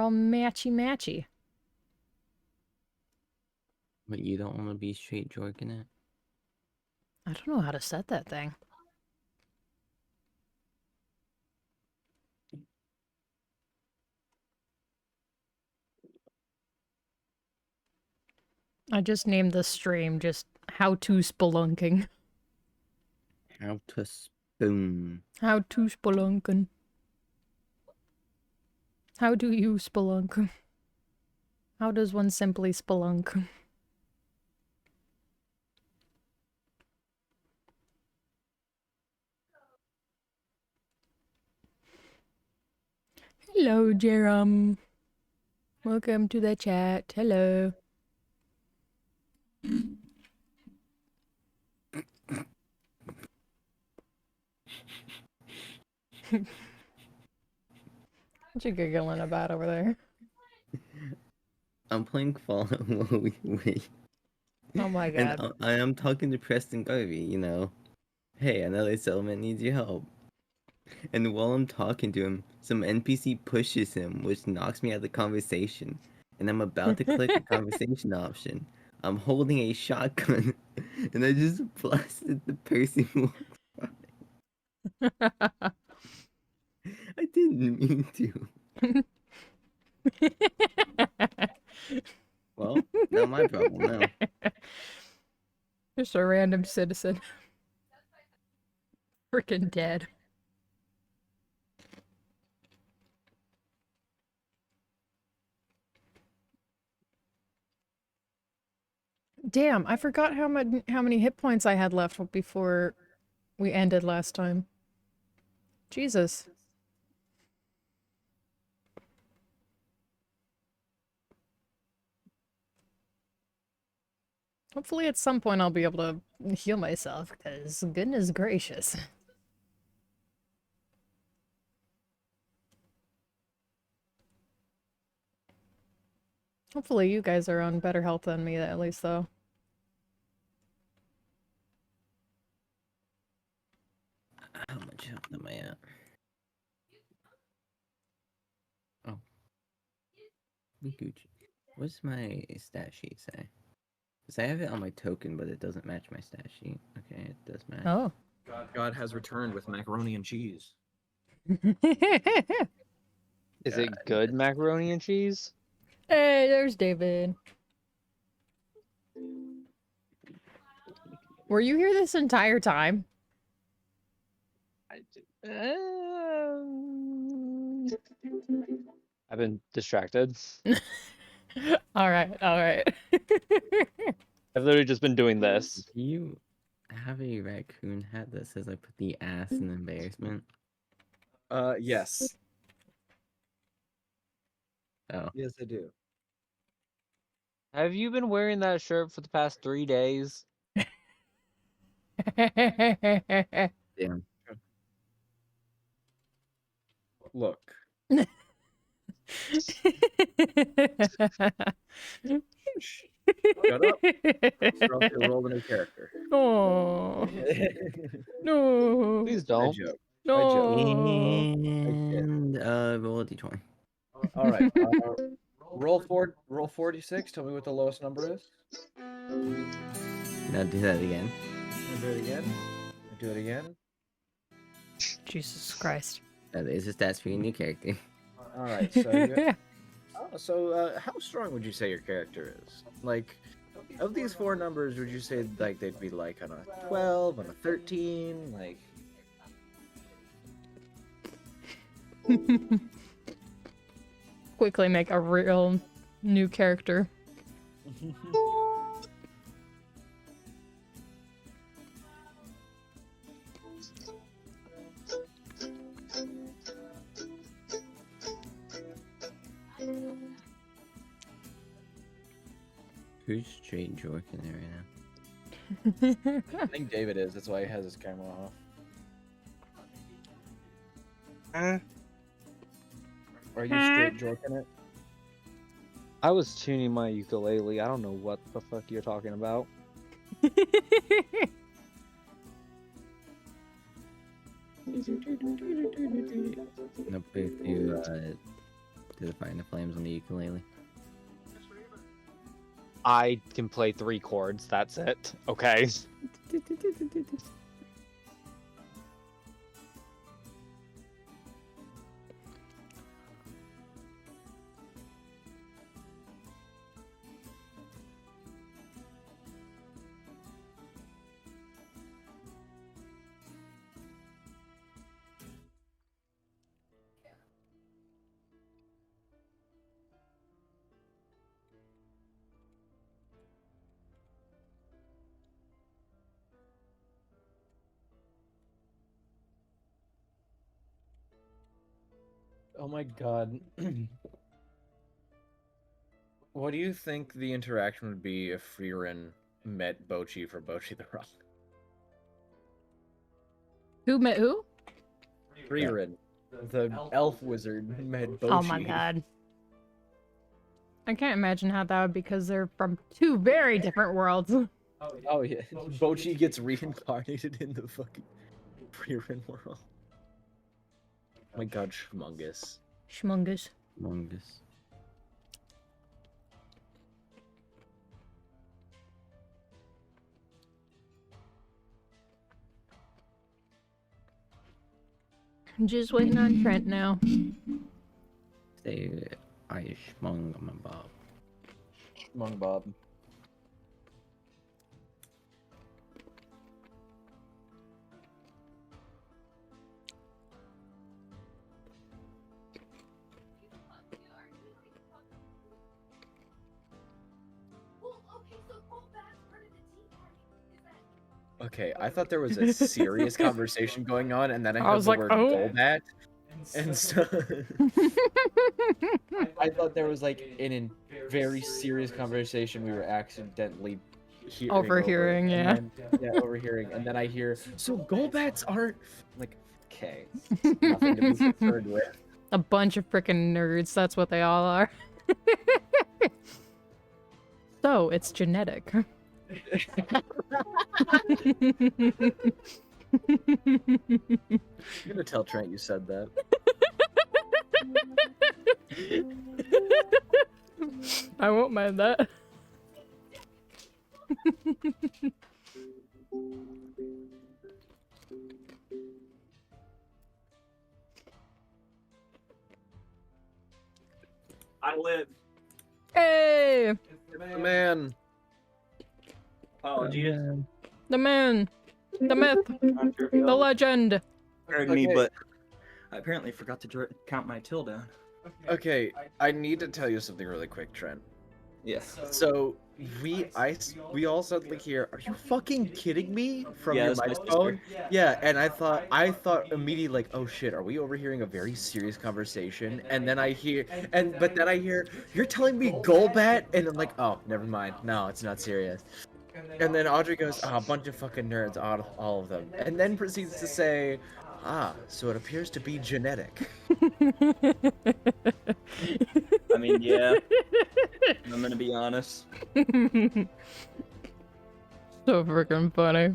all matchy-matchy. But you don't want to be straight jorking it? I don't know how to set that thing. I just named the stream just How to Spelunking. How to spoon. How to Spelunking. How do you spelunk? How does one simply spelunk? Hello, Jerem. Welcome to the chat. Hello. What you giggling about over there? I'm playing Fallout while we wait. Oh my And god. I am talking to Preston Garvey, you know. Hey, another settlement needs your help. And while I'm talking to him, some NPC pushes him, which knocks me out of the conversation. And I'm about to click the conversation option. I'm holding a shotgun, and I just blasted the person who I didn't mean to. Well, not my problem now. Just a random citizen. Freaking dead. Damn, I forgot how many hit points I had left before we ended last time. Jesus. Hopefully at some point I'll be able to heal myself, because goodness gracious. Hopefully you guys are on better health than me at least, though. How much health am I at? Oh. Gucci. What's my stat sheet say? Because I have it on my token, but it doesn't match my stat sheet. Okay, it does match. Oh. God has returned with macaroni and cheese. Is it good macaroni and cheese? Hey, there's David. Were you here this entire time? I've been distracted. Alright, alright. I've literally just been doing this. Do you have a raccoon hat that says I put the ass in embarrassment? Yes. Oh. Yes, I do. Have you been wearing that shirt for the past 3 days? Damn. Look. Shut up. Or else you'll roll a new character. Oh. No. Please I don't. joke. No. And roll a d20. All right. Roll 46. Tell me what the lowest number is. Now do that again. Do it again. Do it again. Jesus Christ. That is a stats for your new character. All right. So, how strong would you say your character is? Like, of these four numbers, would you say like they'd be like on a 12, on a 13, like? Quickly make a real new character. Who's straight jorking it right now? I think David is. That's why he has his camera off. Are you straight jorking it? I was tuning my ukulele. I don't know what the fuck you're talking about. Nope, if you to Define the Flames on the ukulele. I can play 3 chords. That's it. Okay. Oh my god. What do you think the interaction would be if Frieren met Bochi for Bochi the Rock? Who met who? Frieren, the elf wizard, met Bochi. Oh my god. I can't imagine how that would be because they're from 2 very different worlds. Oh yeah, Bochi gets reincarnated in the fucking Frieren world. Oh my god, Schmungus. Schmungus. Mongus. I'm just waiting on Trent now. Say I schmung my bob. Schmung Bob. Okay, I thought there was a serious conversation going on, and then I I heard was the like, word oh. Golbat, and so I thought there was like in a very serious conversation we were accidentally Overhearing, yeah. Overhearing, and then I hear, so Golbats aren't like, okay, nothing to be concerned with. A bunch of frickin' nerds, that's what they all are. So, it's genetic. I'm gonna tell Trent you said that. I won't mind that. I live. Hey! Man, Apologies. The man! The myth! The legend! Pardon me, Okay. but I apparently forgot to count my till down. okay, I need to tell you something really quick, Trent. Yes. So we all suddenly hear, "Are you fucking kidding me?" from Yeah, your it's my microphone. Yeah, and I thought immediately like, "Oh shit, are we overhearing a very serious conversation?" And then I hear, "You're telling me Golbat?" And I'm like, "Oh, never mind. No, it's not serious." And then Audrey goes, "Ah, a bunch of fucking nerds, all of them," and then proceeds to say, "Ah, so it appears to be genetic." I mean, yeah. I'm gonna be honest. So freaking funny.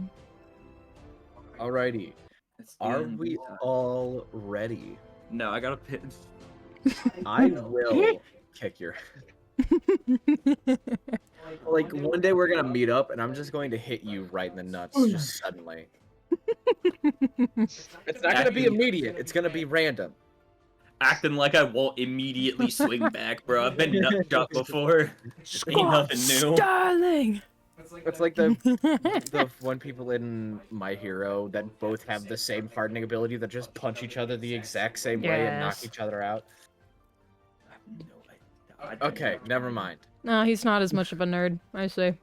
Alrighty, It's the are end. we all ready? No, I gotta pit. I will kick your. Like one day we're gonna meet up, and I'm just going to hit you right in the nuts, just suddenly. It's not gonna be immediate. It's gonna be random. Acting like I won't immediately swing back, bro. I've been nut shot before. Ain't nothing new. Darling! It's like the one people in My Hero that both have the same hardening ability that just punch each other the exact same way and knock Yes. each other out. I have no idea. Okay, never mind. No, he's not as much of a nerd, I say.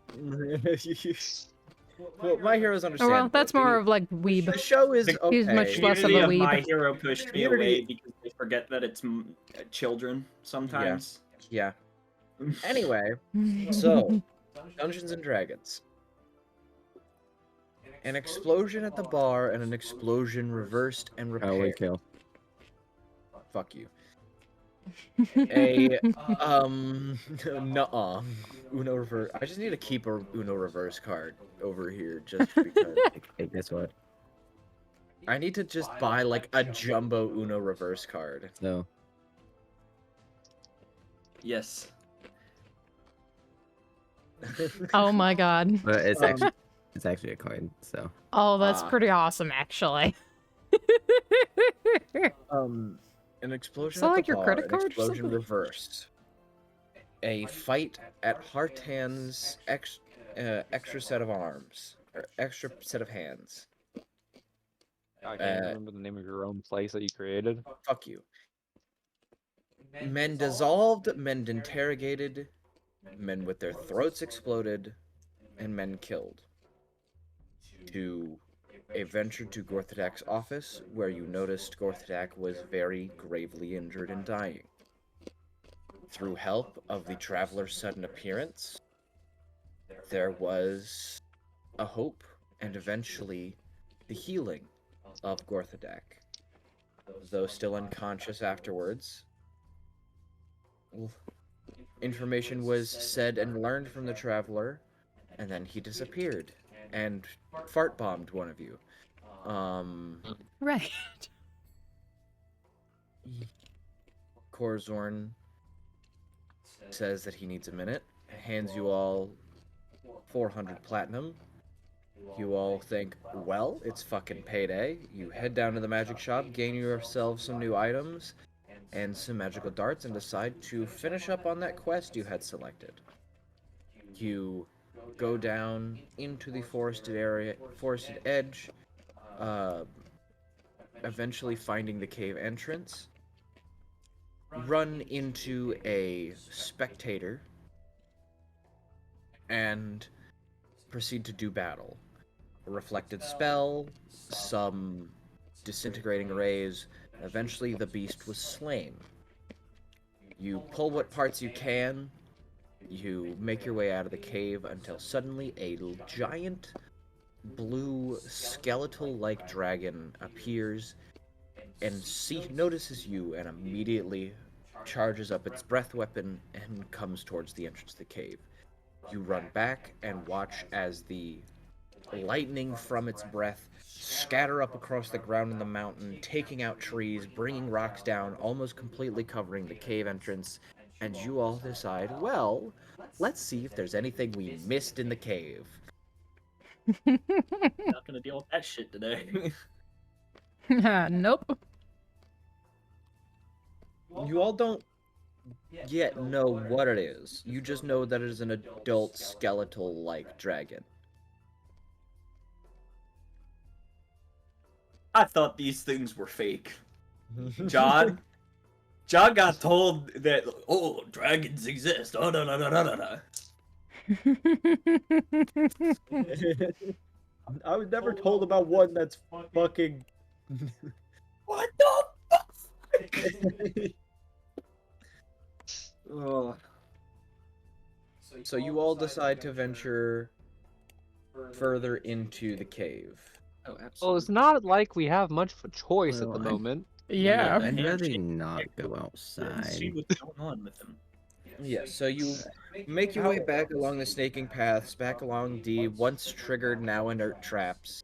Well, My Hero's Oh understandable. well, that's more of like weeb. The show is okay. He's much less of a Community of weeb. My Hero pushed me Community- away because they forget that it's children sometimes. Yeah. Anyway, so Dungeons and Dragons. An explosion at the bar and an explosion reversed and Oh, repaired. wait, kill. Fuck you. A nuh-uh. Uno reverse. I just need to keep a Uno reverse card over here just because. Hey, guess what? I need to just buy like a jumbo Uno reverse card. So, Yes. Oh my god. But it's Um, actually a card. So Oh, that's Ah. pretty awesome, actually. An explosion Is that at the like your bar, credit an card or explosion something? reversed. A fight at Hartan's extra set of arms, or extra set of hands. I can't remember the name of your own place that you created. Fuck you. Men dissolved, men interrogated, men with their throats exploded, and men killed. To a venture to Gorthadak's office, where you noticed Gorthadak was very gravely injured and dying. Through help of the traveler's sudden appearance, there was a hope and eventually the healing of Gorthadak. Though still unconscious afterwards, information was said and learned from the traveler, and then he disappeared and fart bombed one of you. Right. Corzorn says that he needs a minute, hands you all 400 platinum. You all think, well, it's fucking payday. You head down to the magic shop, gain yourselves some new items and some magical darts, and decide to finish up on that quest you had selected. You go down into the forested edge, eventually finding the cave entrance. Run into a spectator and proceed to do battle. A reflected spell, some disintegrating rays. Eventually, the beast was slain. You pull what parts you can. You make your way out of the cave until suddenly a giant blue skeletal-like dragon appears and notices you and immediately charges up its breath weapon and comes towards the entrance of the cave. You run back and watch as the lightning from its breath scatter up across the ground in the mountain, taking out trees, bringing rocks down, almost completely covering the cave entrance, and you all decide, well, let's see if there's anything we missed in the cave. Not gonna deal with that shit today. Nope. You all don't yet know what it is. You just know that it is an adult skeletal-like dragon. I thought these things were fake. John got told that, oh, dragons exist. Oh, no, no, no, no, no, no. I was never told about one that's fucking... What the fuck? Ugh. So you all decide to venture further into the cave. Oh, Well, absolutely. it's not like we have much of a choice at the Well, moment. Yeah. I'd Yeah, rather shit. not go And see outside. what's going on with them. Yeah, so you make your way back along the snaking paths, back along the once triggered, now inert traps.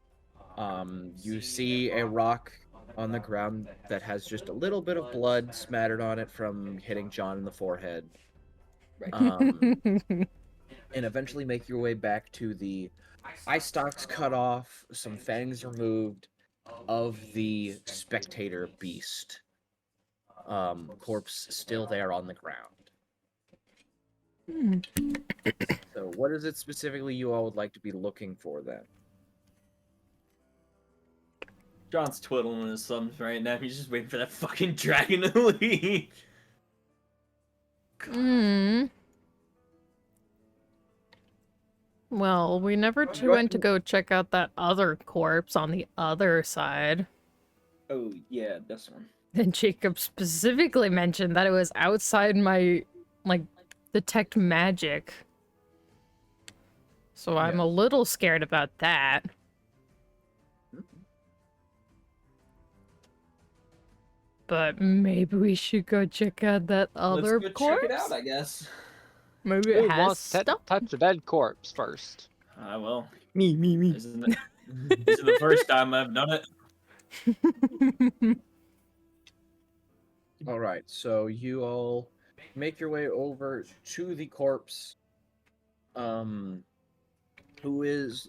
You see a rock on the ground that has just a little bit of blood smattered on it from hitting John in the forehead. And eventually make your way back to the eye stalks cut off, some fangs removed of the spectator beast. Corpse still there on the ground. So what is it specifically you all would like to be looking for then? John's twiddling his thumbs right now. He's just waiting for that fucking dragon to leave. Well, we never went to go check out that other corpse on the other side. Oh, yeah, this one. And Jacob specifically mentioned that it was outside my, like, detect magic. So I'm Yeah. a little scared about that. But maybe we should go check out that other Let's go corpse. check it out, I guess. Maybe Who it has wants to stuff. touch a dead corpse first? I will. Me. This isn't the first time I've done it. All right, so you all make your way over to the corpse. Who is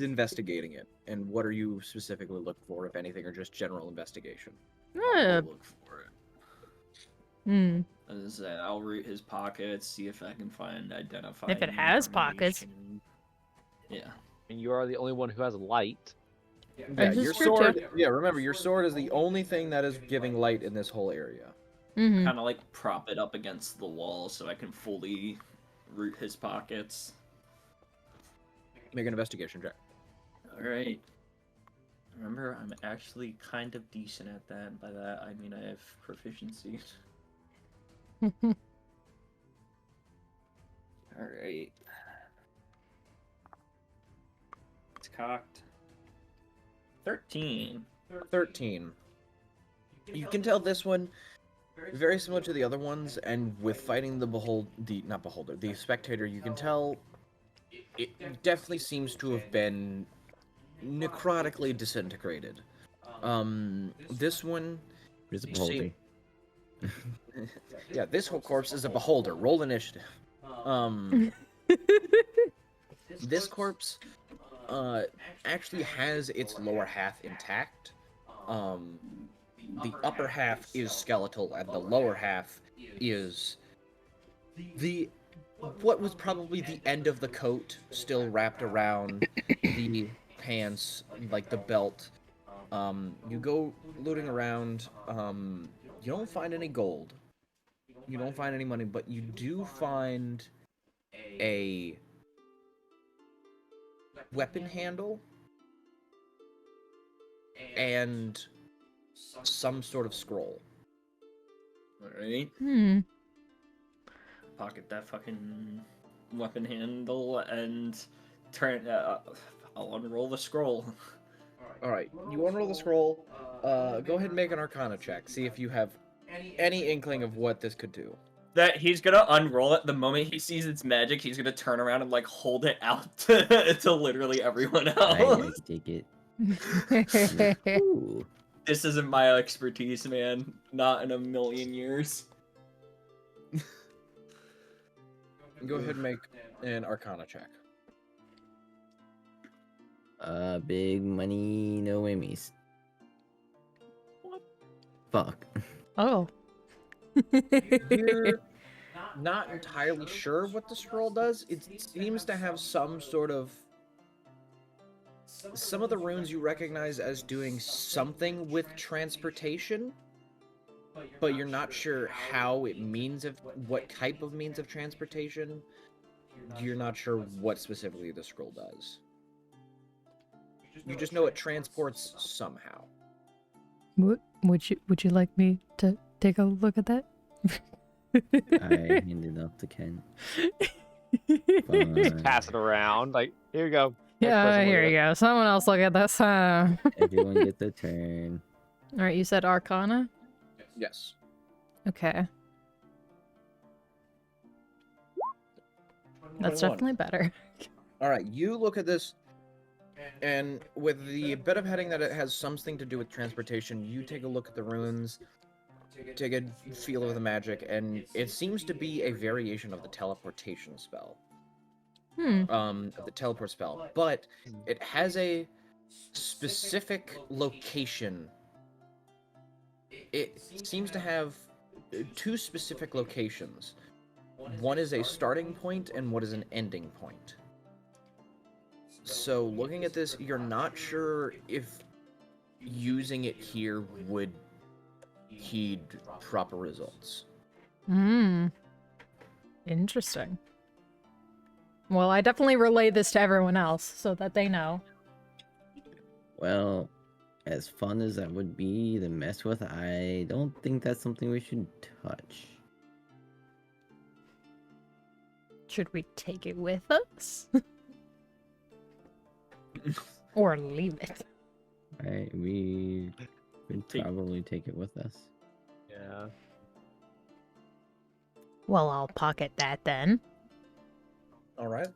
investigating it, and what are you specifically looking for, if anything, or just general investigation? Uh, I'll look for it. hmm. As I said, I'll root his pockets, see if I can identify. If it has pockets. information. Yeah. And you are the only one who has light. Yeah, This is your true, sword. too. Yeah, remember your sword is the only thing that is giving light in this whole area. Mm-hmm. Kind of like prop it up against the wall so I can fully root his pockets. Make an investigation check. Alright. Remember, I'm actually kind of decent at that. By that, I mean I have proficiency. Alright. It's cocked. 13. 13. You can tell this one very similar to the other ones, and with fighting the spectator, you can tell it definitely seems to have been necrotically disintegrated. This one, Where's the you see- beholder? yeah, this whole corpse is a beholder. Roll initiative. This corpse, actually has its lower half intact. The upper half is skeletal, and the lower half is what was probably the end of the coat still wrapped around the pants, like the belt. You go looting around. You don't find any gold. You don't find any money, but you do find a weapon handle and some sort of scroll. Alright. Hmm. Pocket that fucking weapon handle and turn. I'll unroll the scroll. All right, you unroll the scroll. Go ahead and make an Arcana check. See if you have any inkling of what this could do. That he's gonna unroll it the moment he sees its magic. He's gonna turn around and like hold it out to literally everyone I else. take it. Ooh. This isn't my expertise, man. Not in a million years. Go ahead and make an Arcana check. Big money, no whammies. Fuck. Oh. You're not entirely sure what the scroll does. It seems to have some sort of... Some of the runes you recognize as doing something with transportation, but you're not sure how it means of what type of means of transportation. You're not sure what specifically the scroll does. You just know it transports somehow. Would you like me to take a look at that? I handed off to Ken. Just Fine. pass it around. Like, here you go. Next Yeah, person, look here at you it. go. Someone else look at this. Everyone gets a turn. All right, you said Arcana? Yes. Okay. That's 21. definitely better. All right, you look at this, and with the bit of heading that it has something to do with transportation, you take a look at the runes, take a feel of the magic, and it seems to be a variation of the teleportation spell. Of the teleport spell, but it has a specific location. It seems to have two specific locations. One is a starting point and one is an ending point. So looking at this, you're not sure if using it here would heed proper results. Interesting. Well, I definitely relay this to everyone else so that they know. Well, as fun as that would be to mess with, I don't think that's something we should touch. Should we take it with us? Or leave it? Right? We would Take- probably take it with us. Yeah. Well, I'll pocket that then. All right.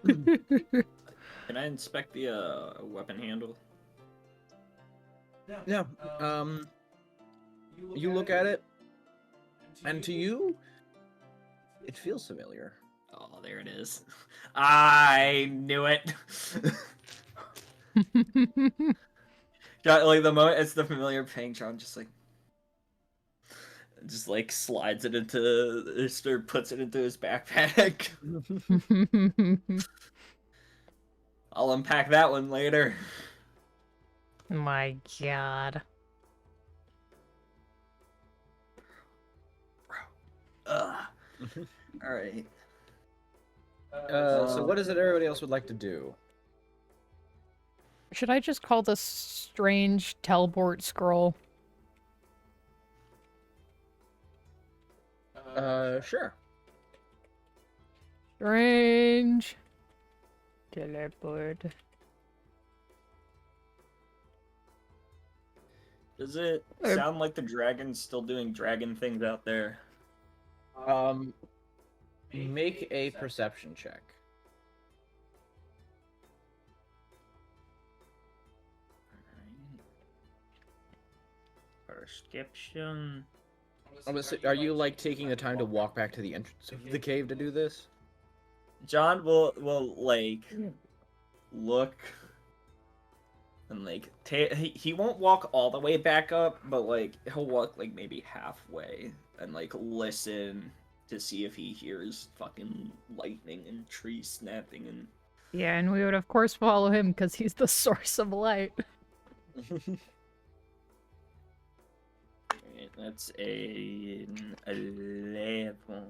Can I inspect the weapon handle? Yeah. You look at it, And to you, it feels familiar. Oh, there it is. I knew it. Like the moment it's the familiar ping, John just like slides it into or puts it into his backpack. I'll unpack that one later. My god. Ugh. All right. So what is it everybody else would like to do? Should I just call this strange teleport scroll? Sure. Strange teleport. Does it sound like the dragon's still doing dragon things out there? Make a perception check. Perception. Are you like taking the time to walk back to the entrance of the cave to do this? John will like look and like he won't walk all the way back up, but like he'll walk like maybe halfway and like listen to see if he hears fucking lightning and trees snapping and Yeah, and we would of course follow him because he's the source of light. that's an 11.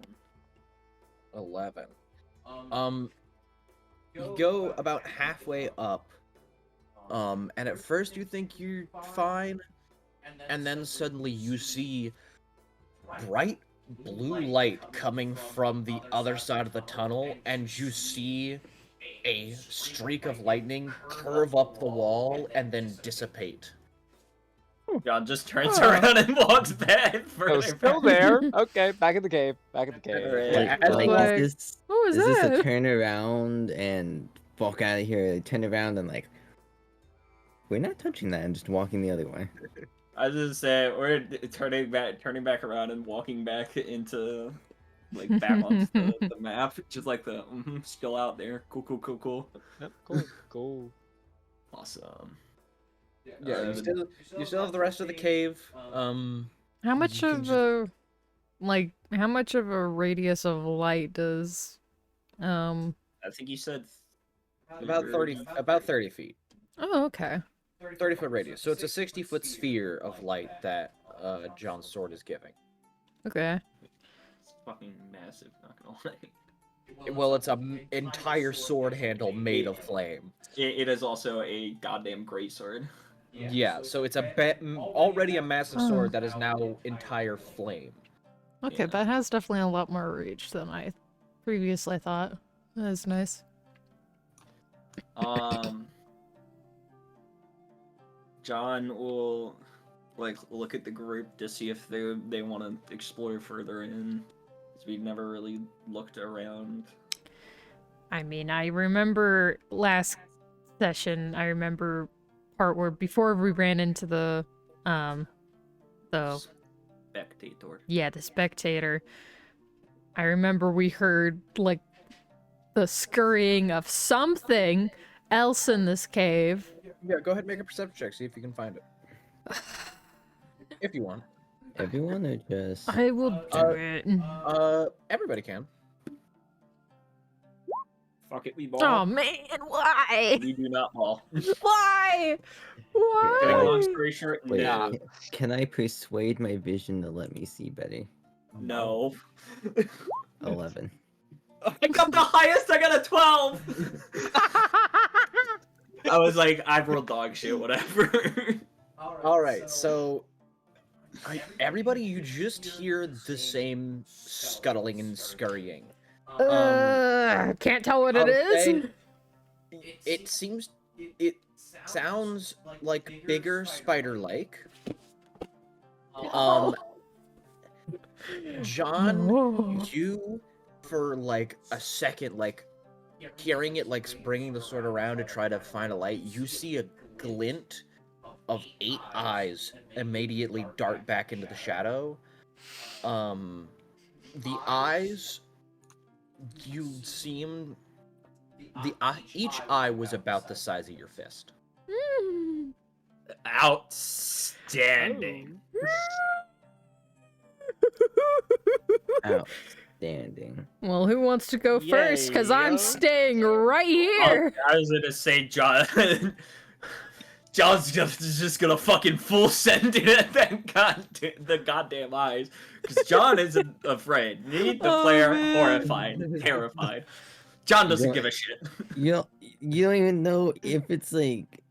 11. You go about halfway up, and at first you think you're fine, and then suddenly you see bright blue light coming from the other side of the tunnel, and you see a streak of lightning curve up the wall and then dissipate. John just turns around and walks back. Oh, further still back. there. Okay, back in the cave. Back in the cave. Alright. Yeah, Like, as they Like- is What was this a that? turn around and walk out of here, turn around and like, we're not touching that and just walking the other way. I was just say we're turning back around and walking back into like back onto the map, just like the still out there. Cool. Yep, cool, cool. Awesome. Yeah, you still have the rest of the cave. How much You can of just- a how much of a radius of light does I think you said About 30 feet. Oh, okay. 30-foot radius. So it's a 60-foot sphere of light that John's sword is giving. Okay. It's fucking massive. Not gonna lie. Well, it's an entire sword handle made of flame. It is also a goddamn great sword. Yeah, so it's already a massive sword that is now entire flame. Okay, Yeah. that has definitely a lot more reach than I previously thought. That is nice. John will like look at the group to see if they want to explore further in. 'Cause we've never really looked around. I mean, I remember last session, I remember part where before we ran into the Spectator. yeah, the spectator. I remember we heard like the scurrying of something else in this cave. Yeah, go ahead and make a perception check, see if you can find it. If you want. Everyone or just I will do it. Everybody can. Fuck it, we ball. Oh man, why? We do not ball. Why? Getting a long Why? story short, wait, no. can I persuade my vision to let me see better? No. 11. I got the highest. I got a 12. I was like, I rolled dog shit, whatever. Alright, so everybody, you just hear the same scuttling and scurrying. Can't tell what it is. It sounds like bigger spider-like. John, Whoa. you for like a second, like hearing it, like bringing the sword around to try to find a light, you see a glint of 8 eyes immediately dart back into the shadow, The eyes, you seem each eye was about the size of your fist. Outstanding. Outstanding. Well, who wants to go first? Because Yay, I'm yo. staying right here. I was gonna say John. John's just gonna fucking full send it at the goddamn eyes, because John isn't afraid. Need the Oh, player man. horrified, terrified. John doesn't You give a shit. don't even know if it's like,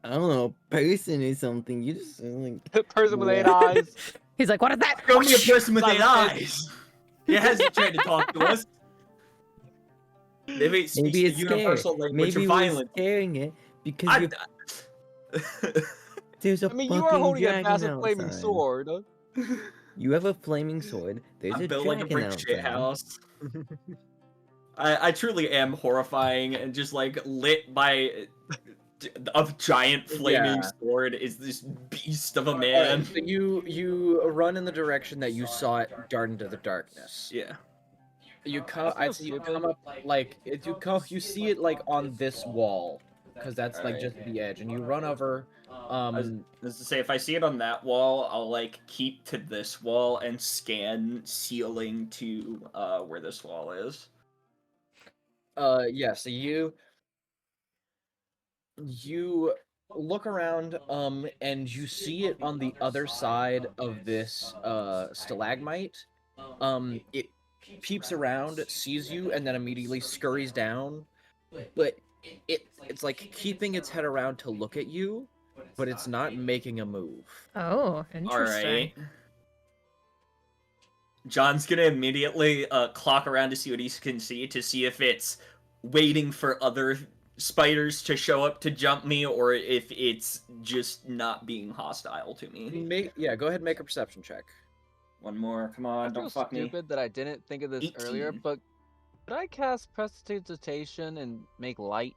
I don't know, a person or something. You just like Person with 8 what? eyes. He's like, what is that? Show me a person with Son 8 of a bitch. eyes. He hasn't tried to talk to us. Maybe it speaks Maybe the it's scared. universal language Maybe of we're violence. scaring it because there's a I mean, you are fucking holding a dragon massive flaming outside. sword. You have a flaming sword. There's I'm a built like a dragon brick shit outside. house. I truly am horrifying, and just like lit by a giant flaming Yeah. sword is this beast of a Alright, man. so you run in the direction that you saw it dart into the darkness. Yeah. You come. That's so I'd say you stupid. come up like if you come. You see it like on this wall, because that's like Alright. just the edge, and you run over. As to say, if I see it on that wall, I'll like keep to this wall and scan ceiling to where this wall is. Yeah. So you look around, and you see it on the other side of this stalagmite. It peeps around, sees you, and then immediately scurries down. But it's like keeping its head around to look at you, but it's not making a move. Oh, interesting. Alright. John's gonna immediately clock around to see what he can see, to see if it's waiting for other spiders to show up to jump me, or if it's just not being hostile to me. Go ahead and make a perception check. One more, come I on, feel don't fuck me. stupid that I didn't think of this earlier, 18. but could I cast Prestidigitation and make light?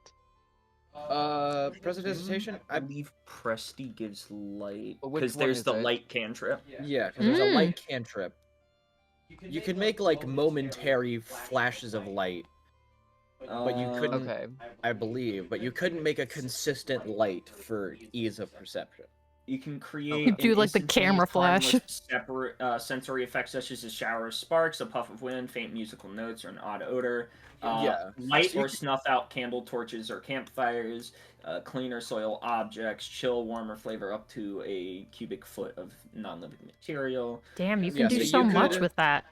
Prestidigitation? I believe Presty gives light, But which because one there's is the it? light cantrip. Yeah, because there's a light cantrip. You can make like momentary flashes of light, but you couldn't. Okay. I believe, but you couldn't make a consistent light for ease of perception. You can create You do, an like, the instantaneous camera flash. harmless separate sensory effects such as a shower of sparks, a puff of wind, faint musical notes, or an odd odor. Yeah. Light So you or snuff out candle torches or campfires, clean or soil objects, chill, warm, or flavor up to a cubic foot of non-living material. Damn, you can Yeah, do so so you much could- with that.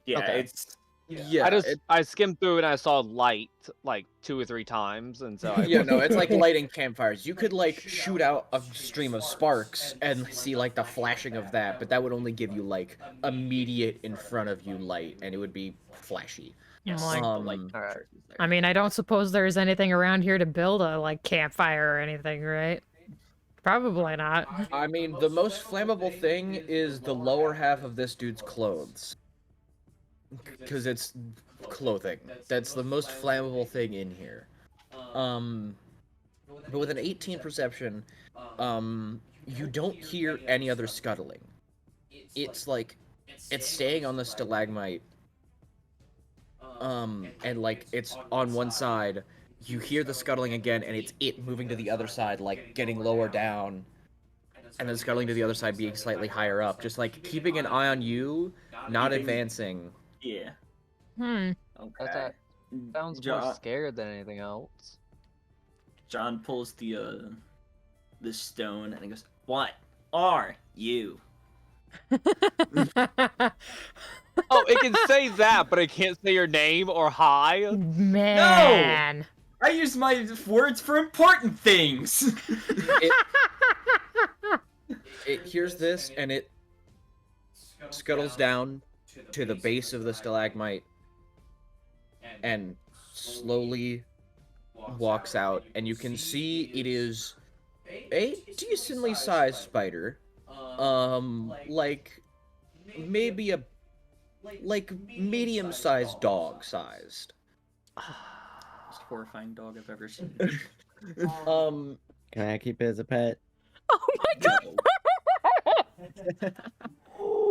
Yeah, Okay. it's Yeah. I skimmed through and I saw light like 2 or 3 times, and so I Yeah, no, it's like lighting campfires. You could like shoot out a stream of sparks and see like the flashing of that, but that would only give you like immediate in front of you light, and it would be flashy. yes, Like- the light Alright. charge is there. I mean, I don't suppose there's anything around here to build a, like, campfire or anything, right? Probably not. I mean, the most flammable thing is the lower half of this dude's clothes. Because it's clothing. That's the most flammable thing in here. But with an 18 perception, you don't hear any other scuttling. It's like, it's staying on the stalagmite. And like, it's on one side. You hear the scuttling again, and it's it moving to the other side, like getting lower down. And then scuttling to the other side, being slightly higher up. Just like keeping an eye on you, not Keeping- advancing. Yeah. Hmm. Okay. sounds more John, scared than anything else. John pulls the stone and he goes, "What are you?" Oh, it can say that, but it can't say your name or hi. Man. I use my words for important things. It hears this, and it scuttles down to the base of the stalagmite and slowly walks out, and you can see it is a decently sized spider. Like maybe a medium-sized dog sized. Most horrifying dog I've ever seen. Can I keep it as a pet? Oh my god!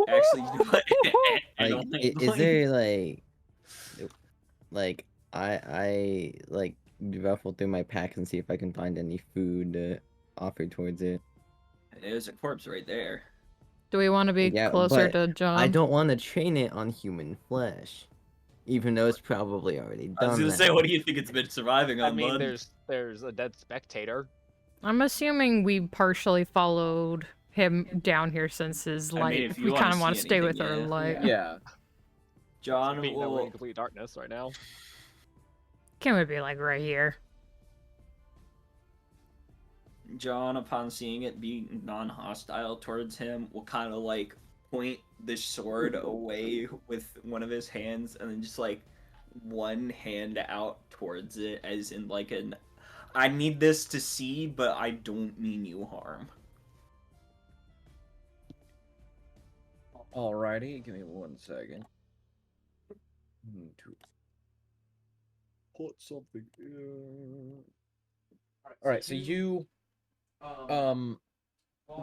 Actually, you know what? Like, is there like I like ruffle through my pack and see if I can find any food offered towards it. There's a corpse right there. Do we want to be Yeah, closer but to John? I don't want to train it on human flesh, even though it's probably already I was done gonna say, that. what do you think it's been surviving I on, mean, bud? there's a dead spectator. I'm assuming we partially followed him down here since his I light. mean, if you we wanna kind of want to see stay with anything, our yeah. light. Yeah. John Being that we're in will. complete darkness right now. Can we be like right here? John, upon seeing it be non-hostile towards him, will kind of like point the sword away with one of his hands, and then just like one hand out towards it, as in like an "I need this to see, but I don't mean you harm." Alrighty, give me 1 second. To put something in. Alright, so you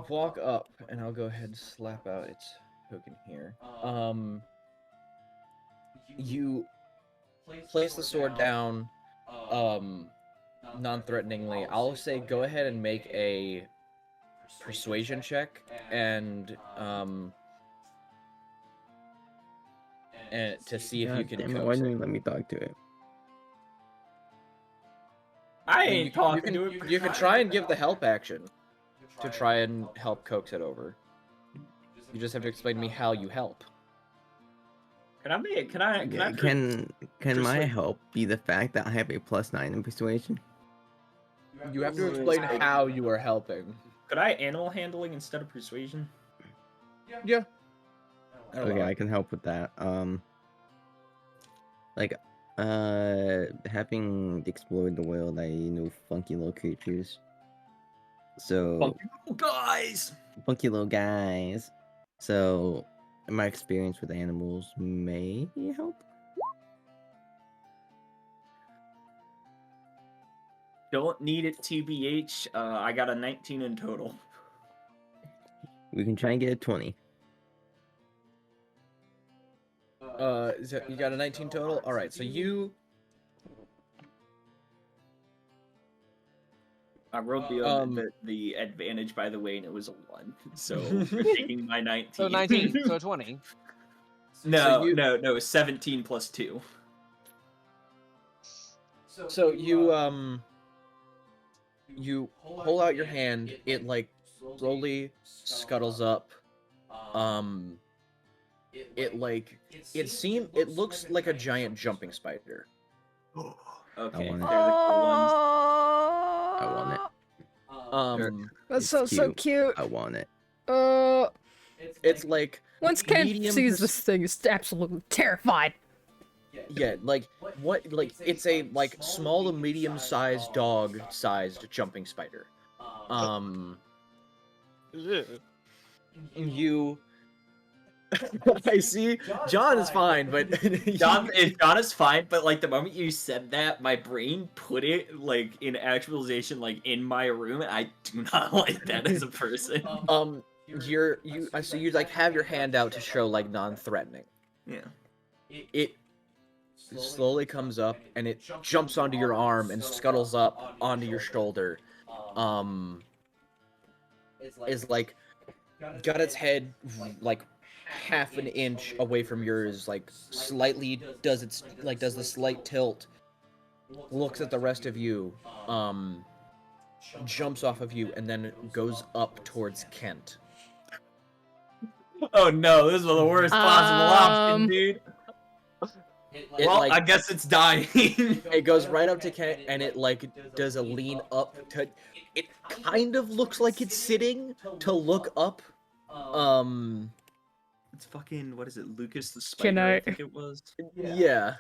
walk up, and I'll go ahead and slap out its token here. You place the sword down, non-threateningly. I'll say go ahead and make a persuasion check, and to see if you can Damn it, coax why it. didn't you let me talk to it? I You ain't can, talking to it. you can try and give the help action to try and help coax it over. You just have to explain to me how you help. Can I make? Can I? Can Yeah, I? can my persuade- help be the fact that I have a +9 in persuasion? You have to explain how you are helping. Could I animal handling instead of persuasion? Yeah. Okay, I can help with that. Like, having explored the world, I know funky little creatures. So, Funky little guys. funky little guys. So, my experience with animals may help. Don't need it, TBH. I got a 19 in total. We can try and get a 20. You got a 19 total? Alright, so you... I rolled the advantage, by the way, and it was a 1. So we're taking my 19. So 19, so 20. No, So you- no, 17 plus 2. So you pull out your hand, it like slowly scuttles up. It looks like a giant jumping spider. Okay, want it. they're the cool ones. I want it. That's It's so cute. cute. I want it. It's like Once Ken medium sees pers- this thing, he's absolutely terrified. yeah, like it's a like small to medium sized dog sized jumping spider. You I see John is fine, but John is fine, but like the moment you said that, my brain put it like in actualization, like in my room, and I do not like that as a person. so you like have your hand out to show like non-threatening. Yeah. It slowly comes up and it jumps onto your arm and scuttles up onto your shoulder. Is like got its head like half an inch away from yours, like slightly does the slight tilt, looks at the rest of you, jumps off of you, and then goes up towards Kent. Oh no, this is the worst possible option, dude. Well, like, I guess it's dying. it goes right up to Kent, and it like does a lean up to. It kind of looks like it's sitting to look up. It's fucking, what is it, Lucas the Can Spider, I I- think it was. Yeah.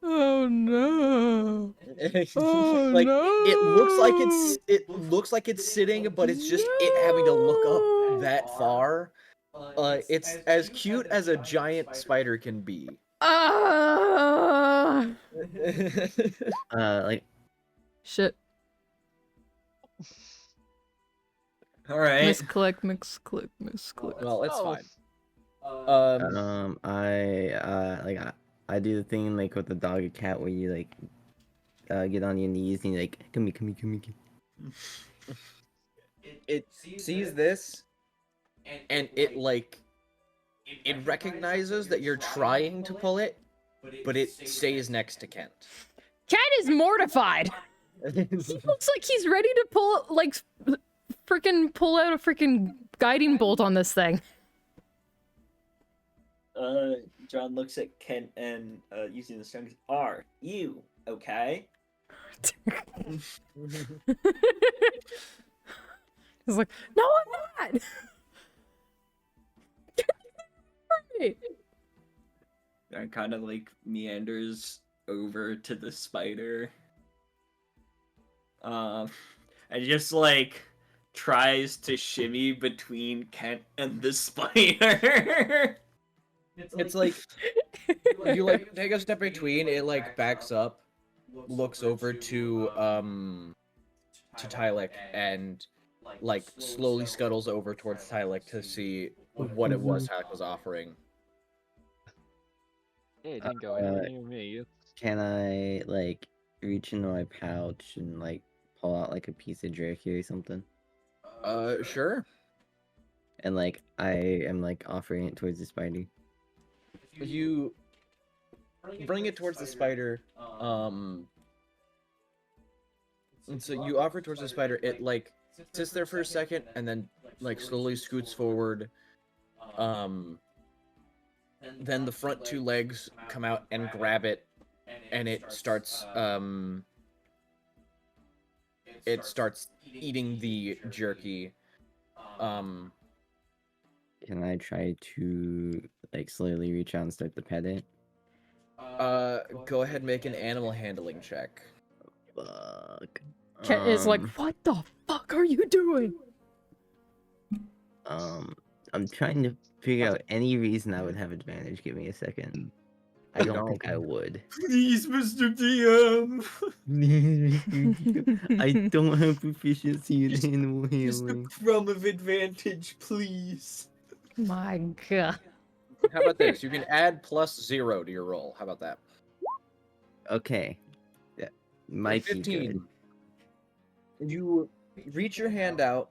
Oh no. Oh Like no. it looks like it's sitting, but it's just it having to look up that far. It's as cute as a giant spider can be. Like, Shit. All right. Misclick, misclick. Well, it's Oh, fine. I do the thing like with the dog and cat where you like get on your knees and you like come here, come here, come here. It sees this, and it like it recognizes that you're trying to pull it, but it stays next to Kent. Cat is mortified. He looks like he's ready to pull out a freaking guiding bolt on this thing. John looks at Kent and using the strings. Are you okay? He's like, no, I'm not. And kind of like meanders over to the spider. And just like tries to shimmy between Kent and the spider. It's like you like take a step between. It like backs up, looks over to Tylek, and like slowly scuttles over towards Tylek to see what it was Tylek was offering. yeah, it didn't go anywhere near me. Can I like reach into my pouch and like pull out like a piece of jerky or something? Sure. And like I am like offering it towards the spider. You bring it towards the spider, and so you offer it towards the spider. It like sits there for a second and then like slowly scoots forward. Then the front two legs come out and grab it, and it starts eating the jerky. Can I try to like slowly reach out and start to pet it? Go ahead and make an animal handling check. Fuck. Cat is like, what the fuck are you doing? I'm trying to figure out any reason I would have advantage. Give me a second. I don't think I would. Please, Mr. DM. I don't have proficiency in animal Just a handling. crumb of advantage, please. My god. How about this? You can add +0 to your roll. How about that? Okay. Yeah. Might be 15. good. You reach your hand out.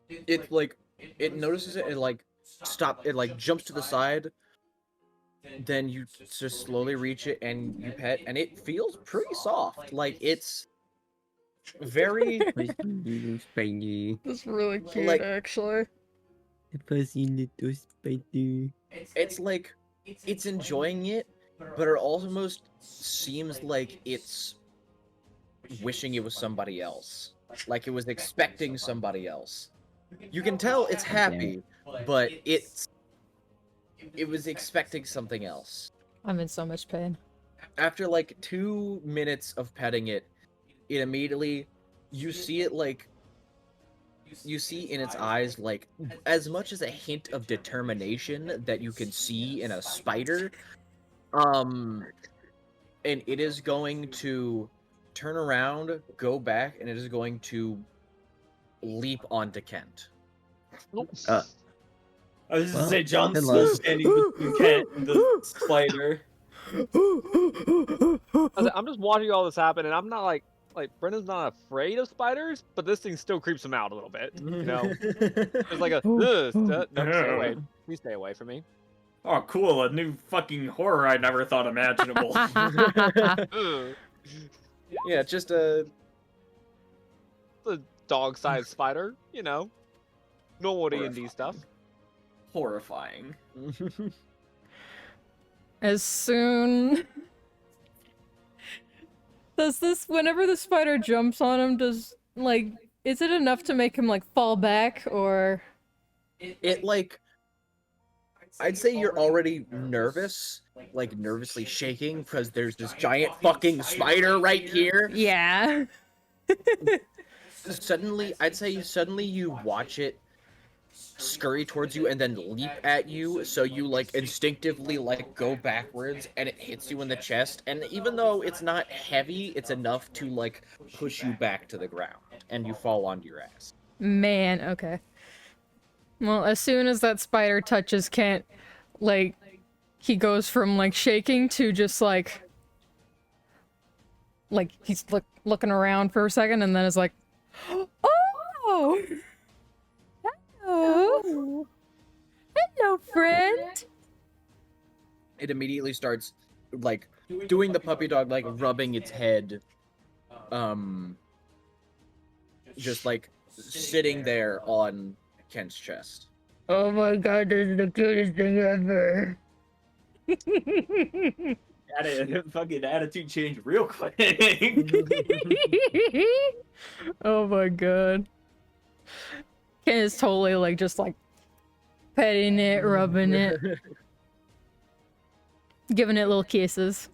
It like it notices it. It like it like jumps to the side. Then you just slowly reach it and you pet, and it feels pretty soft. Like it's very Fuzzy little spider. That's really cute, Like- actually. The fuzzy little spider. it's like it's enjoying it, but it almost seems like it's wishing it was somebody else. Like it was expecting somebody else. You can tell it's happy, but it was expecting something else. I'm in so much pain. After like 2 minutes of petting it, it immediately you see it like you see in its eyes like as much as a hint of determination that you can see in a spider. And it is going to turn around, go back, and it is going to leap onto Kent. Uh, I was just Well, gonna say, John's good still luck. standing between Kent and the spider. I'm just watching all this happen, and I'm not like Brendan's not afraid of spiders, but this thing still creeps him out a little bit. You know, there's like a no, stay away. Please stay away from me. Oh, cool, a new fucking horror I never thought imaginable. Ugh. Yeah, just a The dog-sized spider, you know, normal D&D stuff. Horrifying. As soon does this whenever the spider jumps on him, does like is it enough to make him like fall back, or it like I'd say you're already nervous, like nervously shaking because there's this giant fucking spider right here. yeah. Suddenly, I'd say suddenly you watch it scurry towards you and then leap at you, so you like instinctively like go backwards and it hits you in the chest, and even though it's not heavy, it's enough to like push you back to the ground and you fall onto your ass. Man, okay. Well, as soon as that spider touches Kent, like, he goes from, like, shaking to just, like he's looking around for a second and then is like, oh! Hello! Hello, friend! It immediately starts, like, doing the puppy dog, like, rubbing its head, just, like, sitting there on Kent's chest. Oh my god, this is the cutest thing ever. Fucking attitude change real quick. Oh my god. Ken is totally like just like petting it, rubbing it, giving it little kisses.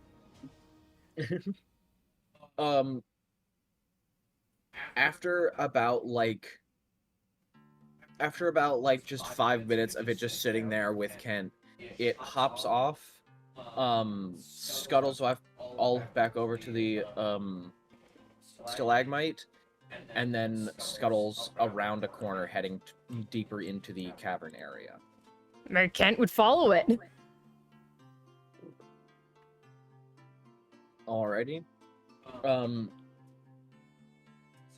After about just 5 minutes of it just sitting there with Kent, it hops off, scuttles off all back over to the stalagmite, and then scuttles around a corner, heading deeper into the cavern area. Maybe Kent would follow it. Alrighty.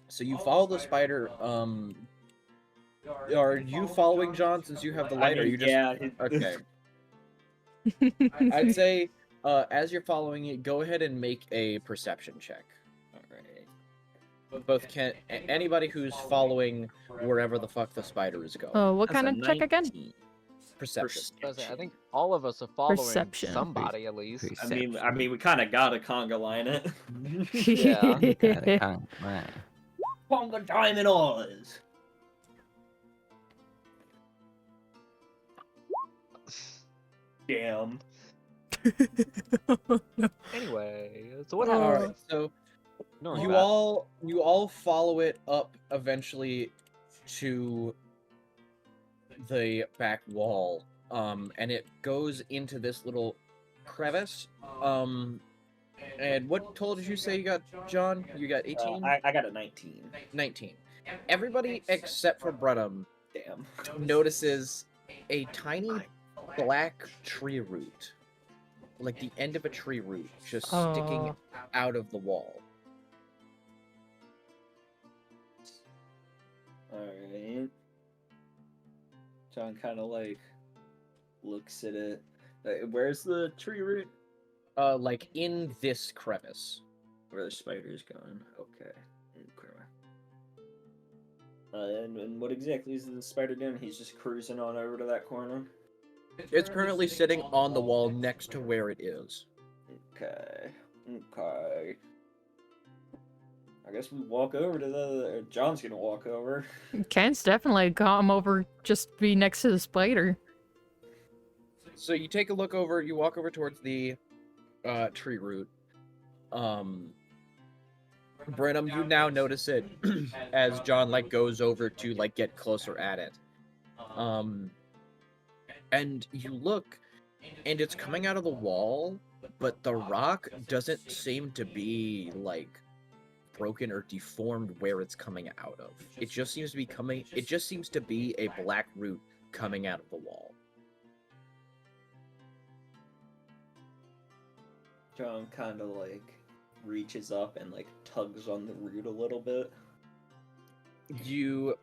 So you follow the spider. Are you following John since you have the light? Or are you just okay? I'd say, as you're following it, go ahead and make a perception check. Alright. Both Kent, anybody who's following wherever the fuck the spider is going. Oh, what kind of check again? Perception. I think all of us are following Perception. somebody at least. I mean, we kind of gotta conga line it. Yeah. Conga diamond Oz. Damn. Anyway, so what Oh. happened? Alright, so Ignore you that. all follow it up eventually to the back wall, and it goes into this little crevice. And what toll did you say you got, John? You got 18? I got a 19. 19. Everybody except for Brenham Damn. notices a tiny black tree root, like the end of a tree root, just sticking Oh. out of the wall. Alright. John kind of like looks at it. Where's the tree root? Like in this crevice. Where the spider's going. Okay. And what exactly is the spider doing? He's just cruising on over to that corner. It's currently sitting on the wall next to where it is. Okay. Okay. I guess we walk over to the. John's gonna walk over. Kent's definitely come over just to be next to the spider. So you take a look over, you walk over towards the tree root. Brenham, you now notice it as John like goes over to like get closer at it. And you look, and it's coming out of the wall, but the rock doesn't seem to be like broken or deformed where it's coming out of. It just seems to be a black root coming out of the wall. John kind of like reaches up and like tugs on the root a little bit. You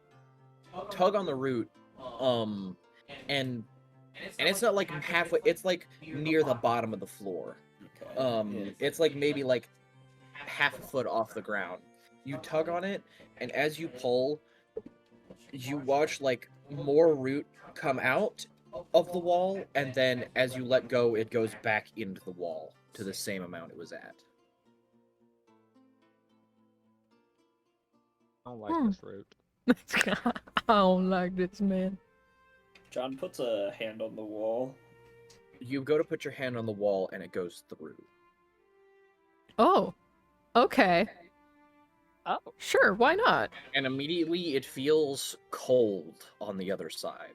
tug on the root, and it's not like halfway, it's like near the bottom of the floor. Okay. It's like maybe like half a foot off the ground. You tug on it, and as you pull, you watch like more root come out of the wall, and then as you let go, it goes back into the wall to the same amount it was at. I don't like this route. I don't like this, man. John puts a hand on the wall. You go to put your hand on the wall, and it goes through. Oh. Okay. Oh. Sure, why not? And immediately it feels cold on the other side.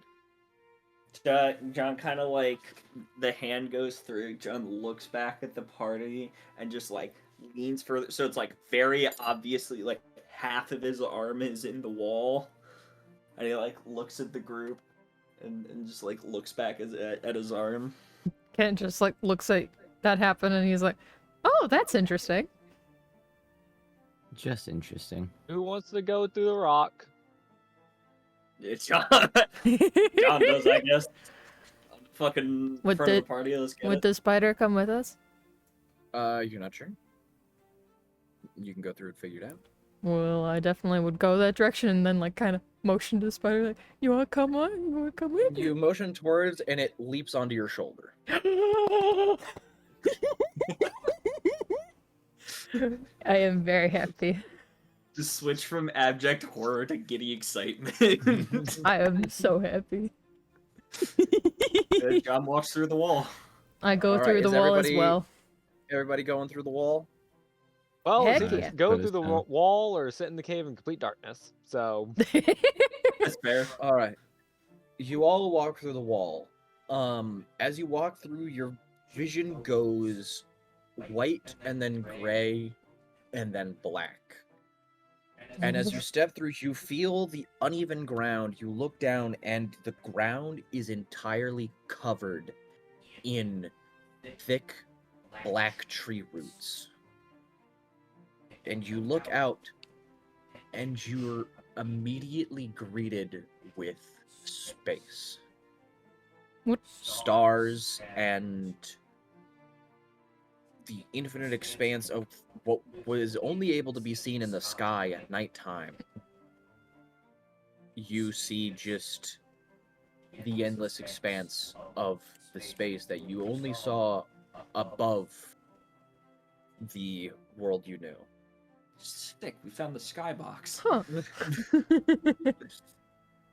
John kind of like, the hand goes through, John looks back at the party and just like leans further, so it's like very obviously like half of his arm is in the wall, And he like looks at the group and just like looks back at his arm. Kent just like looks at that happen and he's like, "Oh, that's interesting." Just interesting. Who wants to go through the rock? It's John. John does, I guess. Fucking Would front of the- the party. Let's get Would it. the spider come with us? You're not sure? You can go through and figure it out. Well, I definitely would go that direction and then like kind of motion to the spider like, "You wanna come on? You wanna come with me?" You motion towards, and it leaps onto your shoulder. I am very happy. Just switch from abject horror to giddy excitement. I am so happy. John walks through the wall. I go All right, through the is wall as everybody- well. Everybody going through the wall? Well, Heck it's either yeah. go Put through us the down. wall or sit in the cave in complete darkness. So That's fair. All right. You all walk through the wall. As you walk through, your vision goes white and then gray and then black. And as you step through, you feel the uneven ground. You look down, and the ground is entirely covered in thick black tree roots. And you look out, and you're immediately greeted with space. What? Stars and the infinite expanse of what was only able to be seen in the sky at nighttime. You see just the endless expanse of the space that you only saw above the world you knew. Sick. We found the skybox. Huh.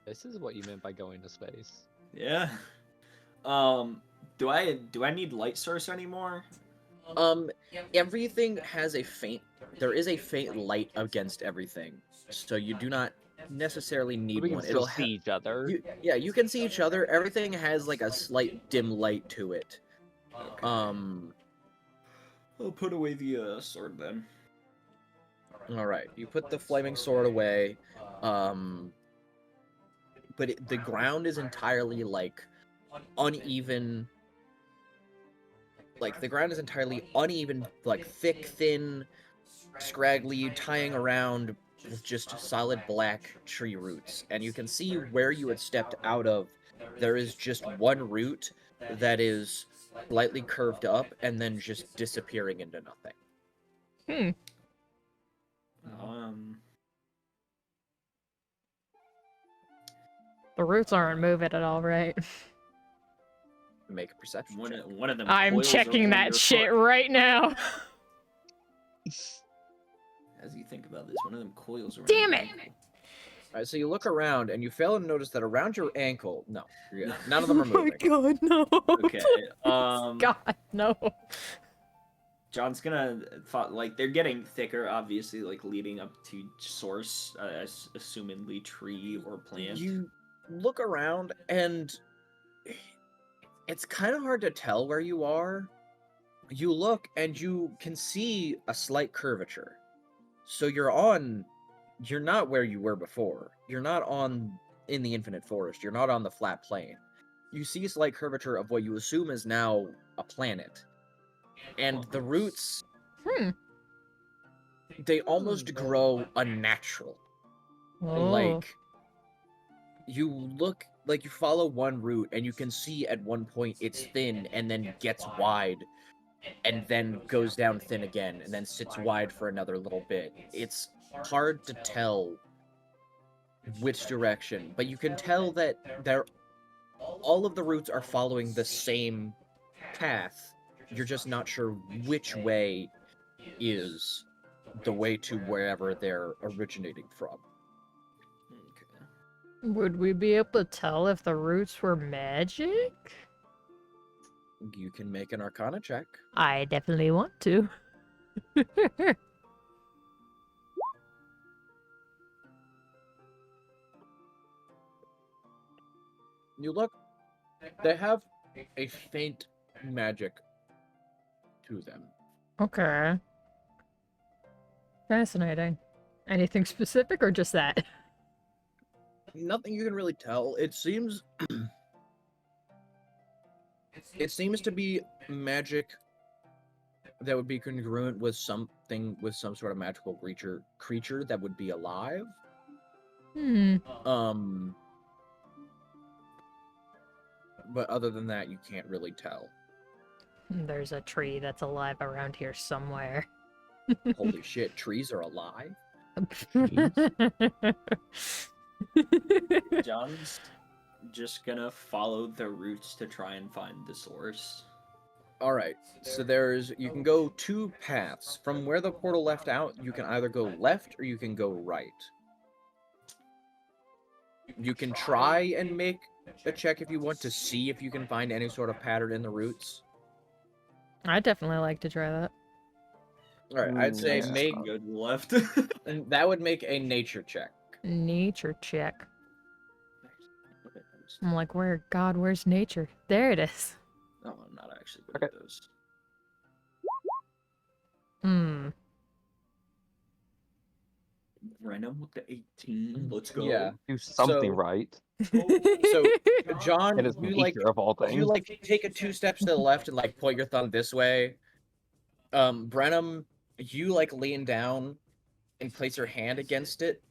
this is what you meant by going to space. Yeah. Do I need light source anymore? Everything has a faint. There is a faint light against everything, so you do not necessarily need We can one. still It'll see each other. yeah, you can see each other. Everything has like a slight dim light to it. Okay. I'll put away the sword then. All right, you put the flaming sword away. But the ground is entirely like uneven. Like the ground is entirely uneven, like thick, thin, scraggly, tying around with just solid black tree roots. And you can see where you had stepped out of. There is just one root that is slightly curved up and then just disappearing into nothing. The roots aren't moving at all, right? Make a perception check. One of them. I'm coils checking over that your shit foot. right now. As you think about this, one of them coils around. Damn your it! ankle. All right, so you look around and you fail to notice that around your ankle, no, you're good. None of them are Oh my moving. god, no. Okay. God, no. John's gonna like they're getting thicker, obviously, like leading up to source, assumedly tree or plant. You look around and it's kind of hard to tell where you are. You look and you can see a slight curvature. So you're not where you were before. You're not in the infinite forest. You're not on the flat plane. You see a slight curvature of what you assume is now a planet. And the roots, they almost grow unnatural. Oh. Like, you look, like you follow one route and you can see at one point it's thin and then gets wide and then goes down thin again and then sits wide for another little bit. It's hard to tell which direction, but you can tell that all of the routes are following the same path. You're just not sure which way is the way to wherever they're originating from. Okay. Would we be able to tell if the roots were magic? You can make an Arcana check. I definitely want to. You look, they have a faint magic to them. Okay. Fascinating. Anything specific or just that? Nothing you can really tell. It seems it seems to be magic that would be congruent with something with some sort of magical creature that would be alive. Hmm. But other than that, you can't really tell. There's a tree that's alive around here somewhere. Holy shit, trees are alive? John's just gonna follow the roots to try and find the source. Alright, so you can go 2 paths. From where the portal left out, you can either go left or you can go right. You can try and make a check if you want to see if you can find any sort of pattern in the roots. I'd definitely like to try that. Alright, I'd say That's make... go to the left. And that would make a nature check. Nature check. I'm like, where's nature? There it is. No, I'm not actually good at those. Hmm. Random with the 18. Let's go. Yeah. Do something So- right. So, John, It is nature of all things. you like take a 2 steps to the left and like point your thumb this way. Brenham, you like lean down and place your hand against it,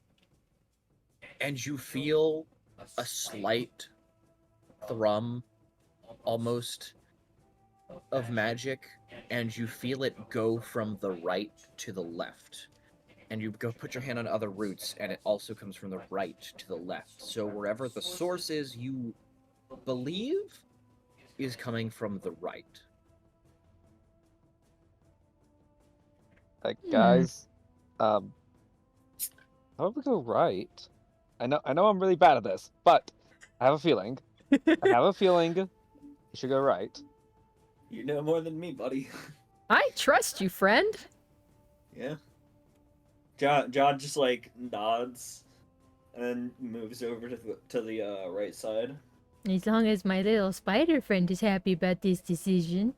and you feel a slight thrum, almost, of magic, and you feel it go from the right to the left. And you go put your hand on other roots, and it also comes from the right to the left. So wherever the source is, you believe is coming from the right. Guys, how about we go right? I know I'm really bad at this, but I have a feeling. You should go right. You know more than me, buddy. I trust you, friend. Yeah. John just like nods and then moves over to the right side. As long as my little spider friend is happy about this decision.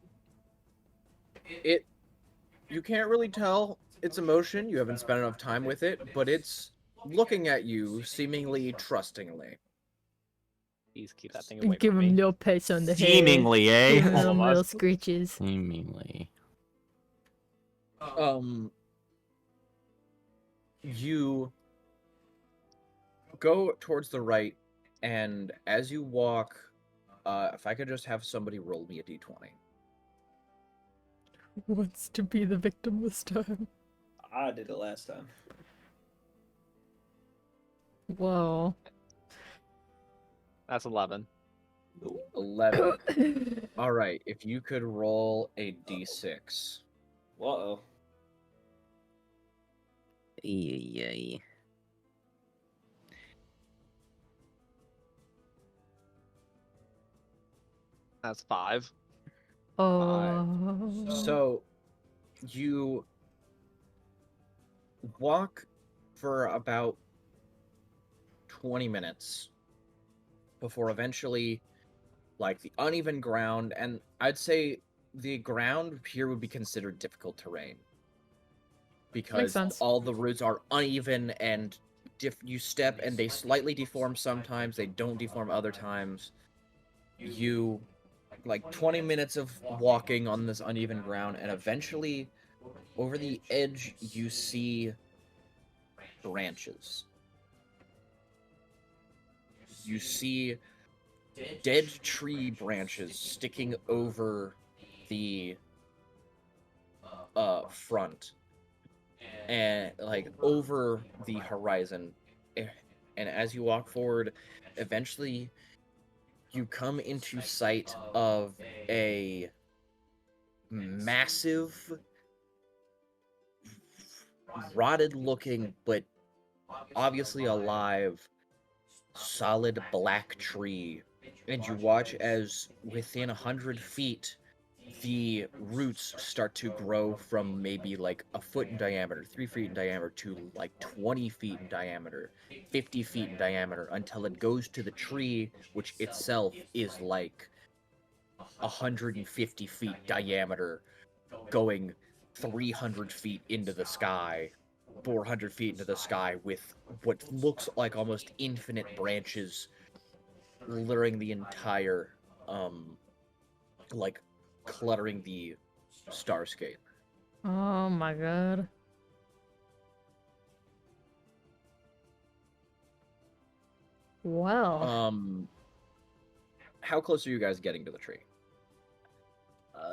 You can't really tell its emotion, you haven't spent enough time with it, but it's looking at you seemingly trustingly. Please keep that thing away Give from him me. little pets on the head. Seemingly, eh? Give him All of little us. scritches. Seemingly. You go towards the right, and as you walk, if I could just have somebody roll me a d20. Who wants to be the victim this time? I did it last time. Whoa. That's 11. 11. Alright, if you could roll a d6. Uh-oh. Yay. That's 5. Oh. So, you walk for about 20 minutes before eventually, like, the uneven ground, and I'd say the ground here would be considered difficult terrain. Because sense. all the routes are uneven and you step and they slightly deform sometimes, they don't deform other times. You, like 20 minutes of walking on this uneven ground, and eventually over the edge you see branches. You see dead tree branches sticking over the front and like over the horizon, and as you walk forward, eventually you come into sight of a massive, rotted looking but obviously alive, solid black tree, and you watch as within 100 feet the roots start to grow from maybe like a foot in diameter, 3 feet in diameter, to like 20 feet in diameter, 50 feet in diameter, until it goes to the tree, which itself is like 150 feet diameter, going 300 feet into the sky, 400 feet into the sky with what looks like almost infinite branches littering the entire, like, cluttering the starscape. Oh my god. Well, How close are you guys getting to the tree?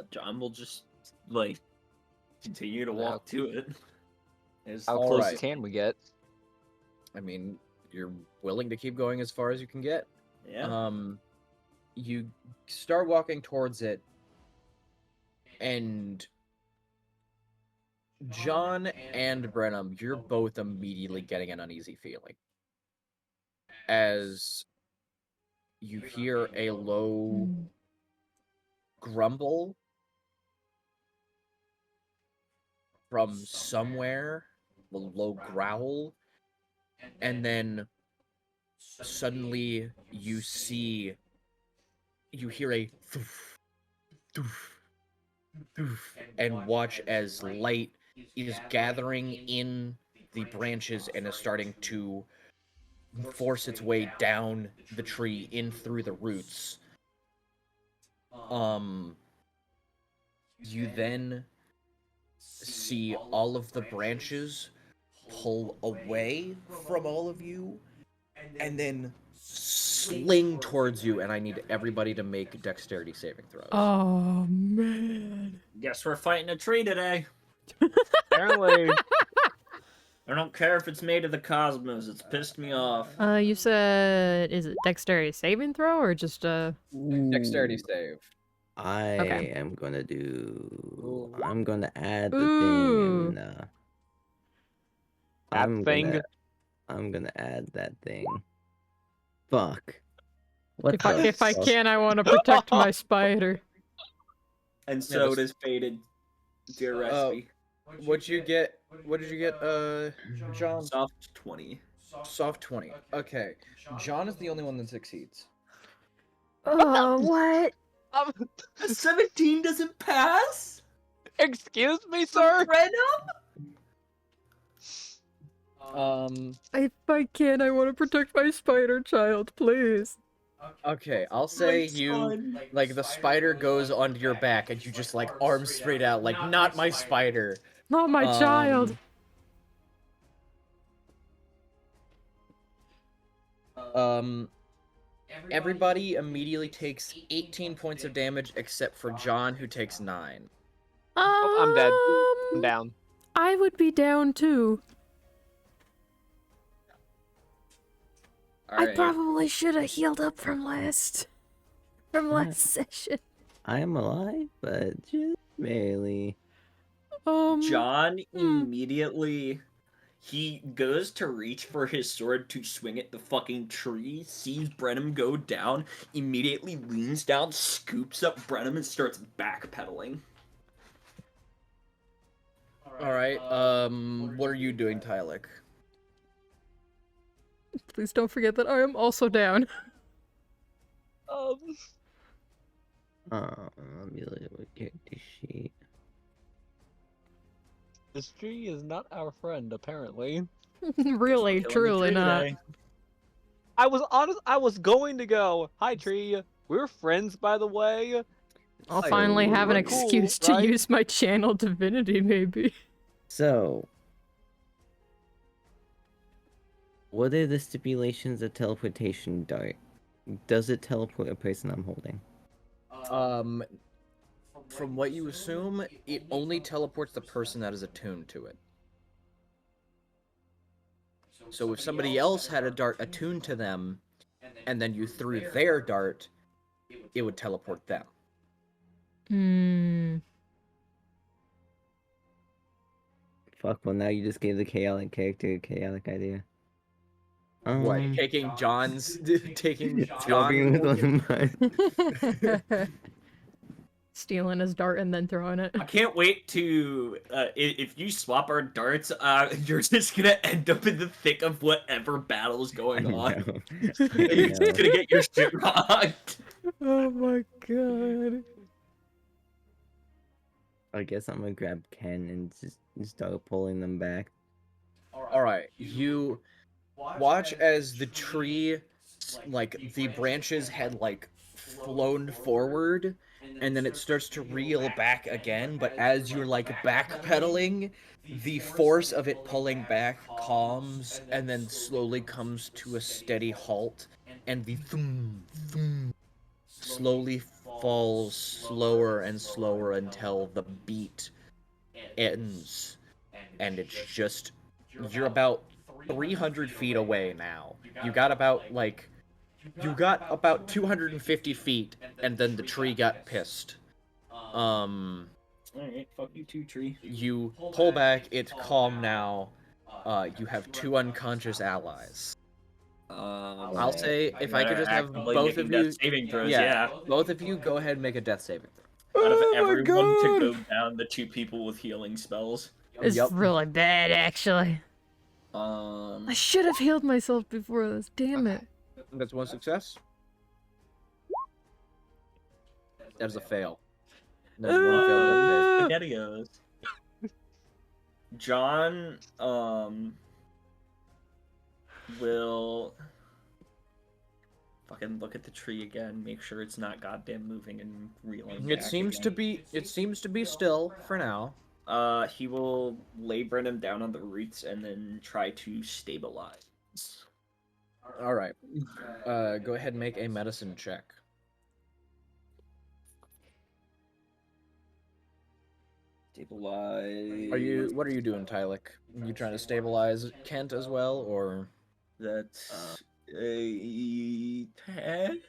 John will just like continue to walk to it. How All close right. can we get? I mean, you're willing to keep going as far as you can get. Yeah. You start walking towards it, and John and Brenham, you're both immediately getting an uneasy feeling as you hear a low mm, grumble from somewhere, a low growl, and then suddenly you hear a thoof, thoof, thoof, and watch as light is gathering in the branches and is starting to force its way down the tree in through the roots. You then see all of the branches pull away from all of you and then sling towards you, and I need everybody to make dexterity saving throws. oh man. Guess we're fighting a tree today. Apparently, I don't care if it's made of the cosmos. It's pissed me off. You said, is it dexterity saving throw or just Dexterity save. I Okay. am gonna do. Ooh. I'm gonna add the Ooh. thing, and that I'm thing. gonna add that thing. Fuck. What If I the if I fuck? can, I want to protect my spider. And so this- does fated dear recipe. What'd you get? What did you get, John? Soft 20. Soft 20. Okay. John is the only one that succeeds. Oh, what? A 17 doesn't pass? Excuse me, sir. If I can, I want to protect my spider child, please. Okay, I'll say My you, son. like, the spider goes onto your back and you just, like, arms straight out, like, not my spider. Not my child. Everybody immediately takes 18 points of damage except for John, who takes 9. Oh, I'm dead. I'm down. I would be down too. I Alright. probably should have healed up from last session. I am alive, but just barely. John immediately he goes to reach for his sword to swing at the fucking tree, sees Brenham go down, immediately leans down, scoops up Brenham, and starts backpedaling. Alright, what are you doing, Tylik? Please don't forget that I am also down. Let me look at my character sheet. This tree is not our friend, apparently. Really, Killing the truly tree not. today. I was honest. I was going to go. Hi, tree. We're friends, by the way. I'll finally have an we're cool, excuse to right? use my channel divinity, maybe. So, what are the stipulations of teleportation dart? Does it teleport a person I'm holding? From what you assume, it only teleports the person that is attuned to it. So if somebody else had a dart attuned to them, and then you threw their dart, it would teleport them. Fuck, well now you just gave the chaotic character a chaotic idea. What? Taking Swapping with John? one of mine. Stealing his dart and then throwing it. I can't wait to if you swap our darts, you're just gonna end up in the thick of whatever battle's going on. You're just gonna get your shit rocked. Oh my god. I guess I'm gonna grab Ken and just start pulling them back. All right, you watch as the tree, like the branches had like flown forward, and then it starts to reel back again. But as you're like backpedaling, the force of it pulling back calms, and then slowly comes to a steady halt, and the thum thum slowly falls slower and slower until the beat ends, and it's just you're about 300 feet away now. You got about 250 feet, and then the tree got pissed. Alright, fuck you too, tree. You pull back, it's calm now. You have 2 unconscious allies. I'll say if I could just have both of you saving throws, yeah, both of you go ahead and make a death saving throw. Out of Oh my everyone to go God. down, the 2 people with healing spells. It's Yup. really bad, actually. I should have healed myself before this. Damn it. That's 1 success. That is a fail. There's 1 failed death save. SpaghettiOs. John, will fucking look at the tree again, make sure it's not goddamn moving and reeling. It seems to be still for now. He will lay Brenham down on the roots and then try to stabilize. All right. Go ahead and make a medicine check. Stabilize. What are you doing, Tylik? You trying to stabilize Kent as well, or That's a 10.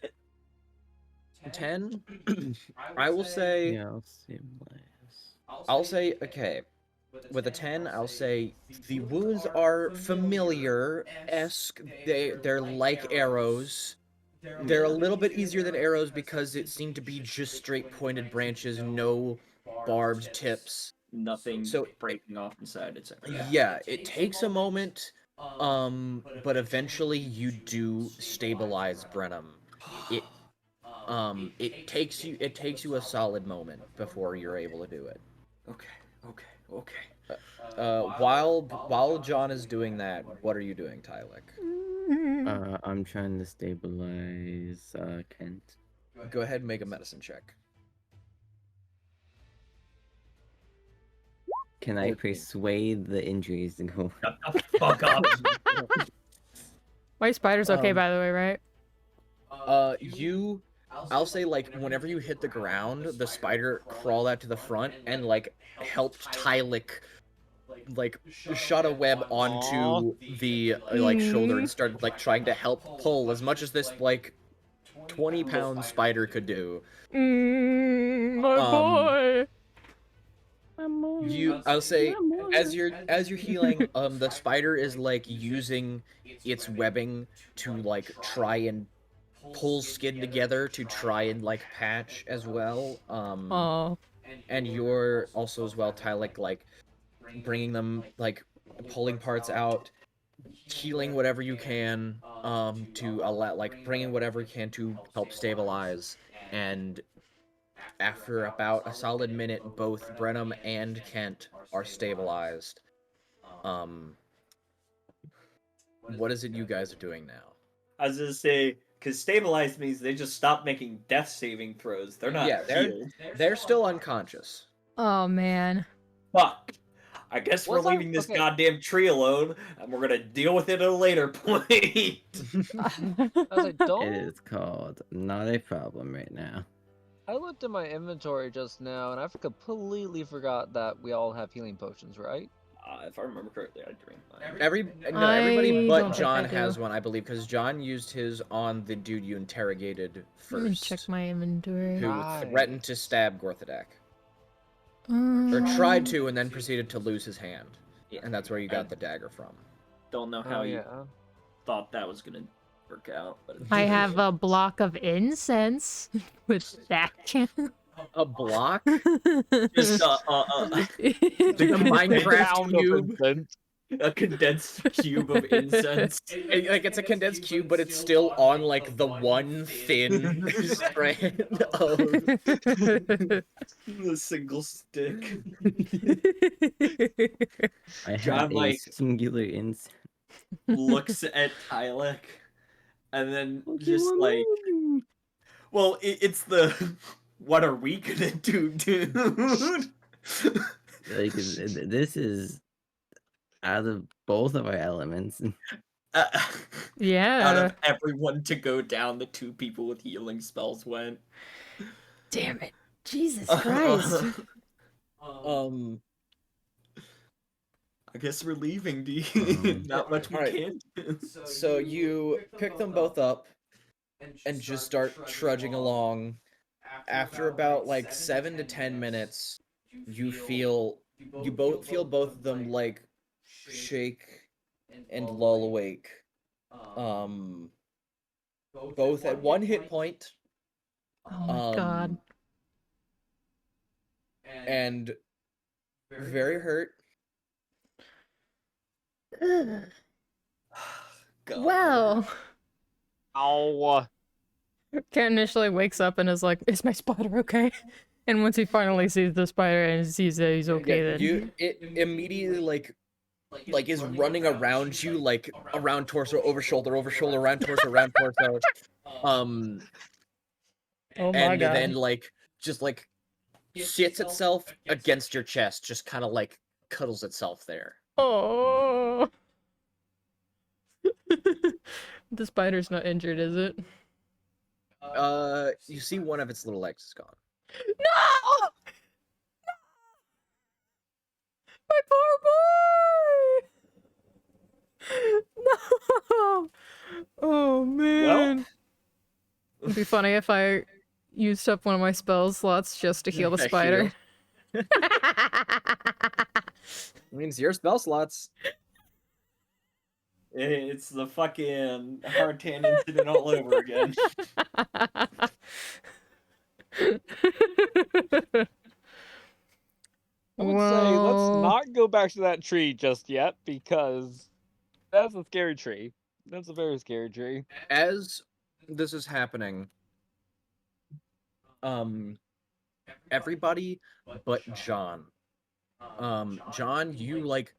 10? I will say. Yeah, I'll stabilize. I'll say okay. With a 10, I'll say the wounds are familiar-esque. They're like arrows. They're a little bit easier than arrows because it seemed to be just straight pointed branches, no barbed tips. Nothing So- breaking off inside, etc. Yeah, it takes a moment, but eventually you do stabilize Brenham. It takes you a solid moment before you're able to do it. Okay. While John is doing that, what are you doing, Tylik? I'm trying to stabilize Kent. Go ahead and make a medicine check. Can I 14. persuade the injuries to go? Shut the fuck up. White spider's okay, Um, by the way, right? I'll say like whenever you hit the ground, the spider crawled out to the front and like helped Tylik like shot a web onto the like shoulder and started like trying to help pull as much as this like 20-pound spider could do. My Um, boy. I'll say as you're healing, the spider is like using its webbing to like try and pull skin together to try and like patch as well. Oh. And you're also as well, Tylik, like bringing them like pulling parts out, healing whatever you can, to allow like bringing whatever you can to help stabilize. And after about a solid minute, both Brenham and Kent are stabilized. What is it you guys are doing now? I was gonna say, because stabilize means they just stop making death saving throws. They're not healed. They're still unconscious. Oh, man. Fuck. I guess we're What's our- leaving this okay. goddamn tree alone, and we're gonna deal with it at a later point. I was like, don't. It is called not a problem right now. I looked at my inventory just now, and I completely forgot that we all have healing potions, right? If I remember correctly, I drink mine. Everybody I but don't think John I do. has one, I believe, because John used his on the dude you interrogated Let me first, check my inventory. who Right. threatened to stab Gorthadak. Or tried to, and then proceeded to lose his hand. And that's where you got the dagger from. Don't know Oh, how you yeah. thought that was gonna work out, but I have a block of incense with that can. A block? just The Minecraft Pound of cube? incense. A condensed cube of incense. Like it's a condensed cube, but it's still on like the one thin strand of. The single stick. I have John, a like, singular instance. looks at Tylek and then just like, well, it's the what are we gonna do, dude? Like this is out of both of our elements. Uh, Out Yeah. of everyone to go down, the 2 people with healing spells went. Damn it. Jesus Christ. Um. I guess we're leaving, D. Um, Not much we Alright. can do. So you pick them both up and just start trudging along. After about like 7 to 10 minutes, you both feel both of them like shake and lull awake. Both at 1 hit point. Oh my god. And very hurt. God. Well, Ow. Cat initially wakes up and is like, "Is my spider okay?" And once he finally sees the spider and sees that he's okay, then It immediately like is running around you, like around torso, over shoulder, around torso, around torso. oh my And god. then like just like sits itself against your chest, just kind of like cuddles itself there. Oh. The spider's not injured, is it? You see one of its little legs is gone. No! My poor boy! No! Oh man. It'd be funny if I used up one of my spell slots just to heal the Heal. spider. Means your spell slots. It's the fucking Hartan incident all over again. I would say let's not go back to that tree just yet because that's a scary tree. That's a very scary tree. As this is happening, everybody but John. John, you like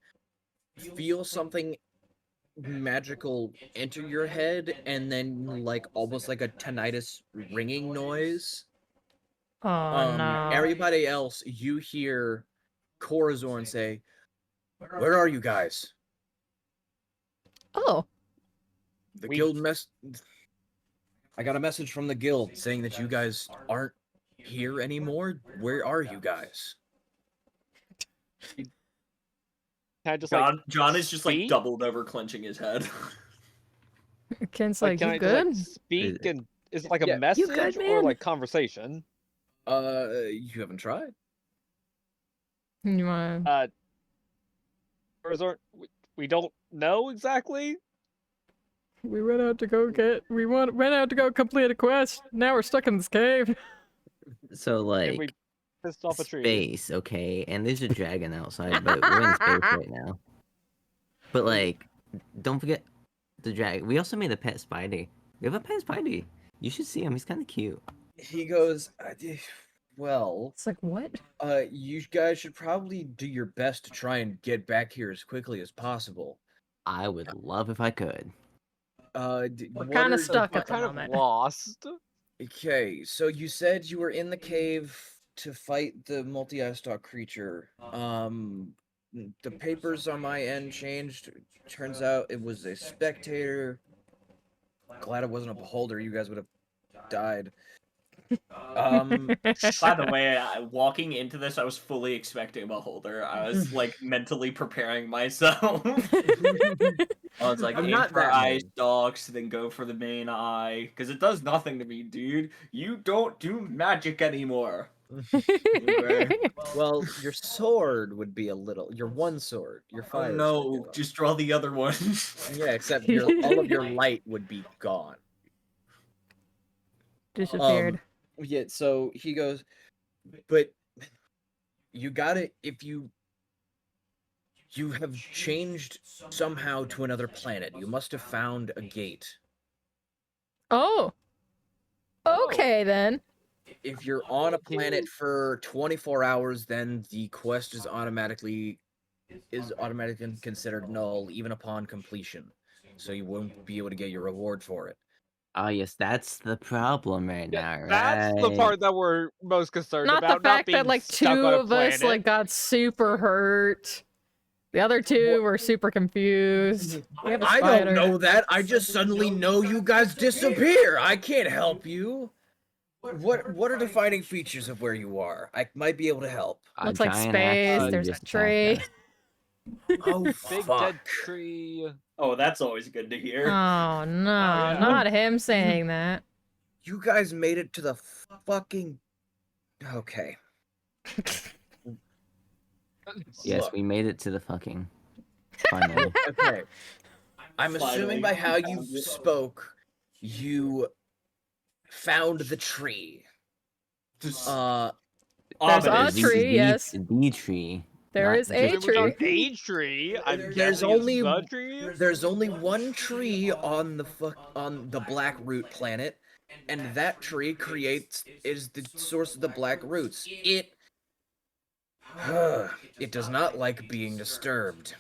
feel something magical enter your head, and then like almost like a tinnitus ringing noise. Oh no. Everybody else, you hear Corazorn say, "Where are you guys?" Oh. The guild I got a message from the guild saying that you guys aren't here anymore. Where are you guys? Can I just like John is just like speak? doubled over, clenching his head. Ken's like like, can you I good? just like speak and is it like a Yeah. message good, or man? like conversation? You haven't tried. You wanna... Or is there, we don't know exactly? We went out to go went out to go complete a quest. Now we're stuck in this cave. So And we like pissed off a tree. space, okay, and there's a dragon outside, but we're in space right now. But like, don't forget the dragon. We also made a pet spider. We have a pet spider. You should see him. He's kind of cute. He goes, well, It's like, what? you guys should probably do your best to try and get back here as quickly as possible. I would love if I could. We're what kind are- of stuck We're at the kind of moment. lost. Okay, so you said you were in the cave to fight the multi-eye stalk creature. The papers on my end changed. Turns out it was a spectator. Glad it wasn't a beholder. You guys would have died. By the way, walking into this, I was fully expecting a beholder. I was like mentally preparing myself. I was like, I'm aim not for that eye mean. stalks, then go for the main eye, because it does nothing to me, dude. You don't do magic anymore. Okay. Well, your sword would be a little. Your one sword. Your Oh fire. sword no, would be just draw the other one. gone. Yeah, except all of your light would be gone. Disappeared. Yeah, so he goes, but you gotta, if you You have changed somehow to another planet. You must have found a gate. Oh. Okay then. If you're on a planet for 24 hours, then the quest is automatically considered null even upon completion. So you won't be able to get your reward for it. Oh yes, that's the problem right now, right? That's the part that we're most concerned Not the about. Not fact being that like stuck two on a of us planet. like got super hurt. The other two were super confused. We have a I spider. don't know that. I just suddenly know you guys disappear. I can't help you. What are defining features of where you are? I might be able to help. A Looks like giant space. axe There's a just attacked tree. us. Oh Big fuck. dead tree. Oh, that's always good to hear. Oh no, yeah. not him saying that. You guys made it to the fucking. Okay. Yes, Look. we made it to the fucking. Finally. Okay. I'm Finally, assuming by how you found it. spoke, you found the tree. Just There's ominous. a tree, yes. The tree. There not is a just It was on tree. a tree. I'm There's guessing only- it's the tree. There's only one tree on the Black Root planet, and that tree is the source of the Black Roots. It does not like being disturbed.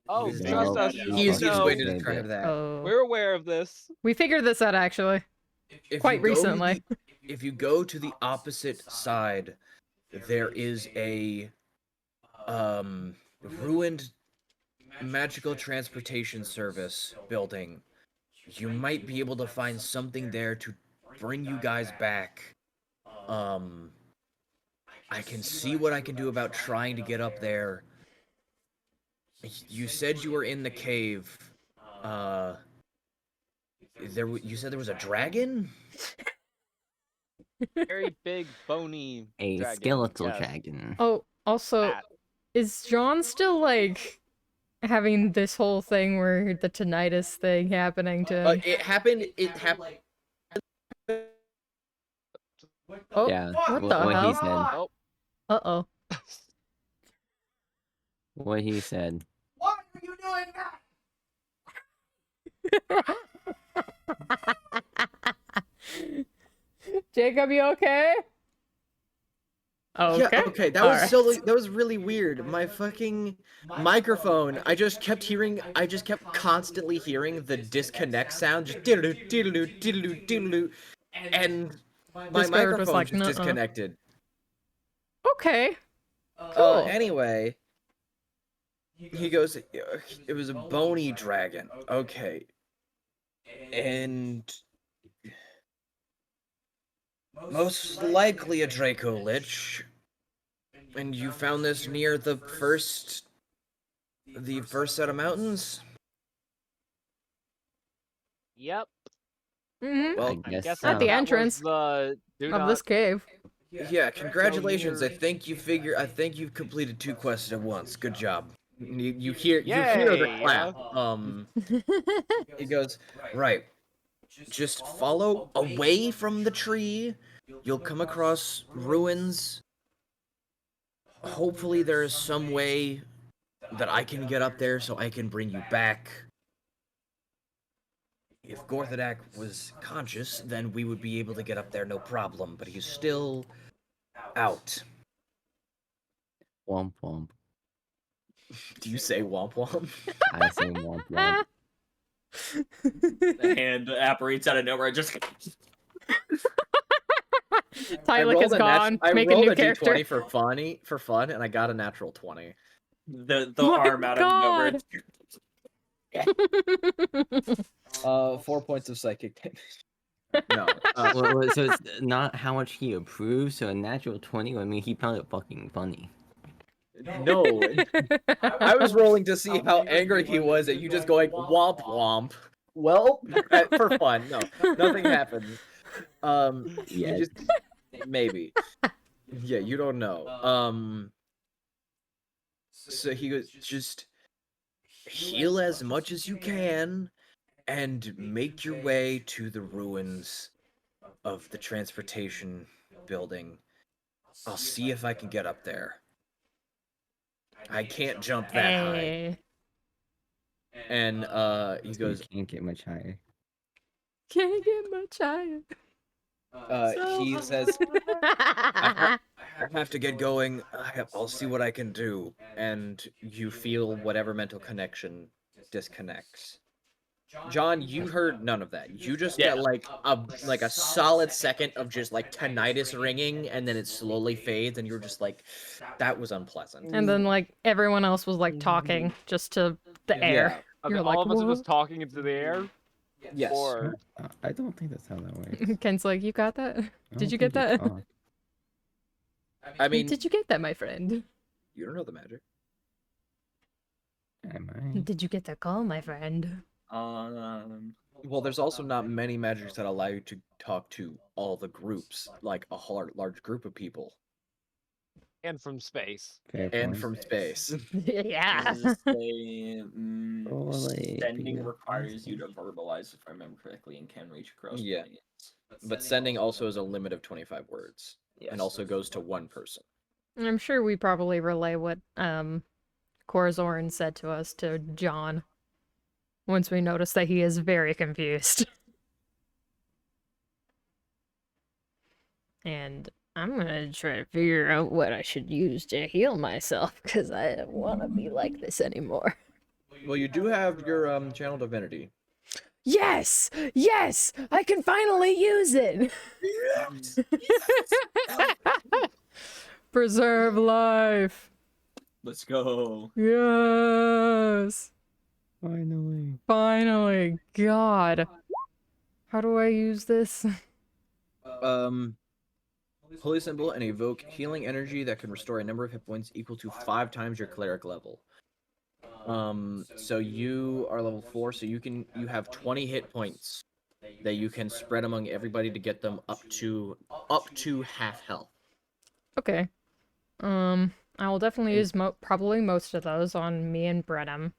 Oh, He's trust us. the The easiest No, way to Okay, describe that. Oh. we're aware of this. We figured this out actually. If Quite you go to recently. if you go to the opposite side, there is a ruined magical transportation service building. You might be able to find something there to bring you guys back. I can see what I can do about trying to get up there. You said you were in the cave. You said there was a dragon? Very big, bony A dragon. skeletal yes. dragon. Oh, also, That. is John still like having this whole thing where the tinnitus thing happening to him? It happened. Oh, Yeah, what what the he hell? said. Oh, Uh-oh. What he said. Why are you doing that? Jacob, you okay? Okay. Yeah, okay, that All was right. that was really weird. My fucking microphone, I just kept constantly hearing the disconnect sound, just diddle-doo, diddle-doo, diddle-doo, diddle-doo, and my Discord was microphone like, just "Nuh-uh." disconnected. Okay. Cool. Anyway, he goes, it was a bony dragon. Okay. And most likely a Draco Lich. And you found this near the first set of mountains? yep. Mm-hmm. Well, I guess Guess At the that was entrance the do of not this cave. yeah, congratulations. near- I think you've completed 2 quests at once. Good job. You hear the Yay, clap. He goes, right. Just follow away from the tree. You'll come across ruins. Hopefully there is some way that I can get up there so I can bring you back. If Gorthadak was conscious, then we would be able to get up there no problem, but he's still out. Womp womp. Do you say womp womp? I say womp womp. The hand apparates out of nowhere. Just Tylik is gone. I Make a rolled new a character. d20 for fun, and I got a natural 20. the My arm out of nowhere. God. 4 points of psychic damage. No. So it's not how much he approves, so a natural 20 would mean he found it fucking funny. No. I was rolling to see how angry he was at you just going womp womp. Well, for fun. No, nothing happened. You Yes. just maybe. Yeah, you don't know. So he goes, just heal as much as you can and make your way to the ruins of the transportation building. I'll see if I can get up there. I can't jump that high. Hey. And he So you goes, can't get much higher. Can't get much higher. he says, I have to get going. I'll see what I can do. And you feel whatever mental connection disconnects. John, you heard none of that. You just Yeah. get like a solid second of just like tinnitus ringing, and then it slowly fades, and you're just like, that was unpleasant. And then like everyone else was like talking just to the air. Okay, You're all like, of us are just "What?" talking into the air. Yes. Or I don't think that's how that works. Ken's like, you got that? I Did don't you get think that? talk. I mean, Did you get that, my friend? you don't know the magic. Am I? Did you get the call, my friend? Well, there's also not many magics that allow you to talk to all the groups, like a large group of people, and from space. Fair and point. from space. Yeah. Sending requires you to verbalize, if I remember correctly, and can reach across. Yeah. planes. But sending also has a limit of 25 words, and also goes to one person. I'm sure we probably relay what Corazorn said to us to John once we notice that he is very confused. And I'm gonna try to figure out what I should use to heal myself, because I don't want to be like this anymore. Well, you do have your channel divinity. Yes! Yes! I can finally use it! Preserve life! Let's go. Yes! Finally. Finally! God. How do I use this? Holy symbol and evoke healing energy that can restore a number of hit points equal to 5 times your cleric level. So you are level 4, so you have 20 hit points that you can spread among everybody to get them up to half health. Okay. I will definitely use probably most of those on me and Brenham.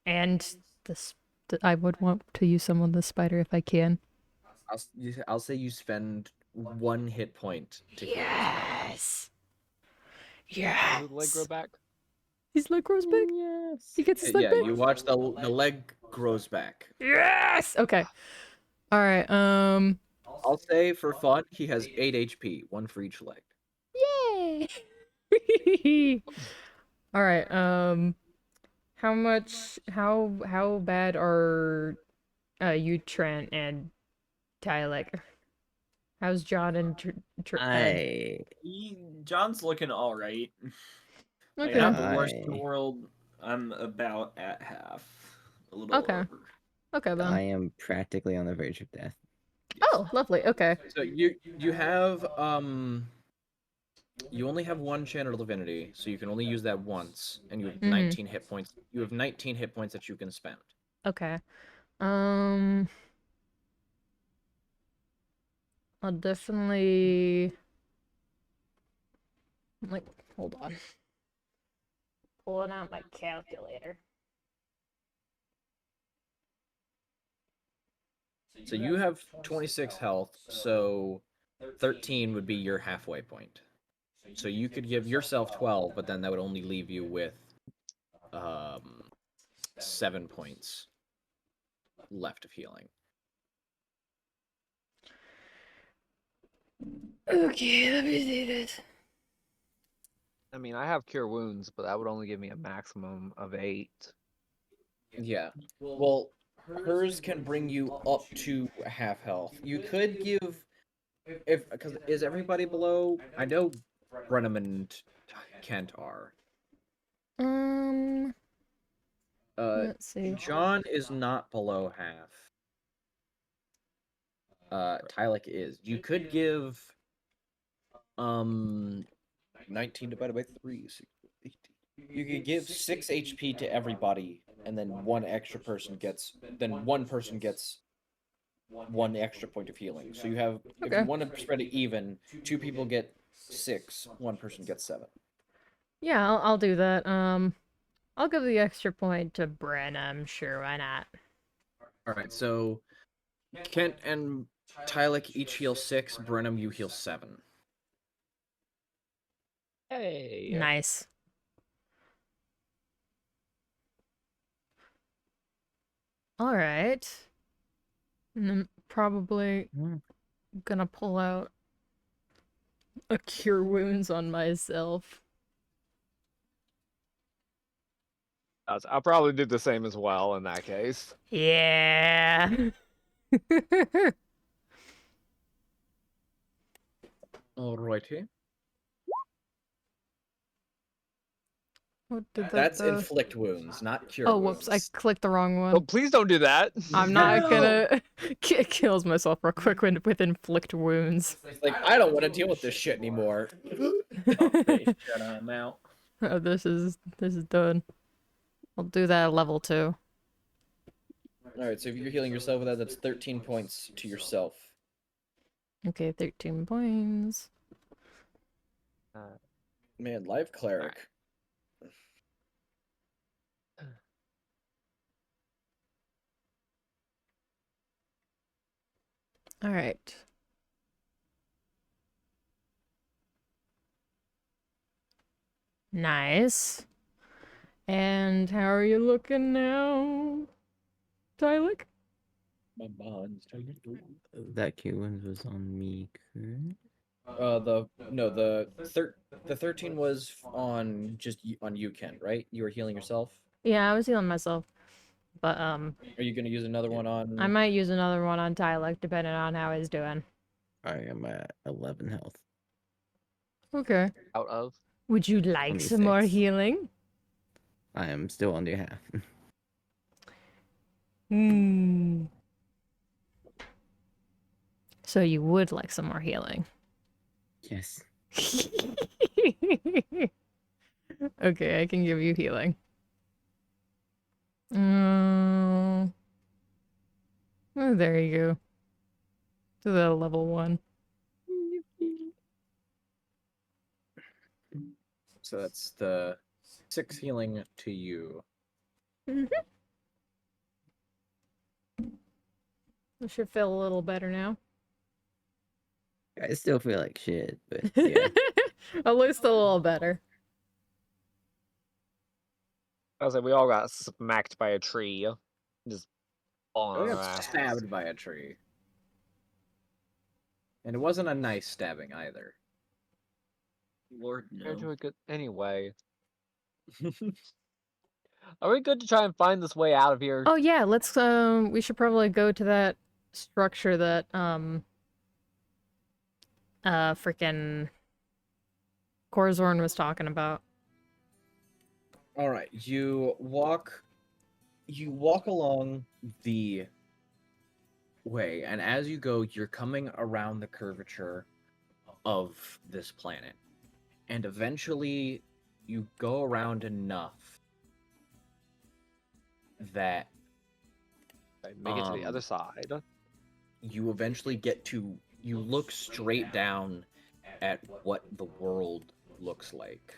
And this, I would want to use some on the spider if I can. I'll say you spend 1 hit point to heal this Yes! Does his leg grow Yes! back? His leg grows big? Yes. He gets his guy. leg Yeah, big? you watch the leg grows back. Yes! Okay. Alright, I'll say for fun, he has 8 HP, 1 for each leg. Yay! Alright, how bad are you, Trent, and Tylik? How's John and John's looking all right. Like, Okay. not the worst in the world. I'm about at half. A little Okay. over. Okay then. I am practically on the verge of death. Oh, lovely. Okay. So you have you only have 1 channel divinity, so you can only use that once, and you have 19 hit points. You have 19 hit points that you can spend. Okay. I'll definitely hold on. Pulling out my calculator. So you have 26 health, so 13 would be your halfway point. So you could give yourself 12, but then that would only leave you with 7 points left of healing. Okay, let me see this. I mean, I have cure wounds, but that would only give me a maximum of 8. Yeah. Well, hers can bring you up to half health. You could give because is everybody below? I know Brenham and Kent are. Let's see. John is not below half. Tylik is. You could give 19 divided by 3 is 18. You could give 6 HP to everybody, and then one person gets 1 extra point of healing. So you have, if you want to spread it even, 2 people get 6, 1 person gets 7. Yeah, I'll do that. I'll give the extra point to Brenham. Sure, why not? All right, so Kent and Tylik each heal 6. Brenham, you heal 7. Hey. Nice. All right. And I'm probably gonna pull out a cure wounds on myself. I'll probably do the same as well in that case. Yeah. Alrighty. What did that That's do? inflict wounds, not cure Oh, wounds. whoops! I clicked the wrong Oh, one. please don't do that. I'm not gonna kills myself real quick with inflict wounds. It's like, I don't want to deal with this shit anymore. They shut him out. Oh, this is done. I'll do that at level 2. Alright, so if you're healing yourself with that, that's 13 points to yourself. Okay, 13 points. Man, life cleric. All right. Nice. And how are you looking now, Tylik? My bonds. That cute one was on me, correct? The 13 was on just on you, Ken, right? You were healing yourself. Yeah, I was healing myself. But Are you gonna use another one on? I might use another one on Tylik depending on how he's doing. I am at 11 health. Okay. Out of. Would you like some more 26. healing? I am still under half. Hmm. So you would like some more healing? Yes. Okay, I can give you healing. Oh, there you go. To the level 1. So that's the 6 healing to you. I should feel a little better now. I still feel like shit, but yeah. At least a little better. I was like, we all got smacked by a tree. Just I falling on our got asses. stabbed by a tree, and it wasn't a nice stabbing either. Lord Compared to no. a good anyway. Are we good to try and find this way out of here? Oh yeah, let's we should probably go to that structure that freaking Corzorn was talking about. All right, you walk along the way, and as you go, you're coming around the curvature of this planet, and eventually you go around enough that Okay, make it to the other side. you eventually get to you look straight down at what the world looks like.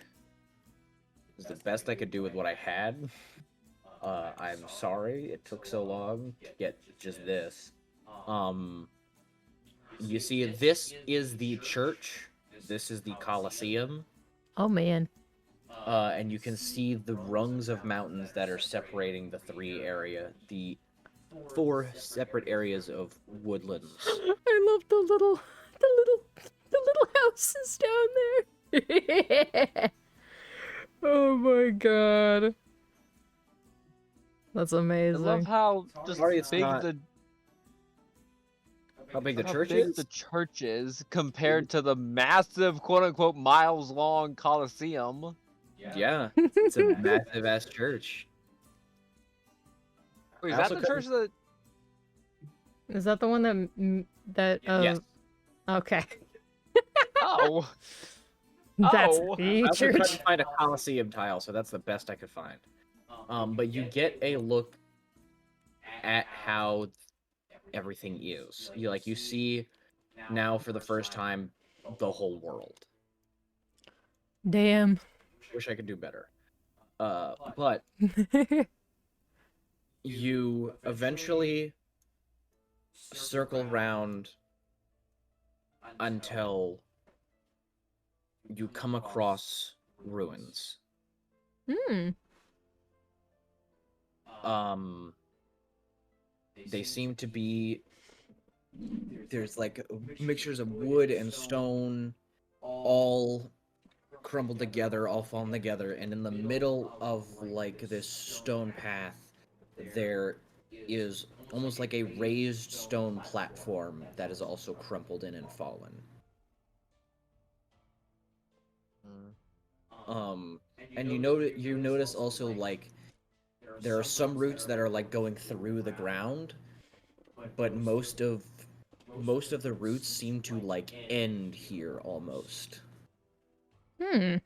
It's the best I could do with what I had. I'm sorry it took so long to get just this. You see, this is the church. This is the Colosseum. Oh man. And you can see the rungs of mountains that are separating the the 4 separate areas of woodlands. I love the little houses down there. Oh my god. That's I amazing. love how just Sorry, it's big not- the How big the how church big is? the church is compared to the massive quote unquote miles long Colosseum. Yeah, it's a massive ass church. Wait, I is that also the couldn't- church that Is that the one that Yes. Okay. Oh That's Oh. the I also church. couldn't find a Colosseum tile, so that's the best I could find. But you get a look at how everything is. You see now for the first time the whole world. Damn. Wish I could do better. But you eventually circle round until you come across ruins. Hmm. They seem to be there's like mixtures of wood and stone, all crumbled together, all fallen together, and in the middle of like this stone path, there is almost like a raised stone platform that is also crumpled in and fallen. And you notice also like there are some roots that are like going through the ground, but most of the roots seem to like end here almost. Hmm.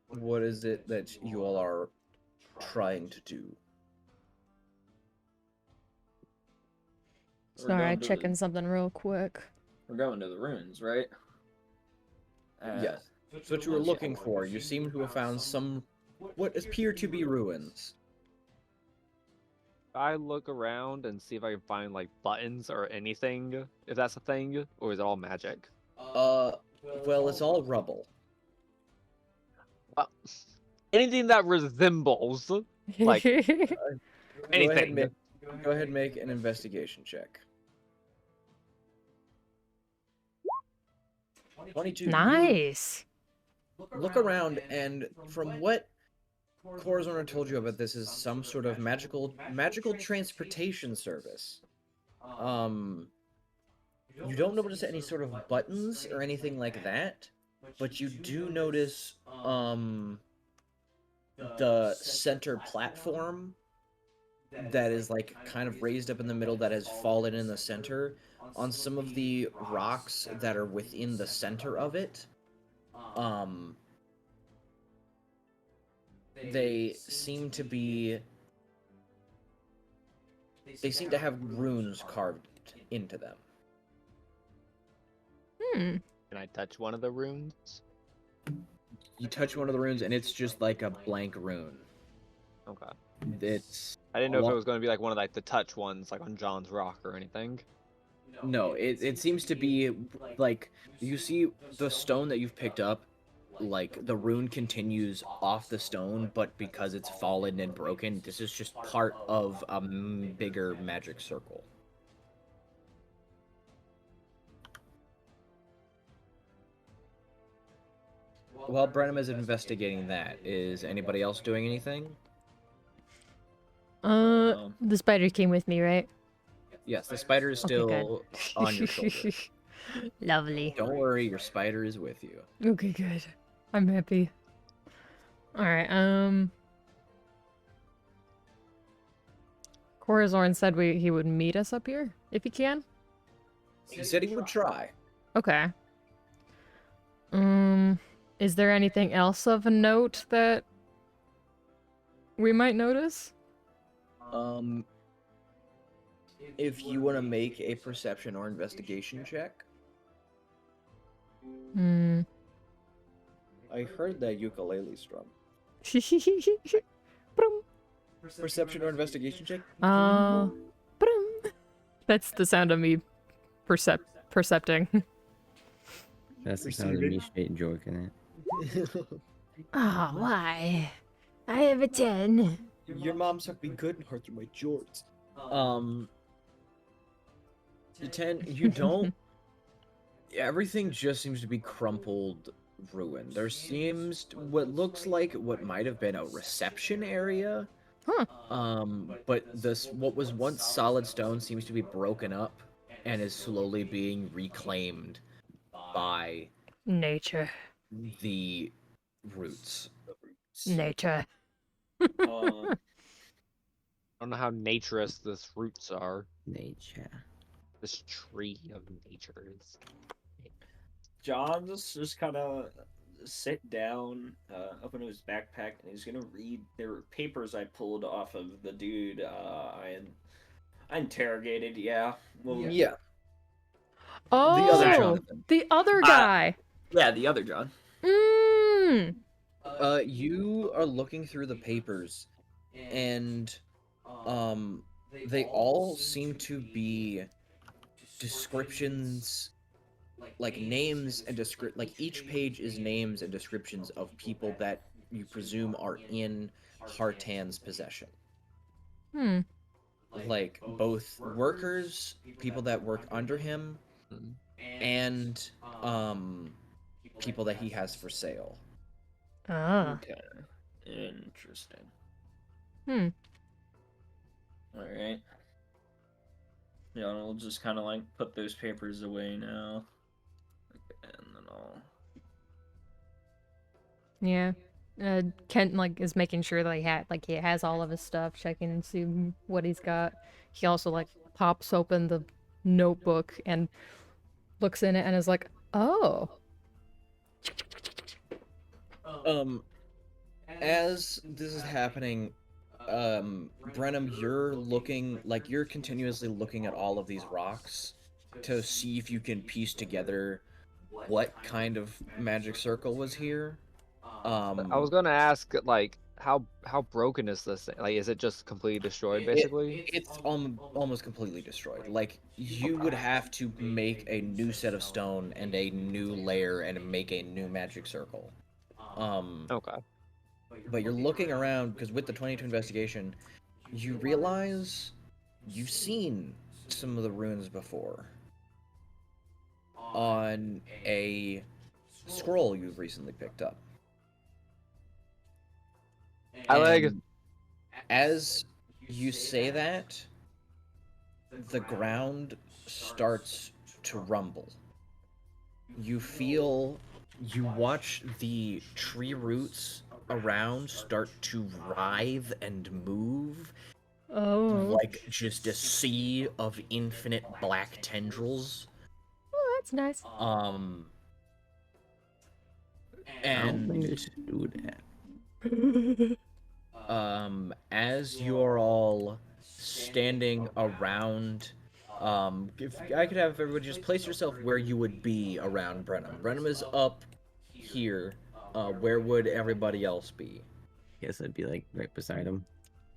What is it that you all are trying to do? We're Sorry, going to checking the, something real quick. we're going to the ruins, right? Yes. That's what you were looking for. You seem to have found some what appear to be ruins. I look around and see if I can find like buttons or anything, if that's a thing, or is it all magic? Well, it's all rubble. Well, anything that resembles like Go ahead, anything. go ahead and make an investigation check. 22. Nice. Look around, and from what Corazon told you about this is some sort of magical transportation service. You don't notice any sort of buttons or anything like that, but you do notice the center platform that is like kind of raised up in the middle that has fallen in the center on some of the rocks that are within the center of it. They seem to be they seem to have runes carved into them. Hmm. Can I touch one of the runes? You touch one of the runes and it's just like a blank rune. Okay. It's I didn't know if it was going to be like one of like the touch ones, like on John's Rock or anything. no, it seems to be like you see the stone that you've picked up, like the rune continues off the stone, but because it's fallen and broken, this is just part of a bigger magic circle. While Brenham is investigating that, is anybody else doing anything? The spider came with me, right? Yes, the spider is Okay, still good. on your shoulder. Lovely. Don't worry, your spider is with you. Okay, good. I'm happy. Alright, Corazorn said he would meet us up here, if he can. He said he would try. Okay. Is there anything else of a note that we might notice? If you want to make a perception or investigation check. I heard that ukulele strum. Brum. Perception or investigation check? Brum. That's the sound of me percepting. That's the sound of me straight jorking it. Oh, why? I have a 10. Your mom sucked me good and hard through my jorts. The 10, you don't. Everything just seems to be crumpled ruin. There seems what looks like what might have been a reception area. Huh. But what was once solid stone seems to be broken up and is slowly being reclaimed by Nature. the roots. Nature. Uh, I don't know how naturous this roots are. Nature. This tree of nature is. John just kind of sit down, open his backpack, and he's gonna read their papers I pulled off of the dude I interrogated. Yeah. Well, Yeah. Oh, other Jonathan. the other guy. Yeah, the other John. You are looking through the papers, and they all seem to be descriptions, like names and like each page is names and descriptions of people that you presume are in Hartan's possession. Hmm. Like both workers, people that work under him, and people that he has for sale. Ah. Okay. Interesting. Hmm. All right. Yeah, and we'll just kind of like put those papers away now, and then I'll. Yeah. Kent like is making sure that he has all of his stuff, checking and see what he's got. He also like pops open the notebook and looks in it and is like, "Oh, Um, as this is happening, Brenham, you're continuously looking at all of these rocks to see if you can piece together what kind of magic circle was here. I was gonna ask, like, how broken is this thing? Like, is it just completely destroyed, basically? It's almost completely destroyed. Like, you would have to make a new set of stone and a new layer and make a new magic circle. Okay. But you're looking around because with the 22 investigation, you realize you've seen some of the runes before on a scroll you've recently picked up. I like. And as you say that, the ground starts to rumble. You watch the tree roots around start to writhe and move oh, like just a sea of infinite black tendrils. oh, that's nice." I don't think And I should do that. as you're all standing around, if I could have everybody just place yourself where you would be around Brenham. Brenham is up here. Where would everybody else be? Guess I'd be like right beside him.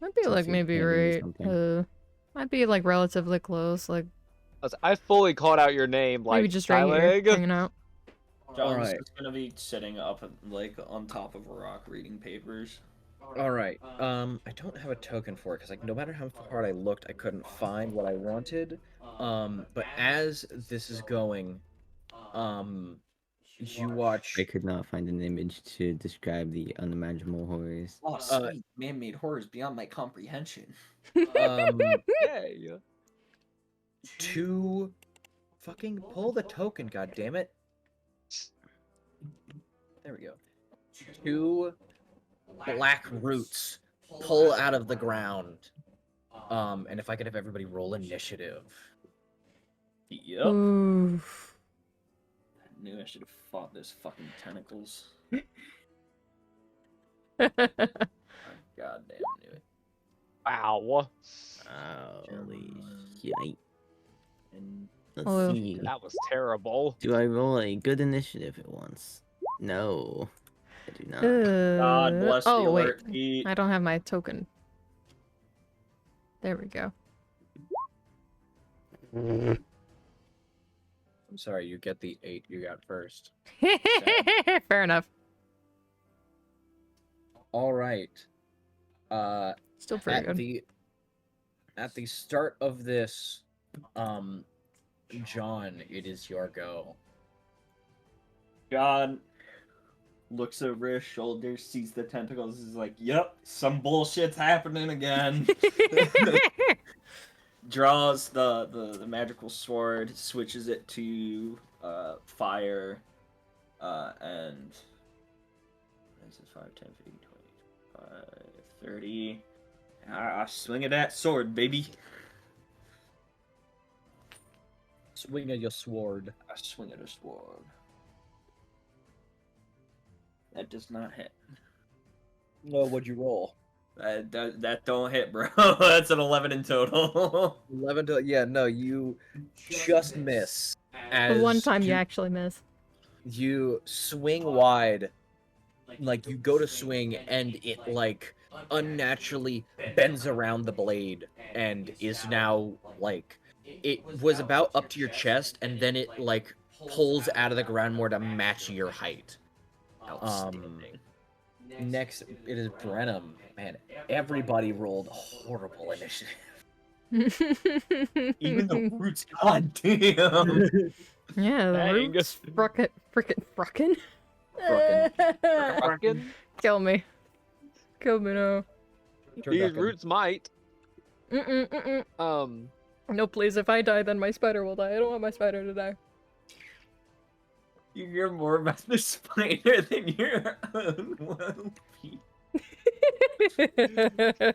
Might be Since like he maybe can't do right. something. Might be like relatively close, like I fully called out your name, like maybe just right here, Skyleg. hanging out. John's Alright. just gonna be sitting up like on top of a rock reading papers. All right. I don't have a token for it because like no matter how hard I looked, I couldn't find what I wanted. But as this is going, you watch. I could not find an image to describe the unimaginable horrors. Oh, sweet man-made horrors beyond my comprehension. Yay. To fucking pull the token. God damn it. There we go. Two black roots pull out of the ground. And if I could have everybody roll initiative. Yep. Oof. I knew I should have fought those fucking tentacles. I goddamn knew it. Wow. Holy shit. And Let's Oh. see. That was terrible. Do I roll a good initiative at once? No, I do not. God bless the oh wait, alert feet. I don't have my token. There we go. I'm sorry, you get the 8 you got first. Fair enough. All right. Still pretty At good. the start of this, John, it is your go. John looks over his shoulder, sees the tentacles, is like, "Yep, some bullshit's happening again." Draws the magical sword, switches it to fire, and this is 5, 10, 15, 20, 30. I swing at that sword, baby. Swing at your sword. I swing at a sword. That does not hit. No, what'd you roll? That don't hit, bro. That's an 11 in total. 11 to yeah, no, you just miss. The one As time you actually miss. you swing wide, like you go to swing and it like unnaturally bends around the blade and is now like it was about up to your chest and then it like pulls out of the ground more to match your height. Outstanding. Next it is Brenham. Man, everybody rolled horrible initiative. Even the roots, goddamn. Yeah, the Dang. roots. Frickin'. Frickin'. Fucking Kill me. Kill me now. these roots might. Mm-mm. No, please, if I die, then my spider will die. I don't want my spider to die. You hear more about the spider than your own one piece.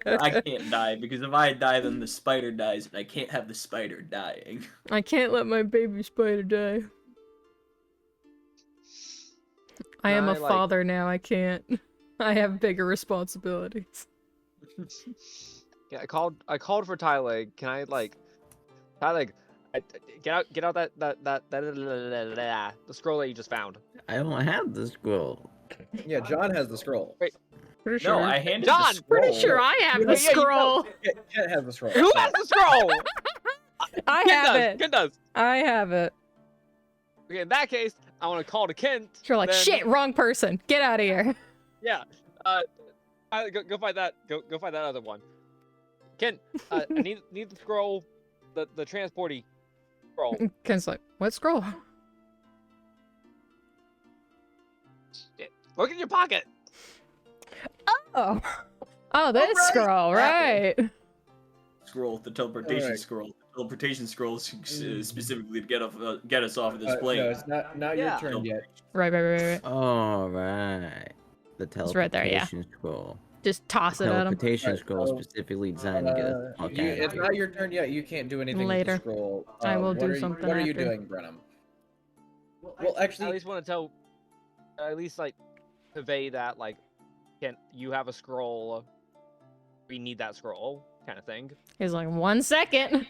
I can't die because if I die, then the spider dies, and I can't have the spider dying. I can't let my baby spider die. I am a father now. I can't. I have bigger responsibilities. Yeah, I called for Tyleg. Can I like, Tyleg, get out the scroll that you just found. I don't have the scroll. Yeah, John has the scroll. Pretty sure. No, I handed John, the scroll. Pretty sure I have the Yeah, you scroll. Kent has the scroll. Who has the scroll? I Ken have does. it. Ken does. I have it. Okay, in that case, I want to call to Kent. You're like, then- shit, wrong person. Get out of here. Yeah. Go find that. Go find that other one. Kent, I need the scroll, the transporty scroll. Ken's like, what scroll? Shit. Look in your pocket. Oh. Oh, this right, scroll, that right. Scroll, the teleportation Alright. scroll. The teleportation scroll is specifically to get us off of this plane. No, it's not Yeah. your turn yet. Right. All right. The It's right there, yeah. teleportation scroll. Just toss it at him. Teleportation Alright, scroll so, specifically designed to get us the fuck out of It's here. not your turn yet. You can't do anything Later. with the scroll. I will what do are you- something What are you after. doing, Brenham? Well, I actually, at least want to tell, at least like convey that like, Kent, you have a scroll. We need that scroll, kind of thing. He's like, 1 second.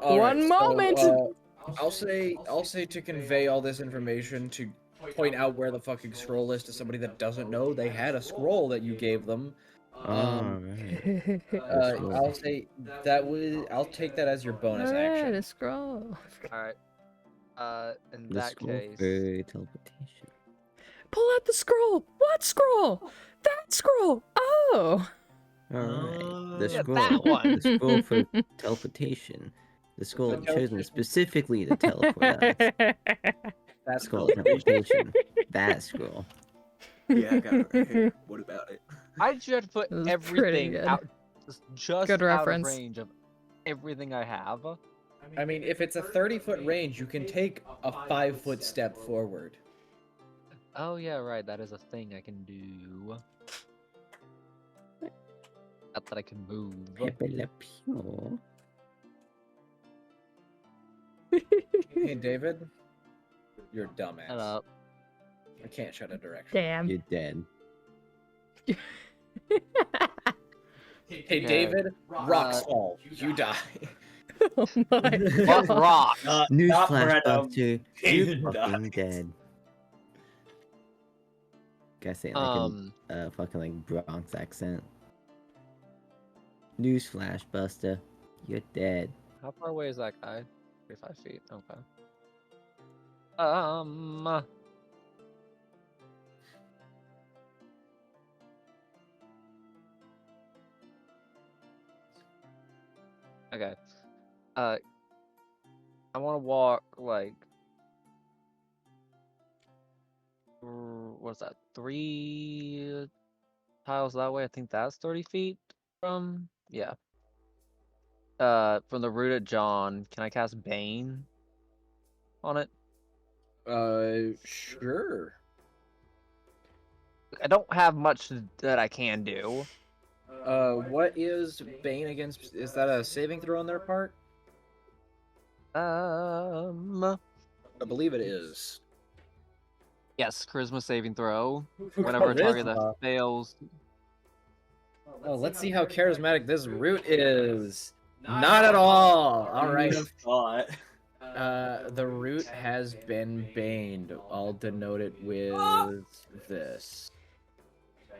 all right, One so, moment. I'll say to convey all this information to point out where the fucking scroll is to somebody that doesn't know they had a scroll that you gave them. All right. scroll. I'll say that would. I'll take that as your bonus Alright, action. a scroll. All right. In The that scroll case, for teleportation. Pull out the scroll. What scroll? That scroll. Oh. All right. The Yeah, scroll. that one. The scroll for teleportation. The scroll chosen specifically to teleport us. That's Scroll cool. teleportation. That scroll. Yeah, I got it right here. What about it? I just have to put That was pretty everything good. out, just Good out reference. of range of everything I have. I mean, if it's a 30-foot range, you can take a 5-foot step forward. Oh yeah, right. That is a thing I can do. Not that I can move. Pepelepio. Hey, David, you're a dumbass. Shut up. I can't shut a direction. Damn. You're dead. Hey, David, rocks fall. You die. Oh my What god. rock? Not Newsflash, Brenham. Buster. David You're fucking died. dead. Gotta say it like Um, a fucking like Bronx accent. Newsflash, Buster. You're dead. how far away is that guy? 35 feet. Okay. Okay. I want to walk like. What's that? 3 tiles that way. I think that's 30 feet from. Yeah. From the root at John, can I cast Bane on it? Sure. I don't have much that I can do. What is Bane against? Is that a saving throw on their part? I I believe it is. Yes, charisma saving throw. Whenever a target that Charisma. fails. Oh, let's see how charismatic this root is. Not at all. All right. Thought. The root has been baned. I'll denote it with this.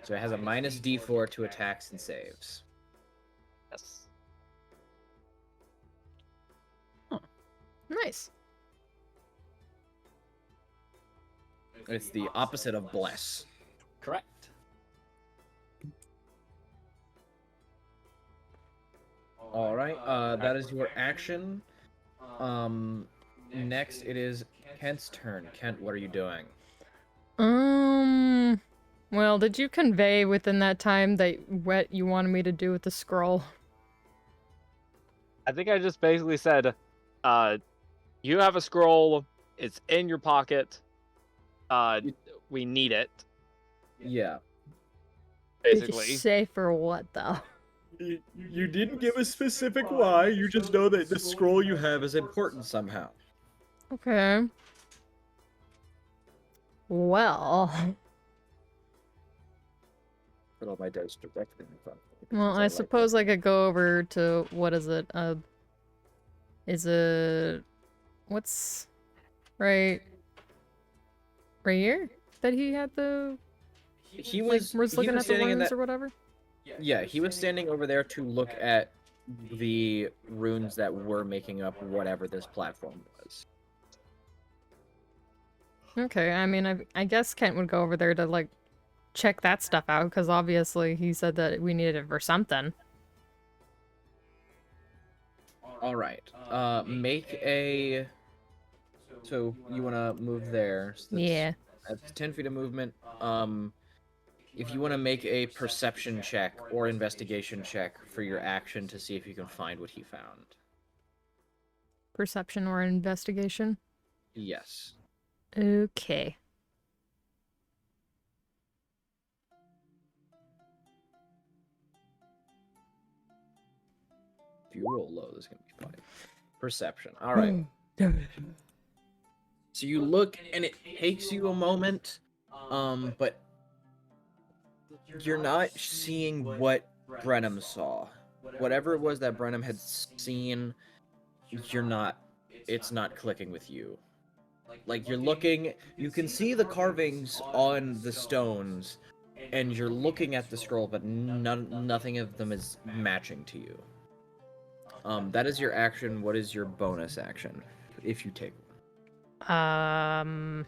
So it has a minus D4 to attacks and saves. Yes. Nice. It's the opposite of bless. Correct. All right. That is your action. Next it is Kent's turn. Kent, what are you doing? Well, did you convey within that time that what you wanted me to do with the scroll? I think I just basically said, you have a scroll. It's in your pocket. We need it. Yeah. Did you Basically. say for what, though? You didn't give a specific why. You just know that the scroll you have is important somehow. Okay. Well, Put all my dice directly in front of me well, because I like suppose I could go over to what is it? Is it what's right here that he had the He like was was looking at the standing in runes that. or whatever? Yeah, he was standing over there to look at the runes that were making up whatever this platform was. Okay, I mean, I guess Kent would go over there to like check that stuff out because obviously he said that we needed it for something. All right. Make a. So you want to move there? So Yeah. That's 10 feet of movement. If you want to make a perception check or investigation check for your action to see if you can find what he found. Perception or investigation? Yes. Okay. If you roll low, this is gonna be funny. Perception. All right. So you look, and it takes you a moment, but you're not seeing what Brenham saw. Whatever it was that Brenham had seen, you're not. It's not clicking with you. Like you're looking, you can see the carvings on the stones, and you're looking at the scroll, but nothing of them is matching to you. That is your action. What is your bonus action, if you take one?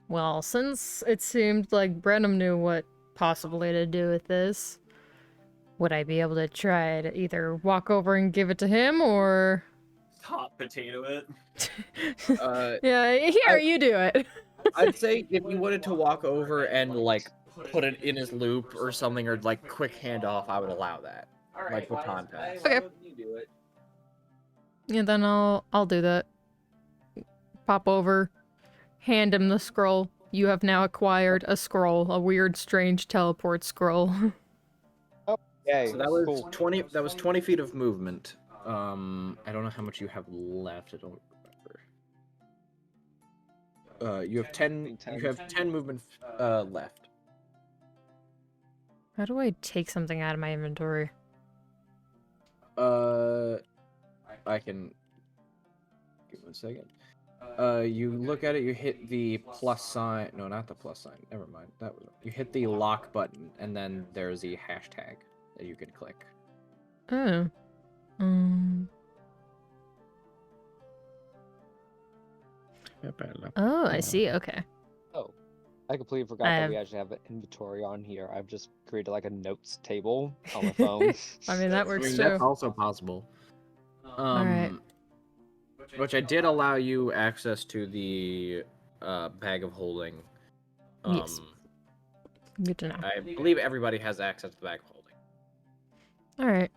Well, since it seemed like Brenham knew what possibly to do with this, would I be able to try to either walk over and give it to him or... Hot potato it. Yeah, here, you do it. I'd say if you wanted to walk over and like put it in his loop or something, or like quick handoff, I would allow that. Like with contact. Okay. You do it. Yeah, then I'll do that. Pop over, hand him the scroll. You have now acquired a scroll, a weird, strange teleport scroll. Yay. So that was cool. 20. That was 20 feet of movement. I don't know how much you have left. I don't remember. You have 10. You have 10 movement left. How do I take something out of my inventory? I can. Give me 1 second. You look at it. You hit the plus sign. No, not the plus sign. Never mind. That was. You hit the lock button, and then there's the hashtag that you can click. Oh. Oh, I see. Okay. Oh, I completely forgot that we actually have an inventory on here. I've just created like a notes table on my phone. I mean, that works too. That's also possible. Alright. Which I did allow you access to the bag of holding. Yes. Good to know. I believe everybody has access to the bag of holding. Alright.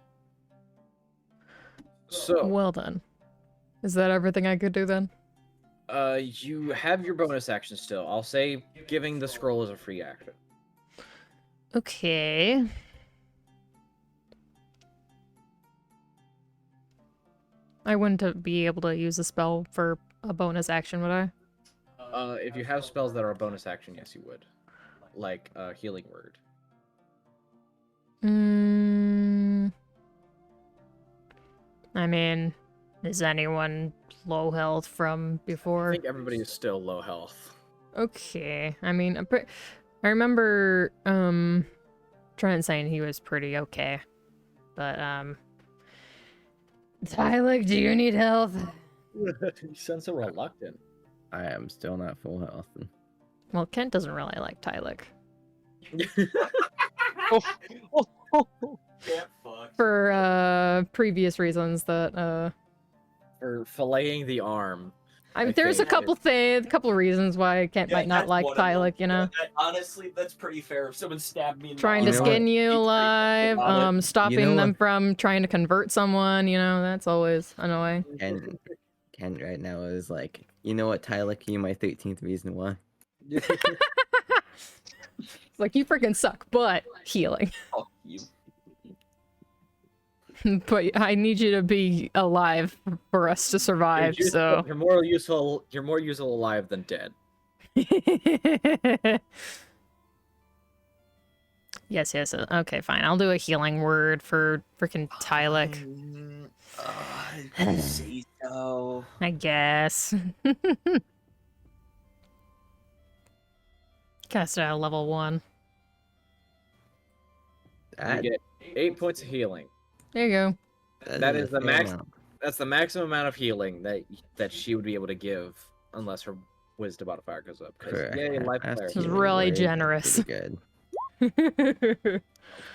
So, Well done. Is that everything I could do then? you have your bonus action still. I'll say giving the scroll is a free action. Okay. I wouldn't be able to use a spell for a bonus action, would I? If you have spells that are a bonus action, yes, you would. Like Healing Word. I mean, is anyone low health from I before? think everybody is still low health. Okay. I mean, I remember Trent saying he was pretty okay. But Tyler, do you need help? You sound so reluctant. I am still not full health. Well, Kent doesn't really like Tyler. Can't fuck. For previous reasons that For filleting the arm. I mean, I there's a think couple reasons why Kent might not that's like one of them. Tyler, you know. Honestly, that's pretty fair. If someone stabbed me in the Trying arm, to You know what? skin you alive, about it. stopping You know them what? from trying to convert someone, you know, that's always annoying. Ken right now is like, you know what, Tyler, you my 13th reason why. It's like, you freaking suck, but healing. Fuck you. But I need you to be alive for us to survive, so. You're more useful alive than dead. Yes. Okay, fine. I'll do a healing word for freaking Tyler. I say so. I guess. Cast it out level 1. You That, get 8 points of healing. There you go. That is a the fair max. amount. That's the maximum amount of healing that she would be able to give, unless her wisdom modifier goes up. 'Cause, For a yay, life half player. This is healing really word, that's generous. pretty good.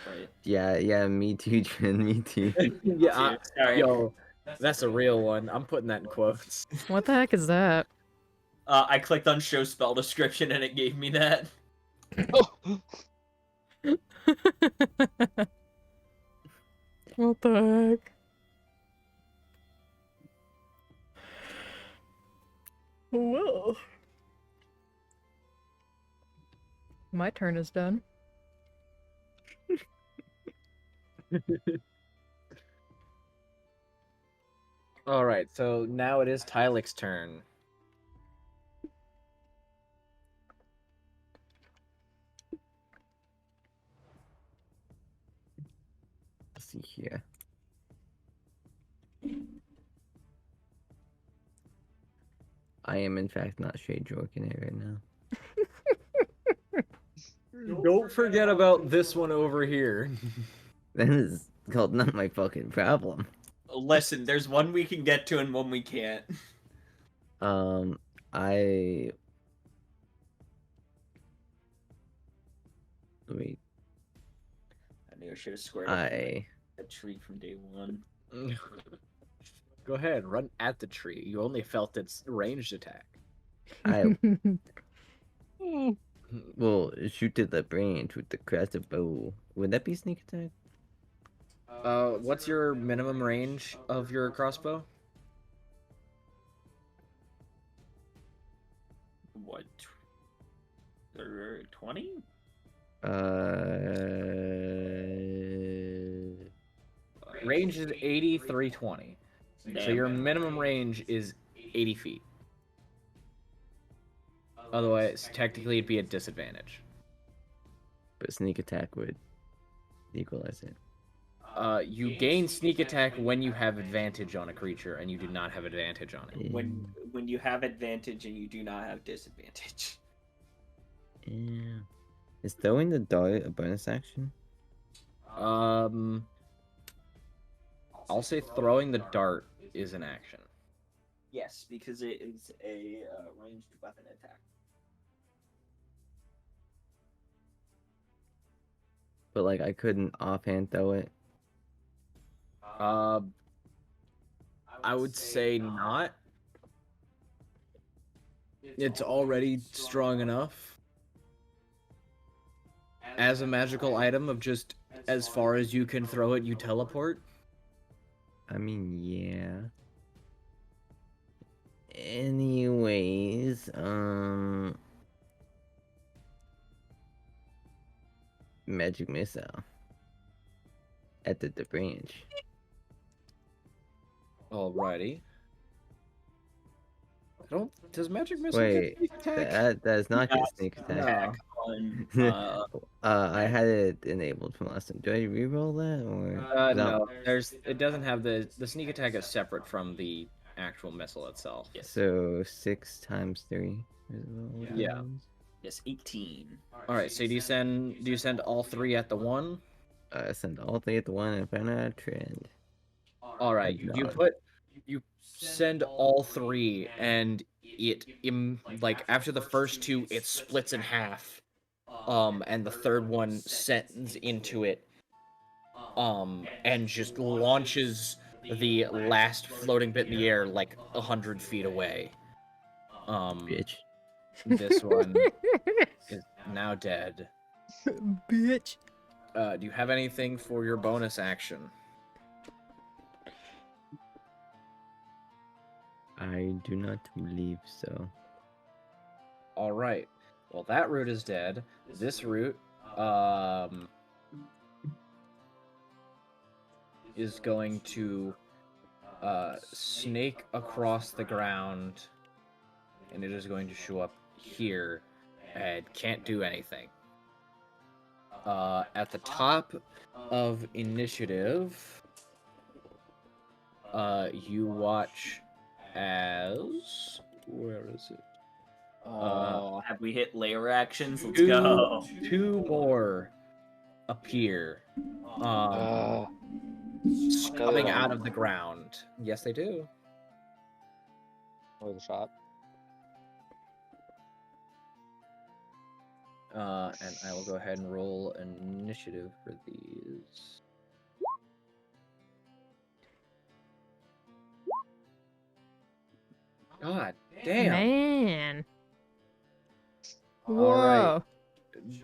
Right. Yeah, me too, Trin, me too. Yeah, Sorry. yo, that's a real one. I'm putting that in quotes. What the heck is that? I clicked on show spell description and it gave me that. What the heck? Well. My turn is done. All right, so now it is Tylik's turn. Let's see here. I am in fact not straight joking it right now. Don't forget about this one over here. That is called not my fucking problem. Listen, there's one we can get to and one we can't. I wait. I knew I should have squared up I a tree from day one. Go ahead, run at the tree. You only felt its ranged attack. I will shoot at the branch with the crested bow. Would that be sneak attack? What's your minimum range of your crossbow? What? 20? Range is 80, 320. So your minimum range is 80 feet. Otherwise, technically, it'd be a disadvantage. But sneak attack would equalize it. You gain sneak attack when you have advantage on a creature, and you do not have advantage on it. When you have advantage and you do not have disadvantage. Yeah. Is throwing the dart a bonus action? I'll say throwing the dart is an action. Yes, because it is a ranged weapon attack. But like I couldn't offhand throw it. I would say not. It's already strong enough as a magical item of just as far as you can throw it, you teleport. I mean, yeah. Anyways, magic missile at the branch. Alrighty. Does magic missile Wait, get sneak attack? that is not get No, sneak attack. Attack on, I had it enabled from last time. Do I reroll that or? No, it doesn't have the sneak attack is separate from the actual missile itself. So 6 times 3. Is what it Yeah. was? Yes, 18. All right. So do you send all three at the one? Send all three at the one and find out a trend. All right. God. You send all three, and like after the first two, it splits in half. And the third one sends into it. And just launches the last floating bit in the air like 100 feet away. Bitch. This one is now dead. Bitch. Do you have anything for your bonus action? I do not believe so. All right. Well, that root is dead. This root, is going to snake across the ground, and it is going to show up here and can't do anything. At the top of initiative, you watch as where is it? Have we hit layer actions? Let's go. Two more appear. Coming out of the ground. Yes, they do. Or the shot. And I will go ahead and roll an initiative for these. God damn. Man. All Whoa. right.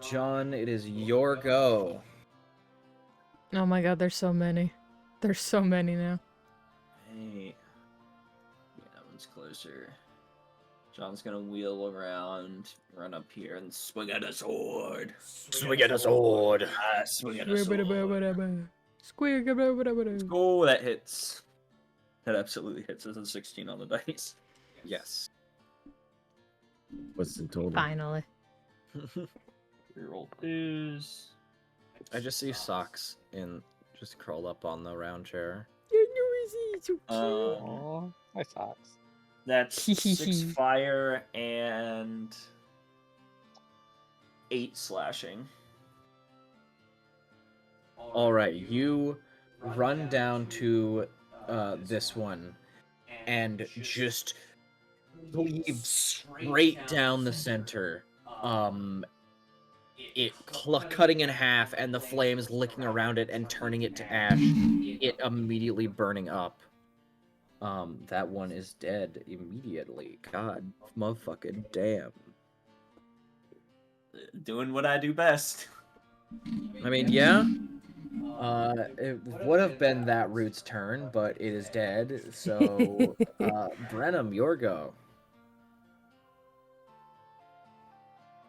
John, it is your go. Oh my god, there's so many. There's so many now. Hey. Yeah, that one's closer. John's gonna wheel around, run up here, and swing at a sword. Swing at a sword. Swing at a sword. Squigga. Oh, that hits. That absolutely hits. It's a 16 on the dice. Yes. What's the total? Finally. Reroll twos. I just see Socks just curled up on the round chair. Oh, my socks. That's 6 fire and 8 slashing. All right, you run down to this one and just cleave straight down the center. It cutting in half, and the flames licking around it and turning it to ash. It immediately burning up. That one is dead immediately. God, motherfucking damn. Doing what I do best. I mean, yeah. It would have been that root's turn, but it is dead. So, Brenham, your go.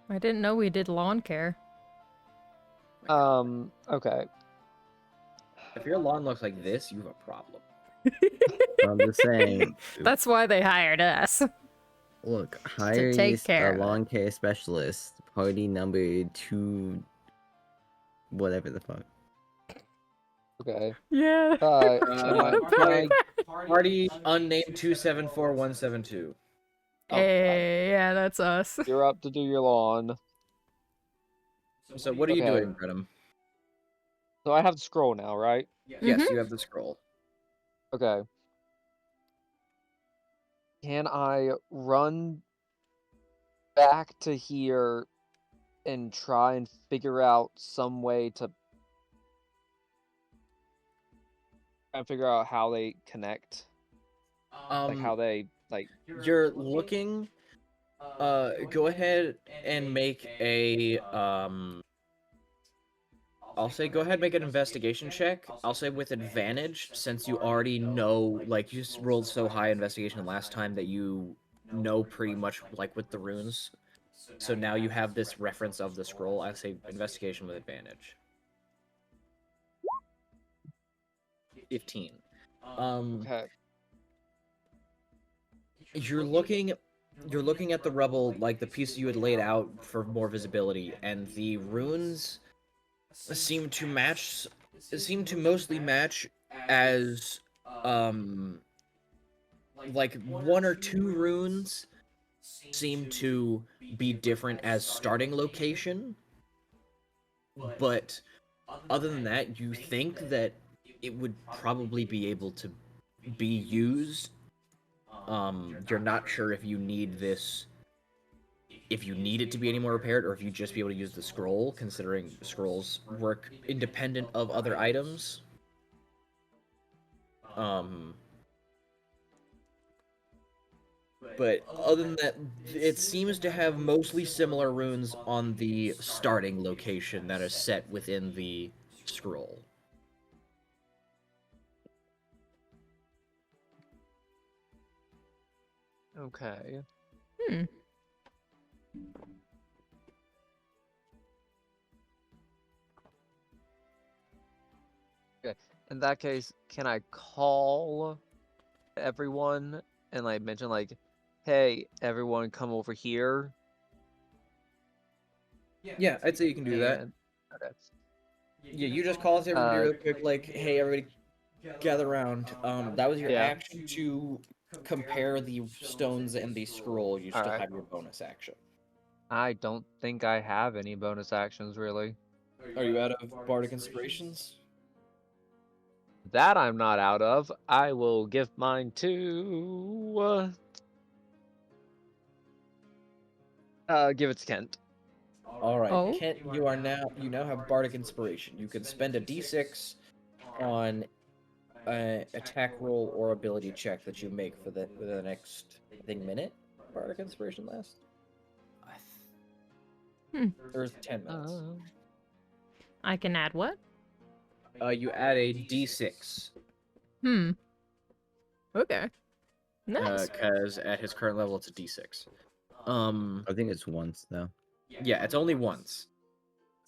I didn't know we did lawn care. Okay. If your lawn looks like this, you have a problem. I'm just saying. That's why they hired us. Look, hire take care a of it. lawn care specialist. Party number 2. Whatever the fuck. Okay. Yeah. Party unnamed 274172. Hey, yeah, that's us. You're up to do your lawn. So what are you Okay. doing, Brenham? So I have the scroll now, right? Yes, you have the scroll. Okay. Can I run back to here and try and figure out some way to try and figure out how they connect? Like how they like You're looking. Go ahead and make a I'll say go ahead and make an investigation check. I'll say with advantage, since you already know, like, you just rolled so high investigation last time that you know pretty much, like, with the runes. So now you have this reference of the scroll. I say investigation with advantage. 15. okay. You're looking at the rubble, like the piece you had laid out for more visibility, and the runes seem to mostly match as like 1 or 2 runes seem to be different as starting location, but other than that, you think that it would probably be able to be used. You're not sure if you need this, if you need it to be any more repaired, or if you just be able to use the scroll, considering scrolls work independent of other items. But other than that, it seems to have mostly similar runes on the starting location that are set within the scroll. Okay. Hmm. Okay. In that case, can I call everyone and like mention like, hey, everyone, come over here? Yeah, I'd say you can do that. And okay. Yeah, you just call us everybody Uh, real quick, like, hey, everybody, gather around. That was your Yeah. action to compare the stones and the scroll. You still Alright. have your bonus action. I don't think I have any bonus actions really. Are you out of bardic inspirations? That I'm not out of. I will give mine to give it to Kent. All right, Oh? Kent, you now have bardic inspiration. You can spend a d6 on an attack roll or ability check that you make for the next, I think, minute. Bardic inspiration lasts. Hmm. Or 10 minutes. I can add what? You add a d6. Hmm. Okay. Nice. Because at his current level, it's a d6. I think it's once though. Yeah, it's only once.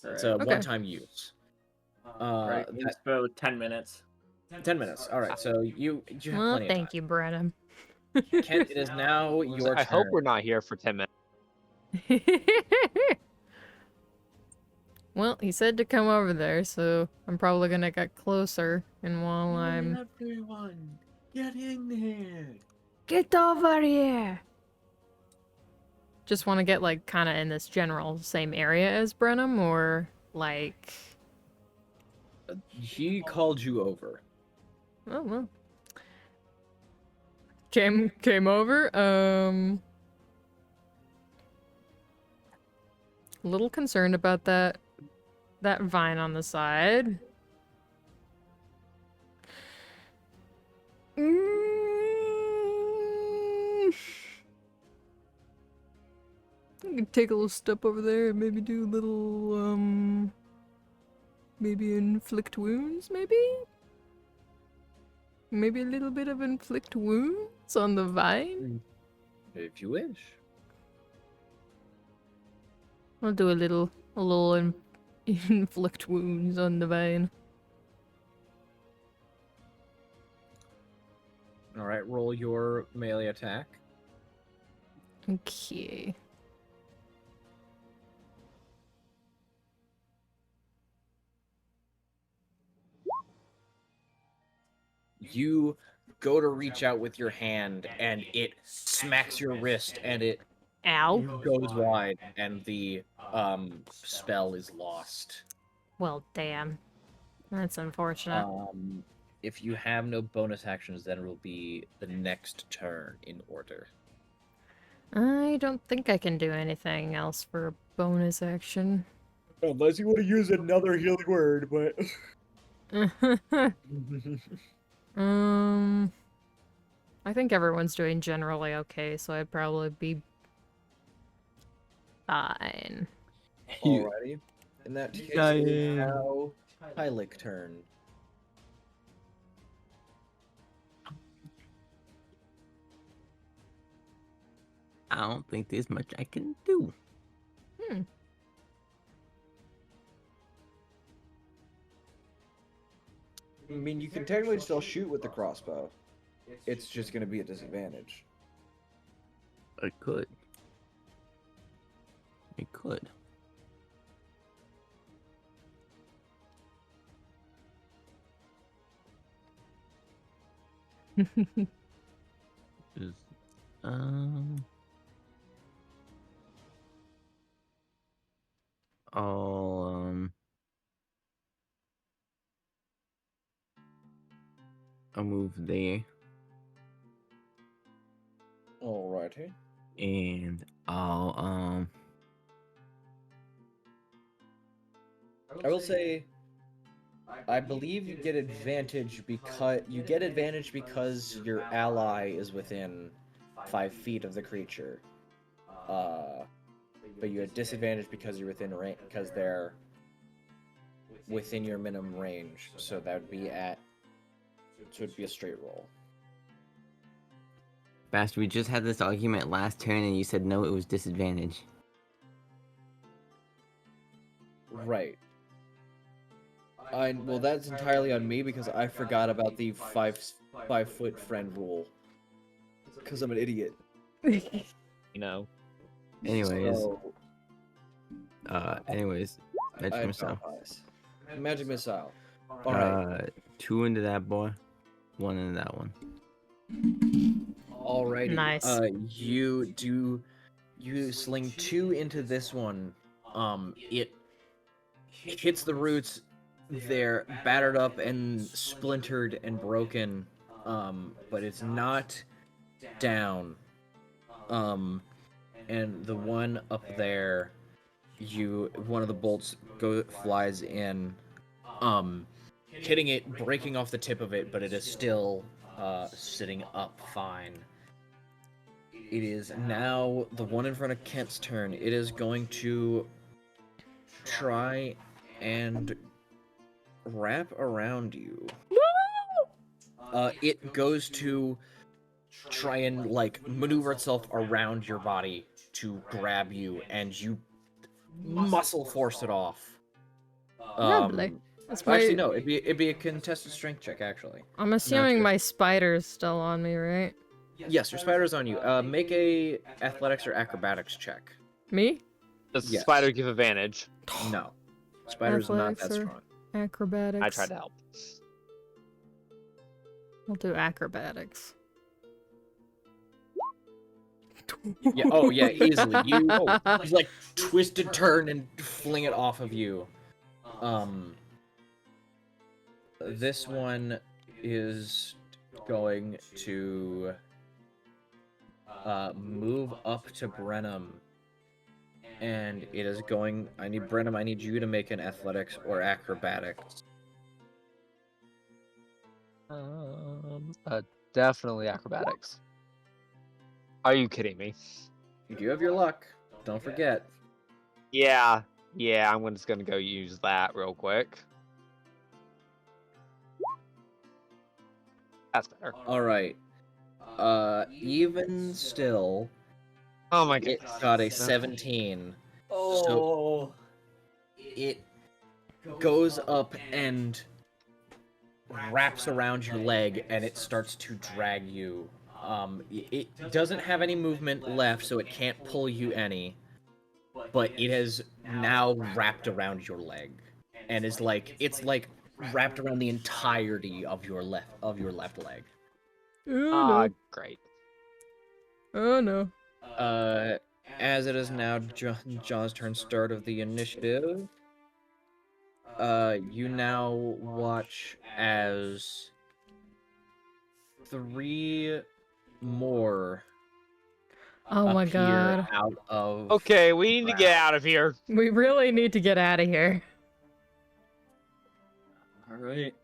It's a Okay. one-time use. Right, That- about 10 minutes. 10 minutes. All right, so you have Well, plenty of time. thank you, Brennan. Kent, it is now your I turn. hope we're not here for 10 minutes. Well, he said to come over there, so I'm probably gonna get closer. And while I'm Everyone, get in there. get over here, just want to get like kind of in this general same area as Brenham, or like, He called you over. oh well, came over. A little concerned about that vine on the side. I could take a little step over there and maybe do a little, maybe inflict wounds, maybe? Maybe a little bit of inflict wounds on the vine? If you wish. I'll do a little inflict wounds on the vine. All right, roll your melee attack. Okay. You go to reach out with your hand, and it smacks your wrist, and it Ow. goes wide, and the spell is lost. Well, damn. That's unfortunate. If you have no bonus actions, then it will be the next turn in order. I don't think I can do anything else for a bonus action. Unless you want to use another healing word, but I think everyone's doing generally okay, so I'd probably be fine. alrighty. In that case, it is now Hylic turn. I don't think there's much I can do. I mean, you can technically still shoot with the crossbow. It's just going to be a disadvantage. I could. I could. Is, I'll move there, Alrighty. and I'll I will say, I believe you get advantage because your ally is within 5 feet of the creature. But you had disadvantage because you're within range, because they're within your minimum range. So that would be it'd be a straight roll. Bastard, we just had this argument last turn, and you said no, it was disadvantage. Right. Well, that's entirely on me because I forgot about the 5 foot friend rule. Because I'm an idiot. You know. Anyways, So, anyways, I magic missile. apologize. Magic missile. Alright. 2 into that boy, 1 into that one. Alrighty. Nice. You sling 2 into this one. It hits the roots. They're battered up and splintered and broken. But it's not down. And the one up there, one of the bolts flies in, hitting it, breaking off the tip of it, but it is still sitting up fine. It is now the one in front of Kent's turn. It is going to try and wrap around you. It goes to try and like maneuver itself around your body to grab you, and you muscle force it off. Lovely. That's why Actually, no. It'd be a contested strength check. Actually, I'm assuming sure. my spider's still on me, right? yes, your spider's on you. Make a athletics or acrobatics check. Me? Does the Yes. spider give advantage? No, spider's not that Athletics or strong. acrobatics. I tried to help. I'll do acrobatics. Yeah. Oh, yeah. Easily. You like twisted turn and fling it off of you. This one is going to move up to Brenham, and it is going. I need you to make an athletics or acrobatics. Definitely acrobatics. Are you kidding me? You have your luck. Don't forget. Yeah, I'm just gonna go use that real quick. That's better. All right. Even still, Oh my it god. got a 17. Oh. So it goes up and wraps around your leg, and it starts to drag you. It doesn't have any movement left, so it can't pull you any. But it has now wrapped around your leg, and it's like wrapped around the entirety of your left leg. Oh no. Great. Oh no. As it is now John's turn, start of the initiative. You now watch as 3 more Oh my appear god. out of. Okay, we need to get out of here. We really need to get out of here. All right.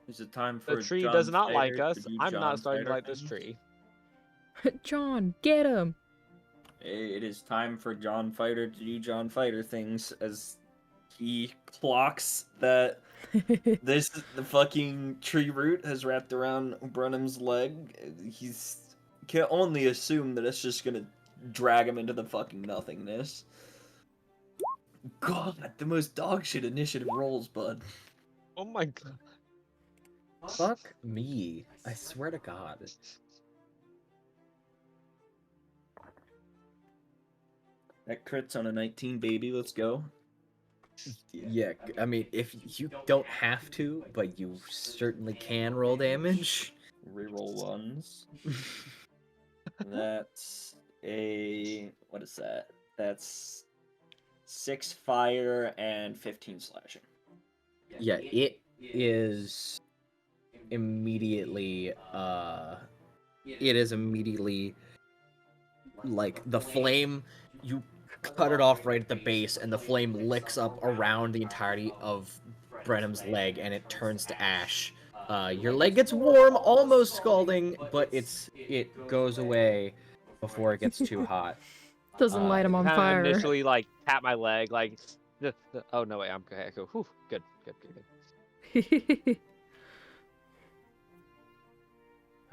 Is it time for The tree John does not Fighter like to us. do I'm John not starting to Fighter like this things? tree. John, get him. It is time for John Fighter to do John Fighter things as he clocks that the fucking tree root has wrapped around Brenham's leg. He's can only assume that it's just gonna drag him into the fucking nothingness. God, the most dogshit initiative rolls, bud. Oh my god. Fuck me! I swear to God. That crits on a 19, baby. Let's go. Yeah, I mean, if you don't have to, but you certainly can roll damage. Reroll ones. That's a what is that? That's 6 fire and 15 slashing. Yeah, it is immediately like the flame, you cut it off right at the base and the flame licks up around the entirety of Brenham's leg and it turns to ash. Your leg gets warm, almost scalding, but it goes away before it gets too hot. Doesn't light him on Kind of fire. initially like tap my leg, like, oh no, wait, I'm okay. Cool. Whew, good.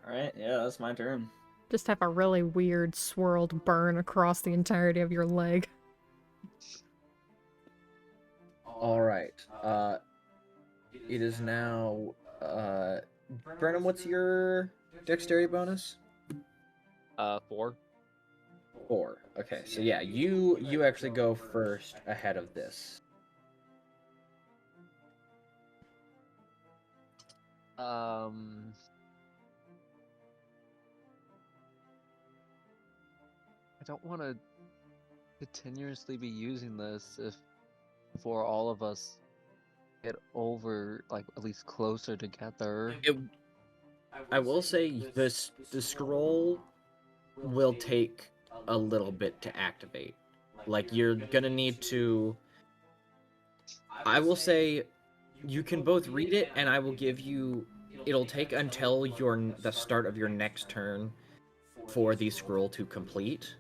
All right, yeah, that's my turn. Just have a really weird swirled burn across the entirety of your leg. All right. It is now Brenham, what's your dexterity bonus? 4. 4. Okay, so yeah, you actually go first ahead of this. I don't want to continuously be using this if before all of us get over, like, at least closer together. I will say the scroll will take a little bit to activate. Like you're gonna need to. I will say you can both read it, and I will give you. It'll take until the start of your next turn for the scroll to complete.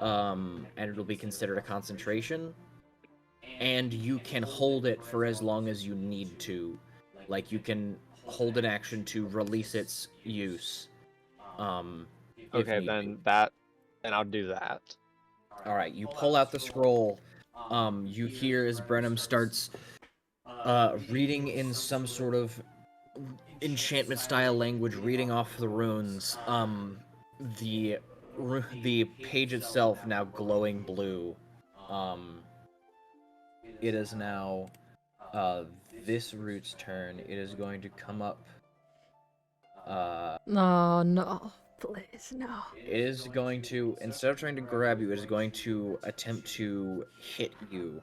And it'll be considered a concentration. And you can hold it for as long as you need to. Like you can hold an action to release its use. Okay, then I'll do that. All right, you pull out the scroll. You hear as Brenham starts reading in some sort of enchantment style language, reading off the runes. The page itself now glowing blue. It is now this root's turn. It is going to come up. Oh no, please no. It is going to, instead of trying to grab you, it is going to attempt to hit you.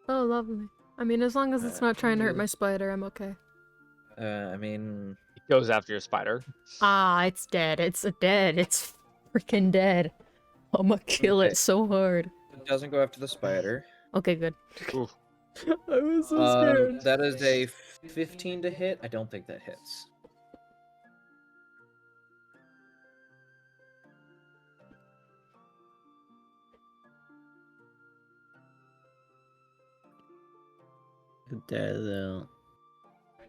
Oh, lovely. I mean, as long as it's not trying to hurt my spider, I'm okay. I mean, It goes after your spider. Ah, it's dead. It's dead. It's freaking dead. I'm gonna kill Okay. it so hard. it doesn't go after the spider. Okay, good. Oof. I was so scared. That is a 15 to hit. I don't think that hits.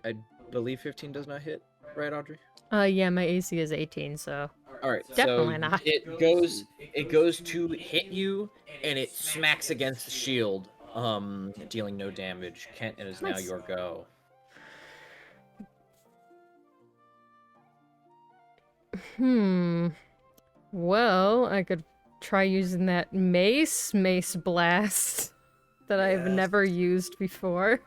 I believe 15 does not hit, right, Audrey? Yeah, my AC is 18, so All right, Definitely so not. it goes to hit you, and it smacks against the shield, dealing no damage. Kent, it is now Nice. your go. Well, I could try using that mace blast that I've Yes. never used before.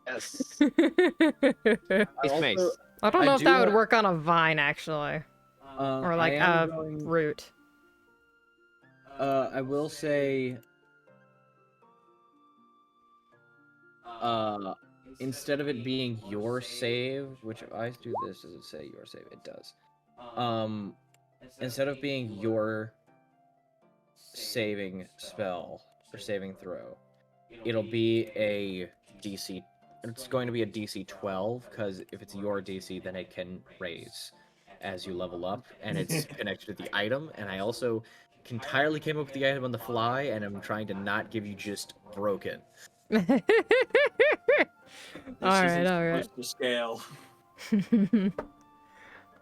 Yes. Also, Mace. I don't I know if do that would have- work on a vine, actually. Or like I a am going- root. I will say, instead of it being your save, which if I do this, does it say your save? It does. Instead of being your saving spell or saving throw, it'll be a DC. It's going to be a DC 12 because if it's your DC, then it can raise as you level up, and it's connected to the item. And I also entirely came up with the item on the fly, and I'm trying to not give you just broken. This Alright, isn't alright. supposed to scale.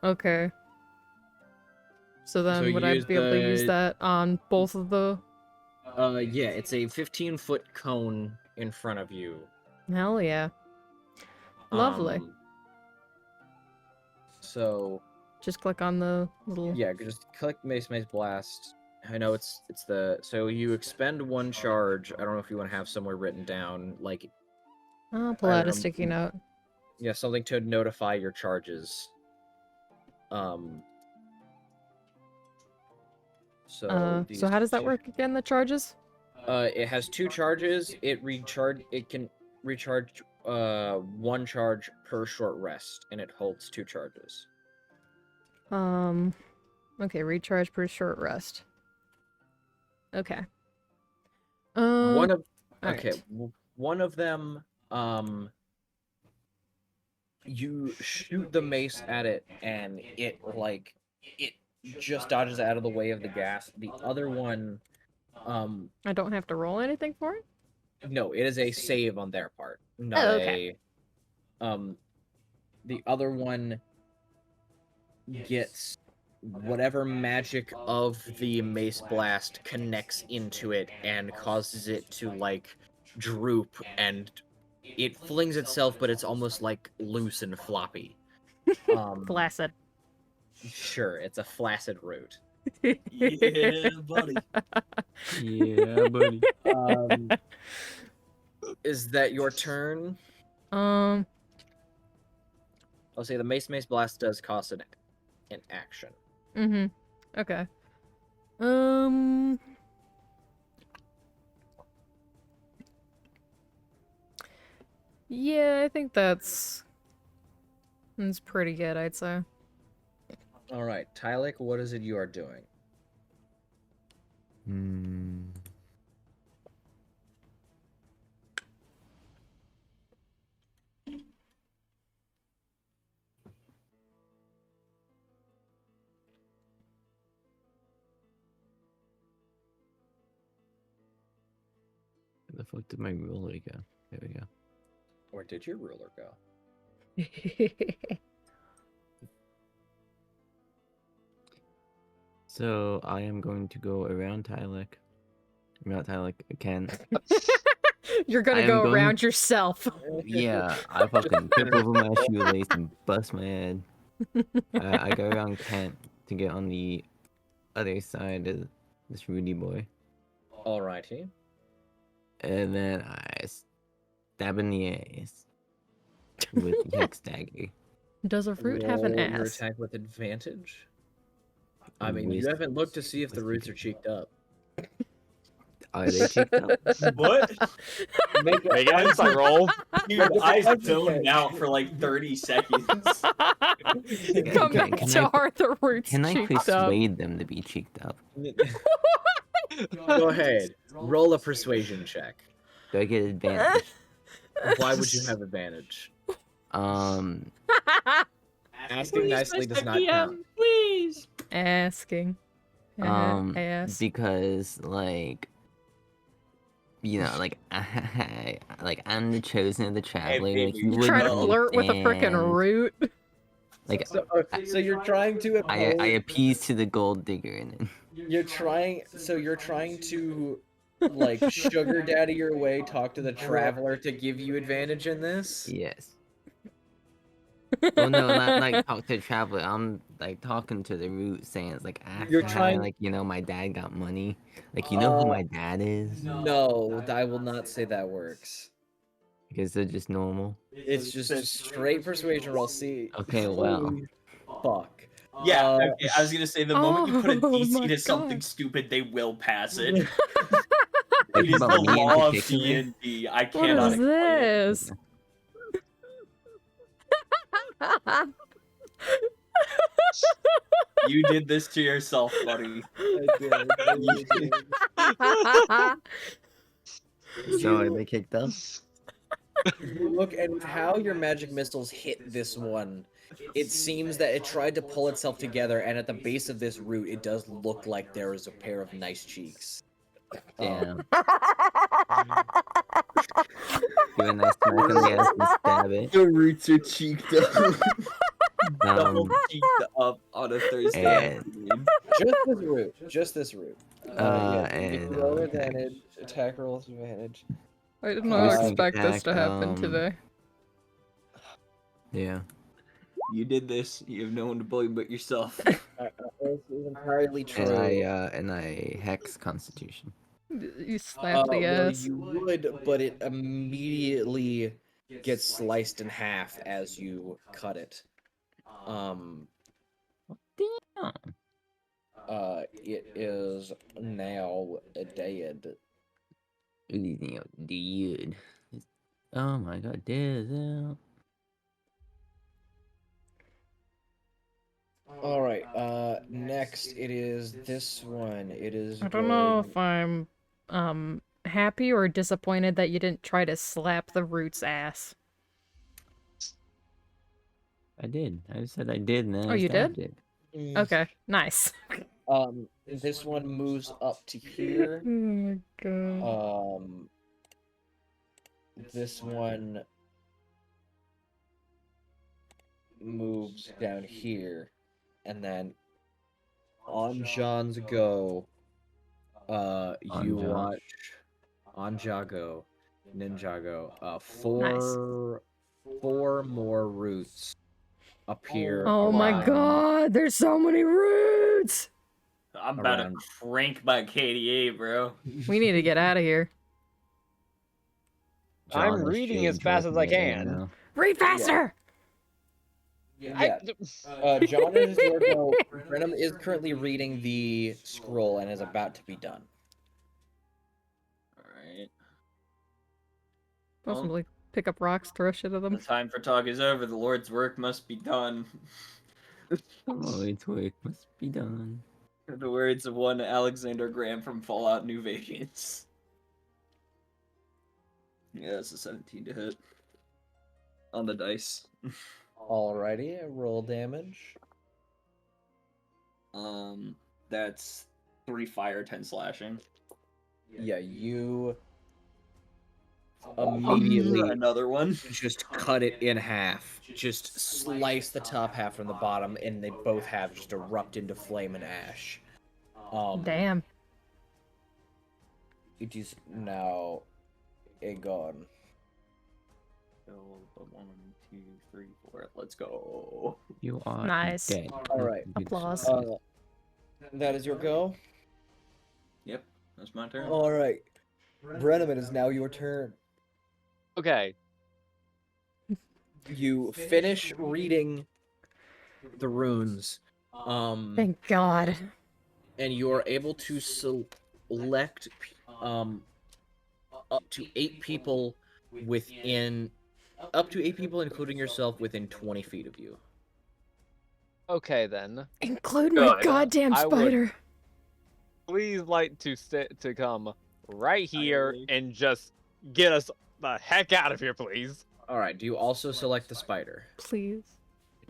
Okay. So then So would I use be able to use the- that on both of the... Yeah, it's a 15-foot cone in front of you. Hell yeah. Lovely. So Just click on the little... yeah, just click Mace Blast. I know it's the, so you expend one charge. I don't know if you want to have somewhere written down, like, I'll pull I out don't a know, sticky note. yeah, something to notify your charges. So So how does that work again, the charges? It has 2 charges. It can recharge 1 charge per short rest, and it holds 2 charges. Okay, recharge per short rest. Okay. One of alright. okay, one of them you shoot the mace at it and it just dodges out of the way of the gas. The other one I don't have to roll anything for it? no, it is a save on their part, not Oh, okay. the other one gets whatever magic of the mace blast connects into it and causes it to like droop, and it flings itself, but it's almost like loose and floppy. Flaccid. Sure, it's a flaccid root. Yeah, buddy. Yeah, buddy. Is that your turn? Um, I'll say the mace blast does cost an action. okay. Yeah, I think that's pretty good, I'd say. All right, Tylik, what is it you are doing? Where the fuck did my ruler go? There we go. Where did your ruler go? So I am going to go around Tylik. Not Tylik, Ken. You're gonna I am go going- around yourself. Yeah, I fucking trip over my shoelace and bust my head. I go around Kent to get on the other side of this Rudy boy. Alrighty. And then I stab in the ass with the hex dagger. Does a fruit have an Roll your ass? attack with advantage. I mean, you With- haven't looked to see if the roots are cheeked up. Are they checked up? What? Make Make an insight roll. Dude, I zoned out for like 30 seconds. Come Can- back can to I- are the roots Can I cheeked up? persuade them to be cheeked up? Go ahead. Roll a persuasion check. Do I get advantage? Why would you have advantage? Um, Asking nicely does not count. Please. Asking. Ass. because like, you know, like I'm the chosen of the traveler. baby, like, you you wouldn't Trying to Well, flirt with a freaking understand. root. Like So you're trying to I appease to the gold digger, and then you're trying to like sugar daddy your way, talk to the traveler to give you advantage in this. yes. Well, no, not like talk to the traveler. I'm like talking to the root, saying it's like, You're hi, trying- like, you know, my dad got money. Like, you know who my dad is? No, I will not say that works. Because they're just normal. It's just a straight persuasion roll. See. Okay, well. Holy fuck. Yeah, Uh, okay, I was gonna say the moment you put a Oh DC my to something God. stupid, they will pass it. Like, It is about the me in law of particular? D&D. I What cannot is explain it. this? You did this to yourself, buddy. So are they kicked up? Look at how your magic missiles hit this one. It seems that it tried to pull itself together, and at the base of this root, it does look like there is a pair of nice cheeks. Damn. Give a nice smack on the ass and stab it. The roots are cheeked up. Double cheeked up on a Thursday and- afternoon. Just this root. And roll okay. advantage. Attack rolls advantage. I did Uh, not expect this attack, to happen today. Yeah. You did this. You have no one to blame but yourself. This is entirely true. And I hex Constitution. You slapped the well, ass. you would, but it immediately gets sliced in half as you cut it. Damn. It is now dead. Dude. Oh my god, this. All right. Next it is this one. It is I don't know going. if I'm happy or disappointed that you didn't try to slap the root's ass. I did. I said I did, and then Oh, I you did? stabbed it. Okay, nice. This one moves up to here. Oh my god. This one moves down here, and then on John's go, you Josh. watch on Jago, Ninjago, Nice. four more roots appear Oh my around. god, there's so many roots! I'm about Around. to crank my KDA, bro. We need to get out of here. I'm John is reading as shade fast as I dropping it right can. now. Read faster! Yeah. John is your go. Brenham is currently reading the scroll and is about to be done. Alright. Possibly pick up rocks, throw shit at The them. time for talk is over. The Lord's work must be done. Oh, its work must be done. In the words of one Alexander Graham from Fallout New Vegas. Yeah, it's a 17 to hit. On the dice. Alrighty, roll damage. That's 3 fire, 10 slashing. Yeah, you immediately Another one. just cut it in half. Just slice the top half from the bottom, and they both have just erupt into flame and ash. Damn. It is now gone. So, 1, 2, 3, 4. Let's go. You are Nice. dead. Alright. Applause. That is your go. Yep, that's my turn. Alright. Brenneman, it is now your turn. Okay. You finish reading the runes. Thank god. And you are able to select up to 8 people including yourself within 20 feet of you. Okay then. Include my Good. goddamn I would- spider. Please like to come right here and just get us the heck out of here, please. All right. Do you also select the spider? Please.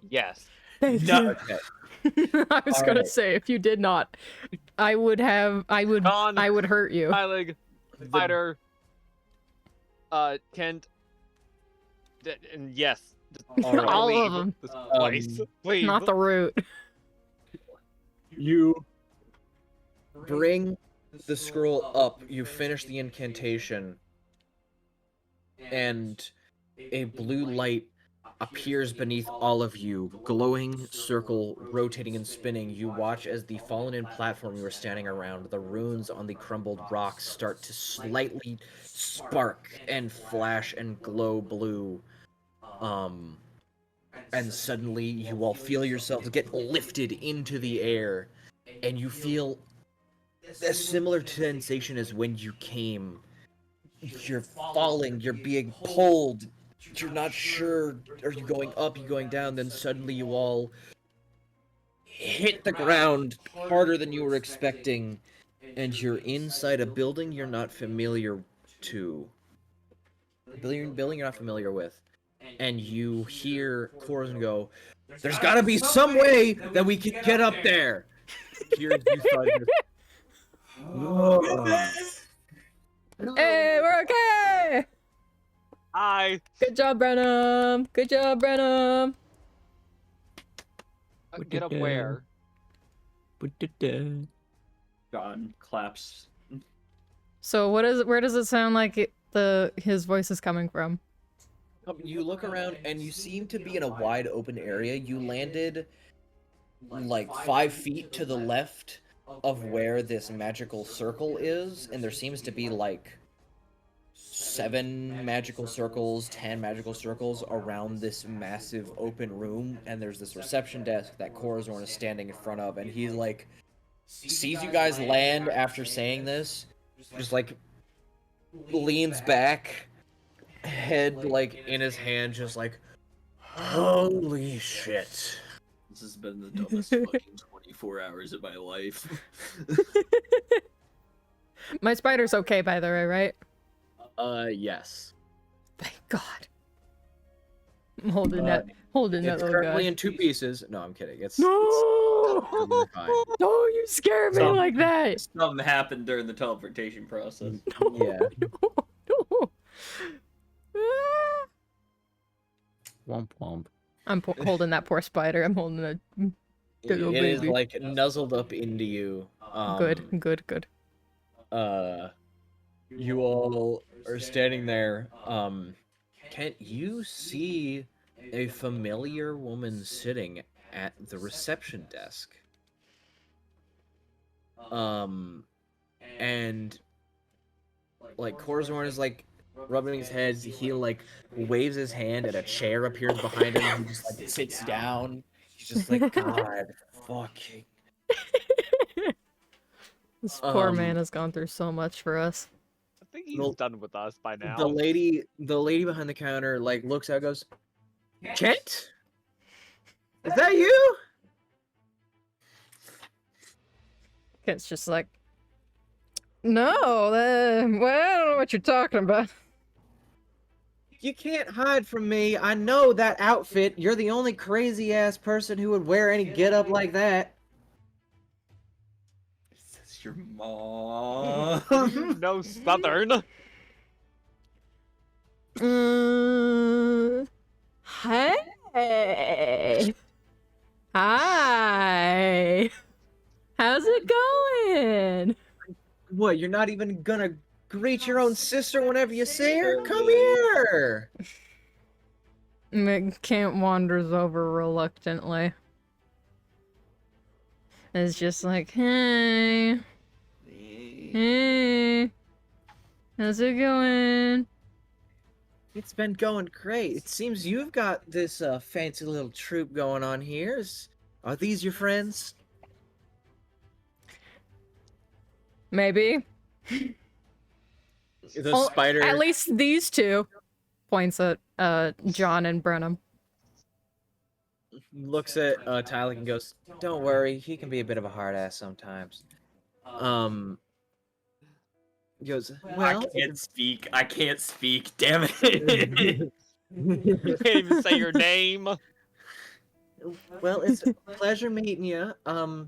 Yes. Thank No. Okay. you. I was gonna Alright. say, if you did not, I would Con, hurt you. Hylig, Spider, Kent, and yes. just All right. All leave of them. This place, please. Not the root. You bring the scroll up. You finish the incantation, and a blue light appears beneath all of you, glowing circle, rotating and spinning. You watch as the fallen-in platform you were standing around, the runes on the crumbled rocks start to slightly spark and flash and glow blue. And suddenly you all feel yourselves get lifted into the air, and you feel a similar sensation as when you came. You're falling, you're being pulled. You're not sure, are you going up, are you going down, then suddenly you all hit the ground harder than you were expecting, and you're inside a building you're not familiar to. Building you're not familiar with. And you hear Corzin go, "There's gotta be some way that we can get up there!" Here's you thud just- Hey, we're okay. Hi. Good job, Brenham. Good job, Brenham. Get up where? John claps. So where does it sound like his voice is coming from? You look around and you seem to be in a wide open area. You landed like 5 feet to the left of where this magical circle is, and there seems to be like 7 magical circles, 10 magical circles around this massive open room, and there's this reception desk that Corazorn is standing in front of, and he like sees you guys land after saying this, just like leans back, head like in his hand, just like, holy shit. This has been the dumbest fucking 24 hours of my life. My spider's okay, by the way, right? Yes. Thank God. I'm holding that It's little currently guy. in 2 pieces. No, I'm kidding. It's No! fine. No, you scare me Some- like that. Something happened during the teleportation process. Yeah. No. Ah. Womp womp. I'm holding that poor spider. I'm holding a little It is baby. like nuzzled up into you. Good. You all are standing there. Kent, you see a familiar woman sitting at the reception desk. And like Corzorn is like rubbing his head. He like waves his hand, and a chair appears behind him. He just like sits down. He's just like, God, fucking. This poor man has gone through so much for us. I think he's Well, done with us by now. The lady behind the counter like looks out, goes, Kent, is that you? It's just like, no, well, I don't know what you're talking about. You can't hide from me. I know that outfit. You're the only crazy ass person who would wear any get up like that. Is this your mom? No Southern. Hey. Hi. How's it going? What? You're not even gonna greet your own sister whenever you see her? Come here. Kent wanders over reluctantly. It's just like, hey. Hey. How's it going? It's been going great. It seems you've got this fancy little troupe going on here. Are these your friends? Maybe. The Oh, spider. At least these two. Points at John and Brenham. Looks at Tyler and goes, "Don't worry, he can be a bit of a hard ass sometimes." He goes, "Well, I can't speak. Damn it. You can't even say your name. well, it's a pleasure meeting you. I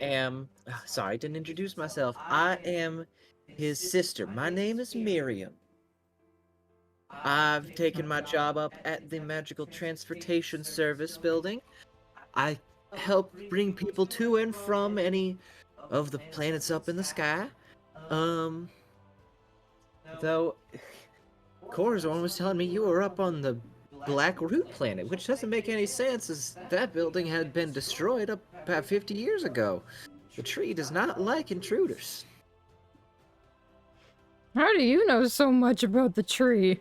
am sorry, I didn't introduce myself. I am his sister. My name is Miriam. I've taken my job up at the Magical Transportation Service building. I help bring people to and from any of the planets up in the sky. Though Corazon was telling me you were up on the Black Root planet, which doesn't make any sense as that building had been destroyed about 50 years ago. The tree does not like intruders." How do you know so much about the tree?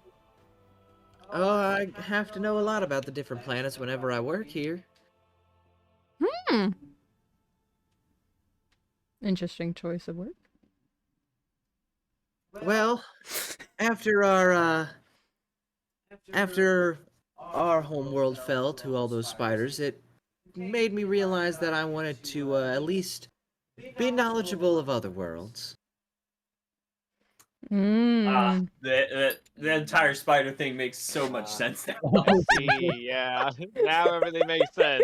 Oh, I have to know a lot about the different planets whenever I work here. Interesting choice of word. Well, after our homeworld fell to all those spiders, it made me realize that I wanted to at least be knowledgeable of other worlds. Mm. The entire spider thing makes so much sense now. See, yeah. Now everything makes sense.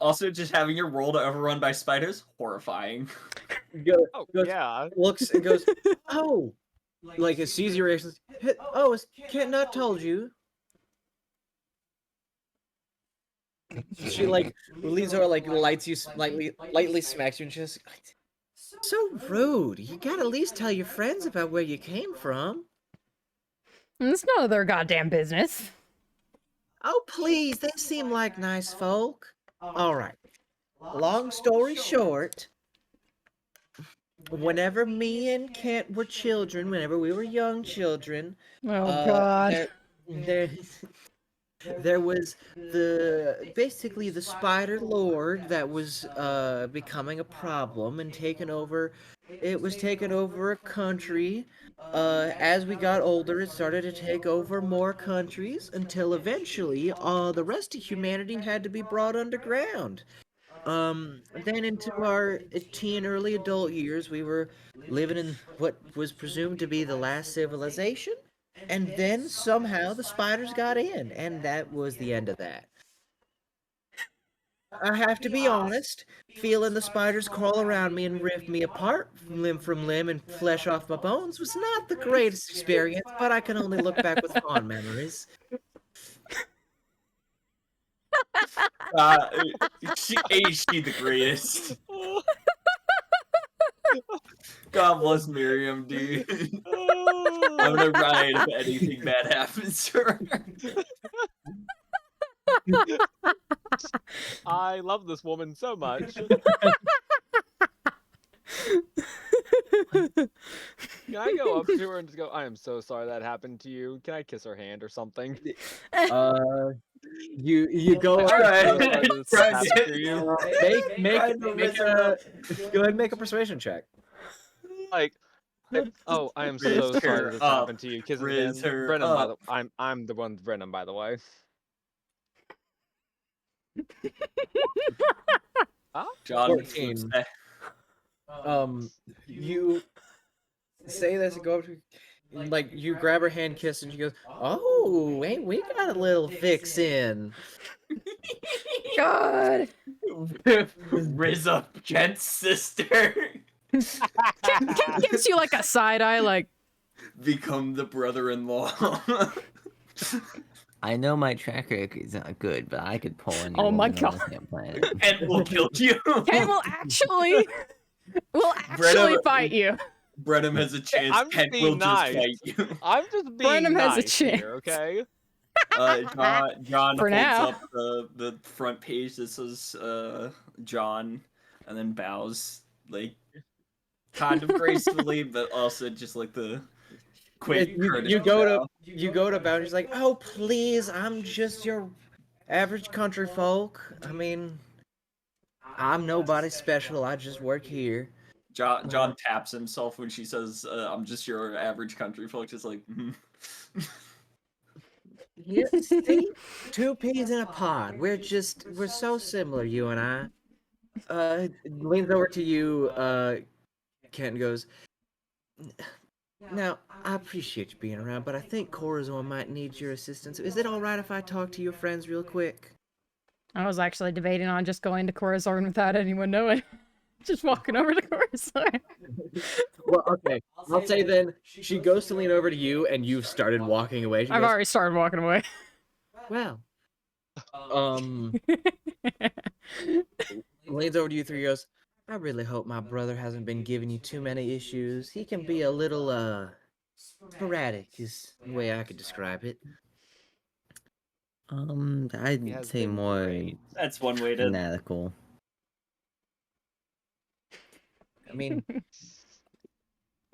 Also, just having your world overrun by spiders, horrifying. Oh, Goes- yeah. Looks and goes, "Oh," like it sees your reactions. "Oh, has Kent not told you?" She like leans over, like lights you, lightly smacks you, and she's like, "So rude. You gotta at least tell your friends about where you came from." It's none of their goddamn business. "Oh, please, they seem like nice folk." All right. Long story short, whenever me and Kent were children, whenever we were young children, Oh God. there there was basically the spider lord that was becoming a problem and taking over. It was taking over a country. As we got older, it started to take over more countries until eventually the rest of humanity had to be brought underground. Then into our teen, early adult years, we were living in what was presumed to be the last civilization, and then somehow the spiders got in, and that was the end of that. I have to be honest, feeling the spiders crawl around me and rip me apart limb from limb and flesh off my bones was not the greatest experience, but I can only look back with fond memories. Uh, ain't she the greatest? God bless Miriam, dude. I'm gonna ride if anything bad happens to her. I love this woman so much. Can I go up to her and just go, I am so sorry that happened to you. Can I kiss her hand or something? You go I'm up, so sorry that this Try happened to- to you. make a go ahead and make a persuasion check. Like, oh, I am Raise so sorry her that this up. happened to you. Kisses Raise again. her Brennan, by the up. I'm the one with Brennan, by the way. John 14. You say this and go up to, like, you grab her hand, kiss, and she goes, "Oh, ain't we got a little fix in?" God. Riz up Kent's sister. Kent gives you like a side eye, like, Become the brother-in-law. I know my track record is not good, but I could pull any Oh my woman on God. this damn planet. And we'll kill you. Kent will actually fight you. Brenham has a chance. I'm just Kent being will nice. just fight you. I'm just being Brennan has a nice chance. here, okay? John For holds now. up the front page that says John, and then bows like kind of gracefully, but also just like the quick courtesy You bow. go to bow, and she's like, "Oh, please, I'm just your average country folk. I mean, I'm nobody special. I just work here." John taps himself when she says, "I'm just your average country folk," just like. Yeah, see, two peas in a pod. We're so similar, you and I. Leans over to you, Kent, and goes, "Now, I appreciate you being around, but I think Corazon might need your assistance. Is it all right if I talk to your friends real quick?" I was actually debating on just going to Corazon without anyone knowing. Just walking over to Corazon. Well, okay. I'll say then, she goes to lean over to you, and you've started walking away. She I've goes, already started walking away. "Well, leans over to you three, goes, I really hope my brother hasn't been giving you too many issues. He can be a little, sporadic, is the way I could describe it." He I'd has say been more great. That's one way to. fanatical. I mean,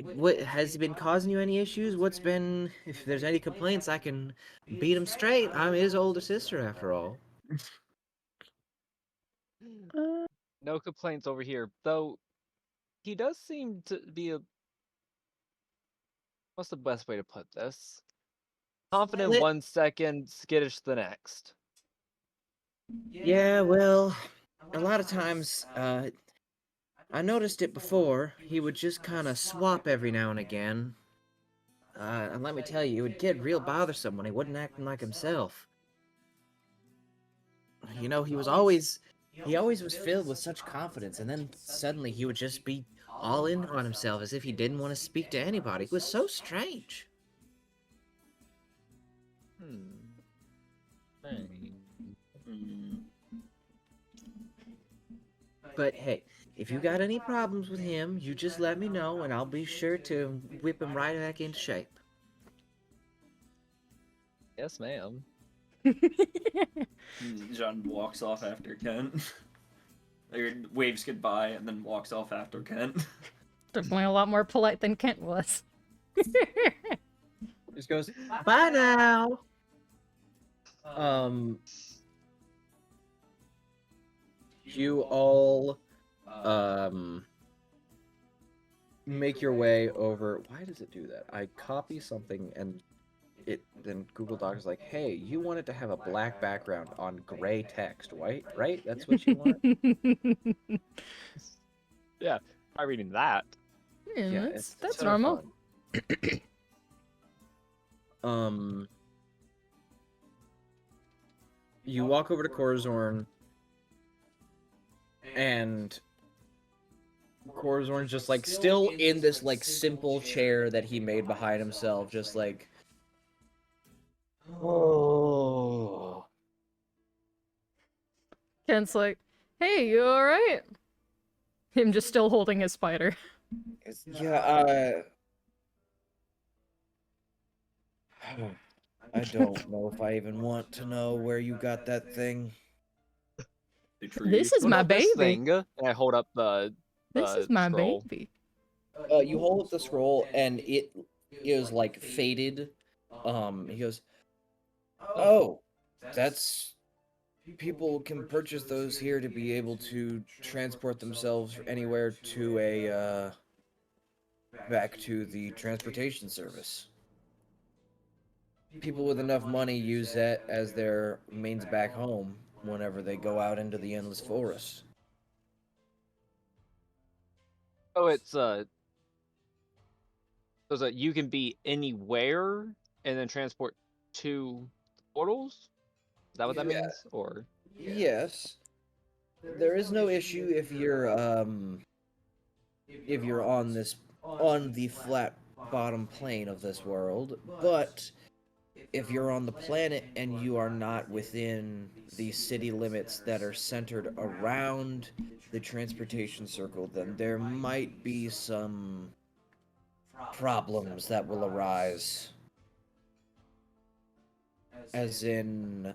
what has he been causing you any issues? What's been, if there's any complaints, I can beat him straight. I'm his older sister, after all. No complaints over here, though he does seem to be a... What's the best way to put this? Confident Lit- 1 second, skittish the next. Yeah, well, a lot of times, I noticed it before. He would just kind of swap every now and again. And let me tell you, it would get real bothersome when he wasn't acting like himself. You know, he always was filled with such confidence, and then suddenly he would just be all in on himself as if he didn't want to speak to anybody. It was so strange. Hmm. But hey, if you got any problems with him, you just let me know, and I'll be sure to whip him right back into shape. Yes, ma'am. John walks off after Kent. Or waves goodbye and then walks off after Kent. Definitely a lot more polite than Kent was. Just goes, "Bye now." You all make your way over. Why does it do that? I copy something and then Google Docs is like, hey, you want it to have a black background on gray text, right? That's what you want? Yeah, try reading that. Yeah, Yeah, that's it's so normal. fun. You walk over to Corazorn, and Corazorn's just like still in this like simple chair that he made behind himself, just like, oh. Kent's like, hey, you alright? Him just still holding his spider. Yeah, I don't know if I even want to know where you got that thing. The tree. This is What my about this baby. thing? And I hold up the This is my scroll. baby. You hold up the scroll, and it is like faded. He goes, oh, that's people can purchase those here to be able to transport themselves anywhere to a back to the transportation service. People with enough money use that as their means back home whenever they go out into the endless forest. Oh, it's so that you can be anywhere and then transport to portals. Is that what that Yeah. means? Or Yes. There is no issue if you're on the flat bottom plane of this world, but if you're on the planet and you are not within the city limits that are centered around the transportation circle, then there might be some problems that will arise. As in,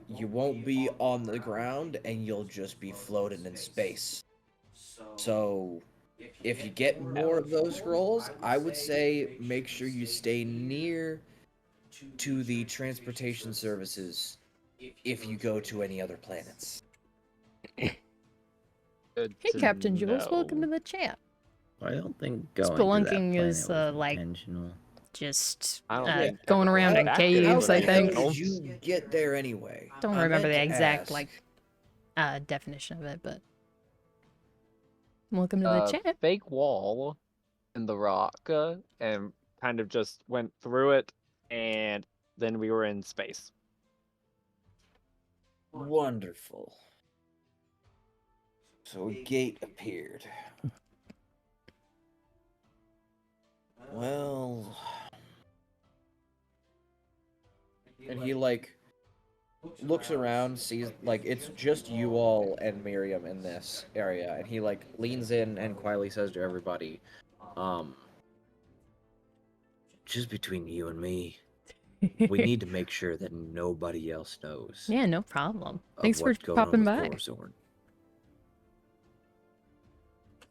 you won't be on the ground and you'll just be floating in space. So, if you get more of those scrolls, I would say make sure you stay near to the transportation services if you go to any other planets. good Hey, to Captain Jules, welcome to know. the chat. I don't think going Spelunking to that is, planet was like, intentional. just I don't think going around in that caves, is I How the hell think. did you get there anyway? Don't I remember meant the to exact, ask. like, definition of it, but welcome to the chat. Fake wall in the rock and kind of just went through it, and then we were in space. Wonderful. So a gate appeared. Well, and he like looks around, sees like it's just you all and Miriam in this area, and he like leans in and quietly says to everybody, just between you and me, we need to make sure that nobody else knows Yeah, no problem. of Thanks for what's going popping on with by. Corazorn.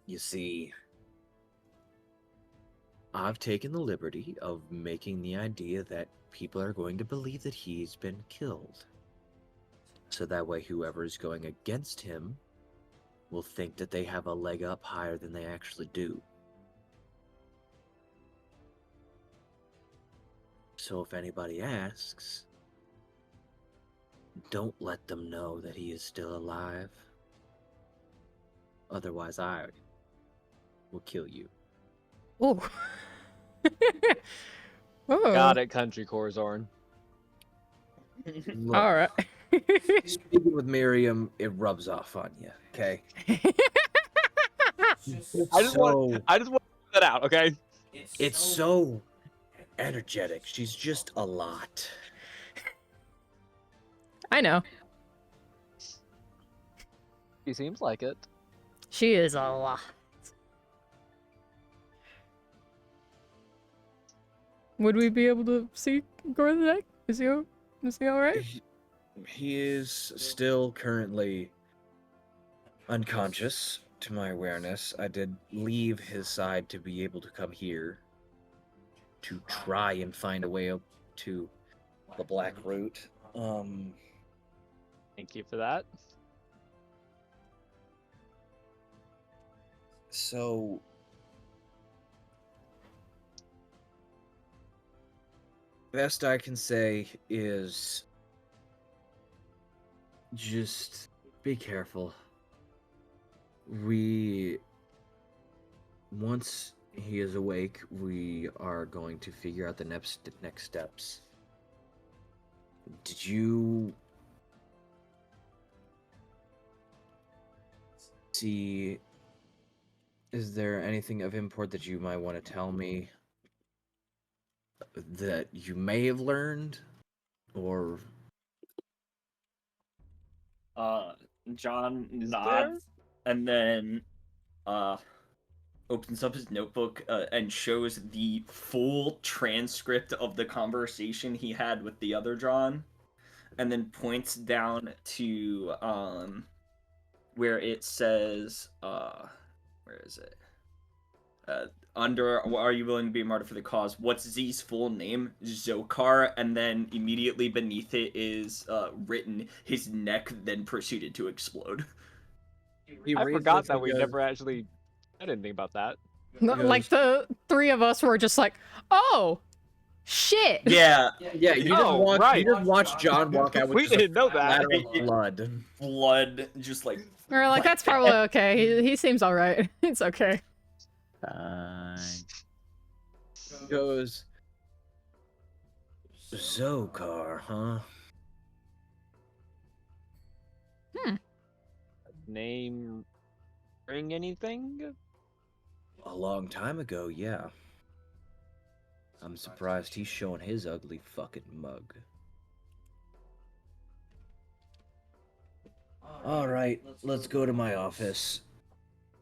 You see, I've taken the liberty of making the idea that people are going to believe that he's been killed. So that way whoever is going against him will think that they have a leg up higher than they actually do. So if anybody asks, don't let them know that he is still alive. Otherwise I will kill you. Oh. Oh. Got it, Country Corazorn. Look, All right. speaking with Miriam, it rubs off on you, okay? I just want to put that out, okay? It's so energetic. She's just a lot. I know. He seems like it. She is a lot. Would we be able to see Gorthak? Is he alright? He is still currently unconscious to my awareness. I did leave his side to be able to come here to try and find a way up to the Black Root. Thank you for that. So best I can say is just be careful. Once he is awake, we are going to figure out the next steps. Did you see? Is there anything of import that you might want to tell me that you may have learned, or? John Is nods and then opens up his notebook and shows the full transcript of the conversation he had with the other John, and then points down to where it says where is it? Under are you willing to be a martyr for the cause? What's Z's full name? Zokar, and then immediately beneath it is written his neck then proceeded to explode. I forgot that we never actually said anything about that. Like the three of us were just like, oh, shit. Yeah, Yeah, you Oh, just right. watch John walk out with We just a didn't know that. splatter of blood. blood just like We're like, that's probably okay. He seems all right. It's okay. Fine. Goes Zokar, huh? Name ring anything? A long time ago, yeah. I'm surprised he's showing his ugly fucking mug. Alright, let's go to my office.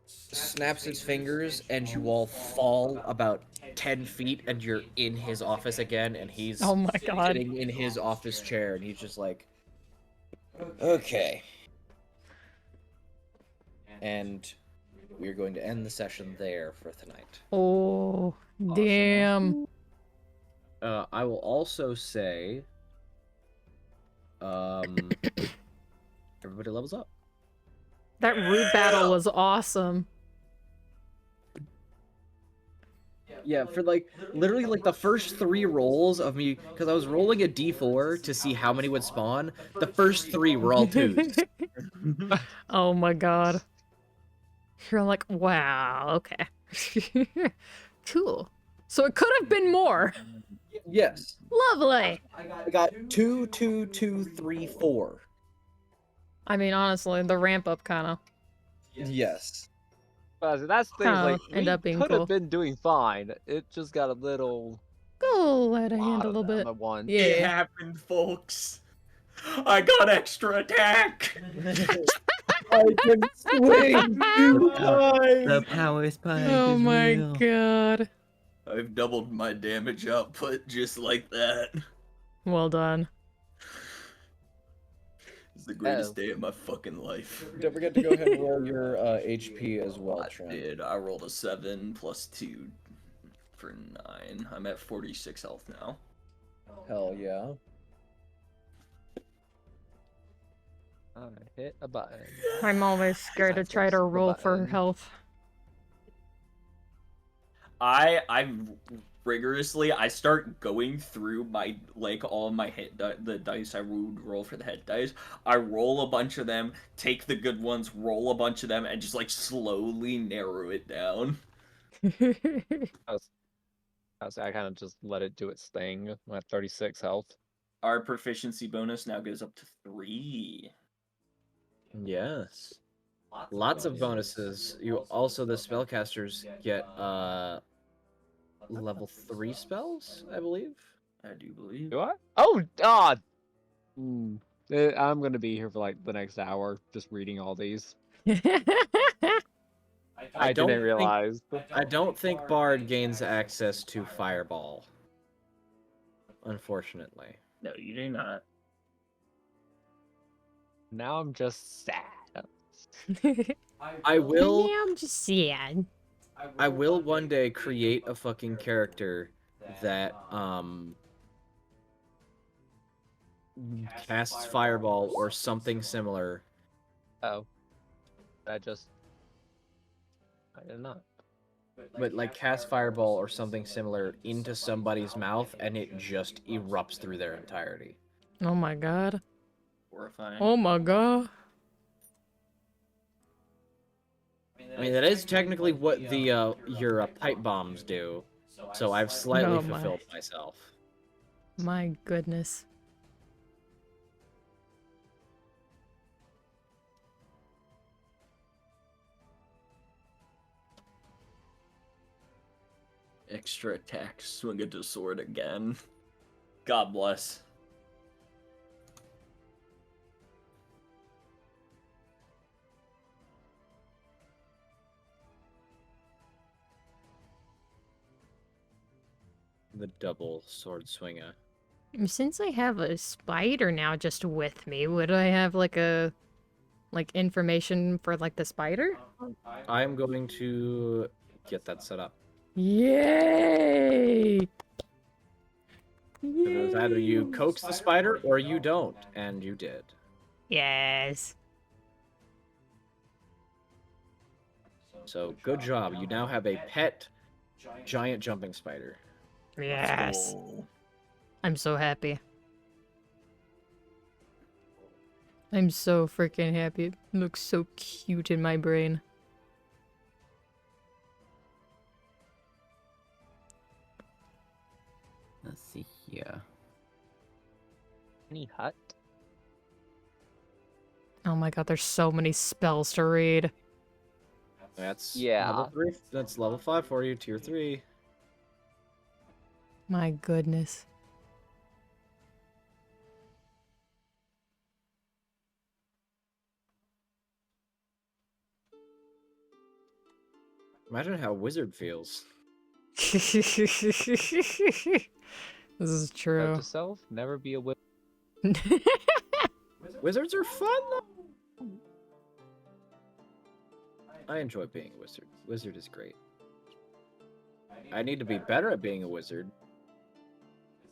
Snaps his fingers, and you all fall about 10 feet, and you're in his office again, and he's Oh my god. sitting in his office chair, and he's just like, okay. And we're going to end the session there for tonight. Oh, damn. I will also say, everybody levels up. That root battle was awesome. Yeah, for like literally like the first 3 rolls of me, because I was rolling a d4 to see how many would spawn. The first 3 were all 2s. Oh my god. You're like, wow, okay. Cool. So it could have been more. Yes, Lovely. I got 2, 2, 2, 3, 4. I mean, honestly, the ramp up kind of. Yes. But that's the thing. Huh, Like end we up being could cool. have been doing fine. It just got a little Go out of hand a out little of bit. the one. It Yeah. happened, folks. I got extra attack. I can swing 2 times. The power spike Oh is my real. god. I've doubled my damage output just like that. Well done. It's the greatest day of my fucking life. Don't forget to go ahead and roll your HP as well, I Trent. did. I rolled a 7 plus 2 for 9. I'm at 46 health now. Hell yeah. I hit a button. I'm always scared to try to roll for health. I rigorously I start going through my like all my the dice I would roll for the hit dice. I roll a bunch of them, take the good ones, roll a bunch of them, and just like slowly narrow it down. I kind of just let it do its thing. I'm at 36 health. Our proficiency bonus now goes up to 3. Yes. Lots of bonuses. You also, the spellcasters get level 3 spells, I believe. I do believe. Do I? Oh, God! I'm gonna be here for like the next hour just reading all these. I don't didn't think- realize. I don't think Bard gains access to Fireball. Unfortunately. No, you do not. Now I'm just sad. I will Yeah, I'm just sad. I will one day create a fucking character that casts fireball or something similar. Oh. I did not. But like cast fireball or something similar into somebody's mouth and it just erupts through their entirety. Oh my god. Horrifying. Oh my god. I mean, that is technically what the your pipe bombs do. So I've slightly Oh my. fulfilled myself. My goodness. Extra attack, swing at the sword again. God bless. The double sword swinger. Since I have a spider now just with me, would I have like a information for like the spider? I'm going to get that set up. Yay! Because either you coax the spider or you don't, and you did. Yes. So good job. You now have a pet giant jumping spider. Yes. Oh. I'm so happy. I'm so freaking happy. It looks so cute in my brain. Let's see here. Any hut? Oh my god, there's so many spells to read. That's Yeah. level 3. That's level 5 for you, tier 3. My goodness. Imagine how wizard feels. This is Note true. to self: never be a wizard. Wizards are fun though. I enjoy being a wizard. Wizard is great. I need to be better at being a wizard.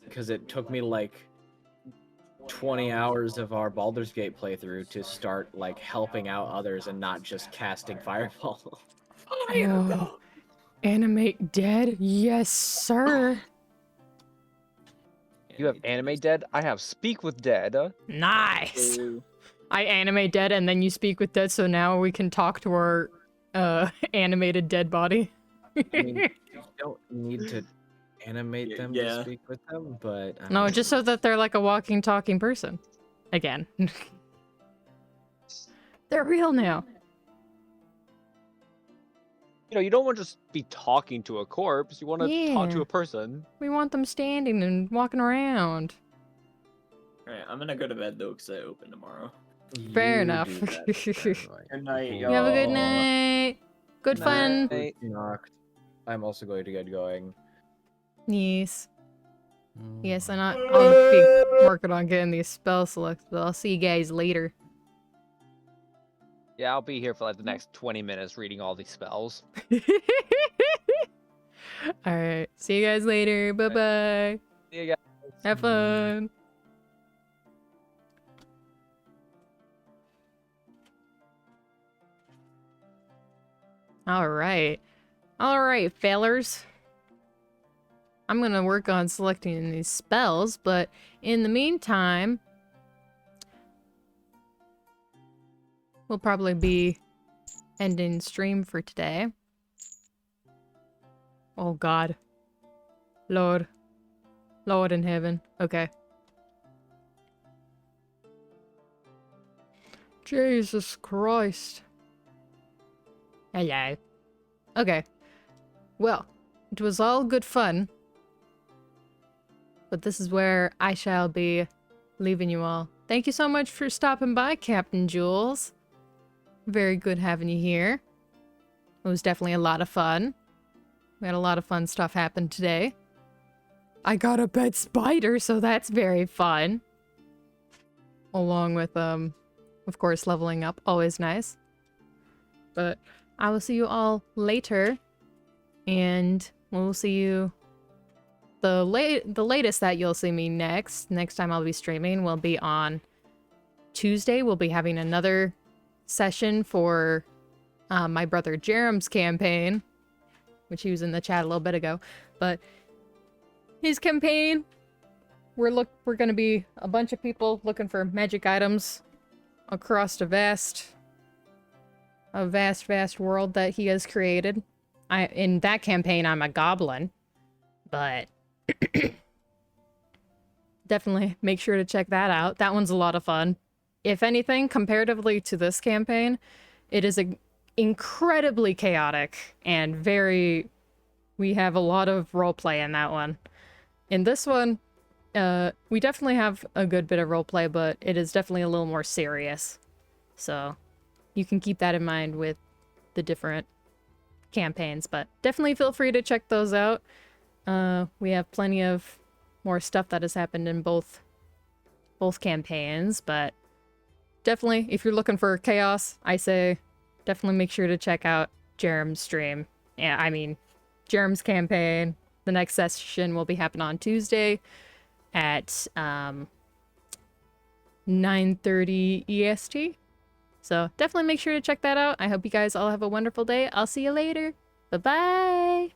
Because it took me like 20 hours of our Baldur's Gate playthrough to start like helping out others and not just casting fireball. Oh, animate dead? Yes, sir. You have anime dead. I have speak with dead. Nice. Ooh. I animate dead and then you speak with dead, so now we can talk to our animated dead body. I mean, you don't need to animate them to Yeah. speak with them, but I No, mean, just so that they're like a walking, talking person. Again. They're real now. You know, you don't want to just be talking to a corpse. You want to talk to Yeah. a person. We want them standing and walking around. Alright, I'm gonna go to bed though, because I open tomorrow. Fair you enough. do that, apparently. Good night, You have a good y'all. night. Good fun. Night. Knocked. I'm also going to get going. Yes. Mm. Yes, and I'll be working on getting these spells selected. But I'll see you guys later. Yeah, I'll be here for like the next 20 minutes reading all these spells. Alright. See you guys later. Bye bye. See you guys. Have fun. Alright. Alright, fellers. I'm gonna work on selecting these spells, but in the meantime, we'll probably be ending stream for today. Oh god. Lord. Lord in heaven. Okay. Jesus Christ. Hello. Okay. Well, it was all good fun. But this is where I shall be leaving you all. Thank you so much for stopping by, Captain Jules. Very good having you here. It was definitely a lot of fun. We had a lot of fun stuff happen today. I got a pet spider, so that's very fun. Along with, of course, leveling up. Always nice. But I will see you all later. And we'll see you the latest that you'll see me next time I'll be streaming will be on Tuesday. We'll be having another session for my brother Jerem's campaign, which he was in the chat a little bit ago. But his campaign, we're gonna be a bunch of people looking for magic items across a vast world that he has created. In that campaign, I'm a goblin, but definitely make sure to check that out. That one's a lot of fun. If anything, comparatively to this campaign, it is incredibly chaotic and we have a lot of roleplay in that one. In this one, we definitely have a good bit of roleplay, but it is definitely a little more serious. So you can keep that in mind with the different campaigns, but definitely feel free to check those out. We have plenty of more stuff that has happened in both campaigns, but definitely, if you're looking for chaos, I say definitely make sure to check out Jerem's stream. Yeah, I mean, Jerem's campaign. The next session will be happening on Tuesday at 9:30 EST. So definitely make sure to check that out. I hope you guys all have a wonderful day. I'll see you later. Bye-bye!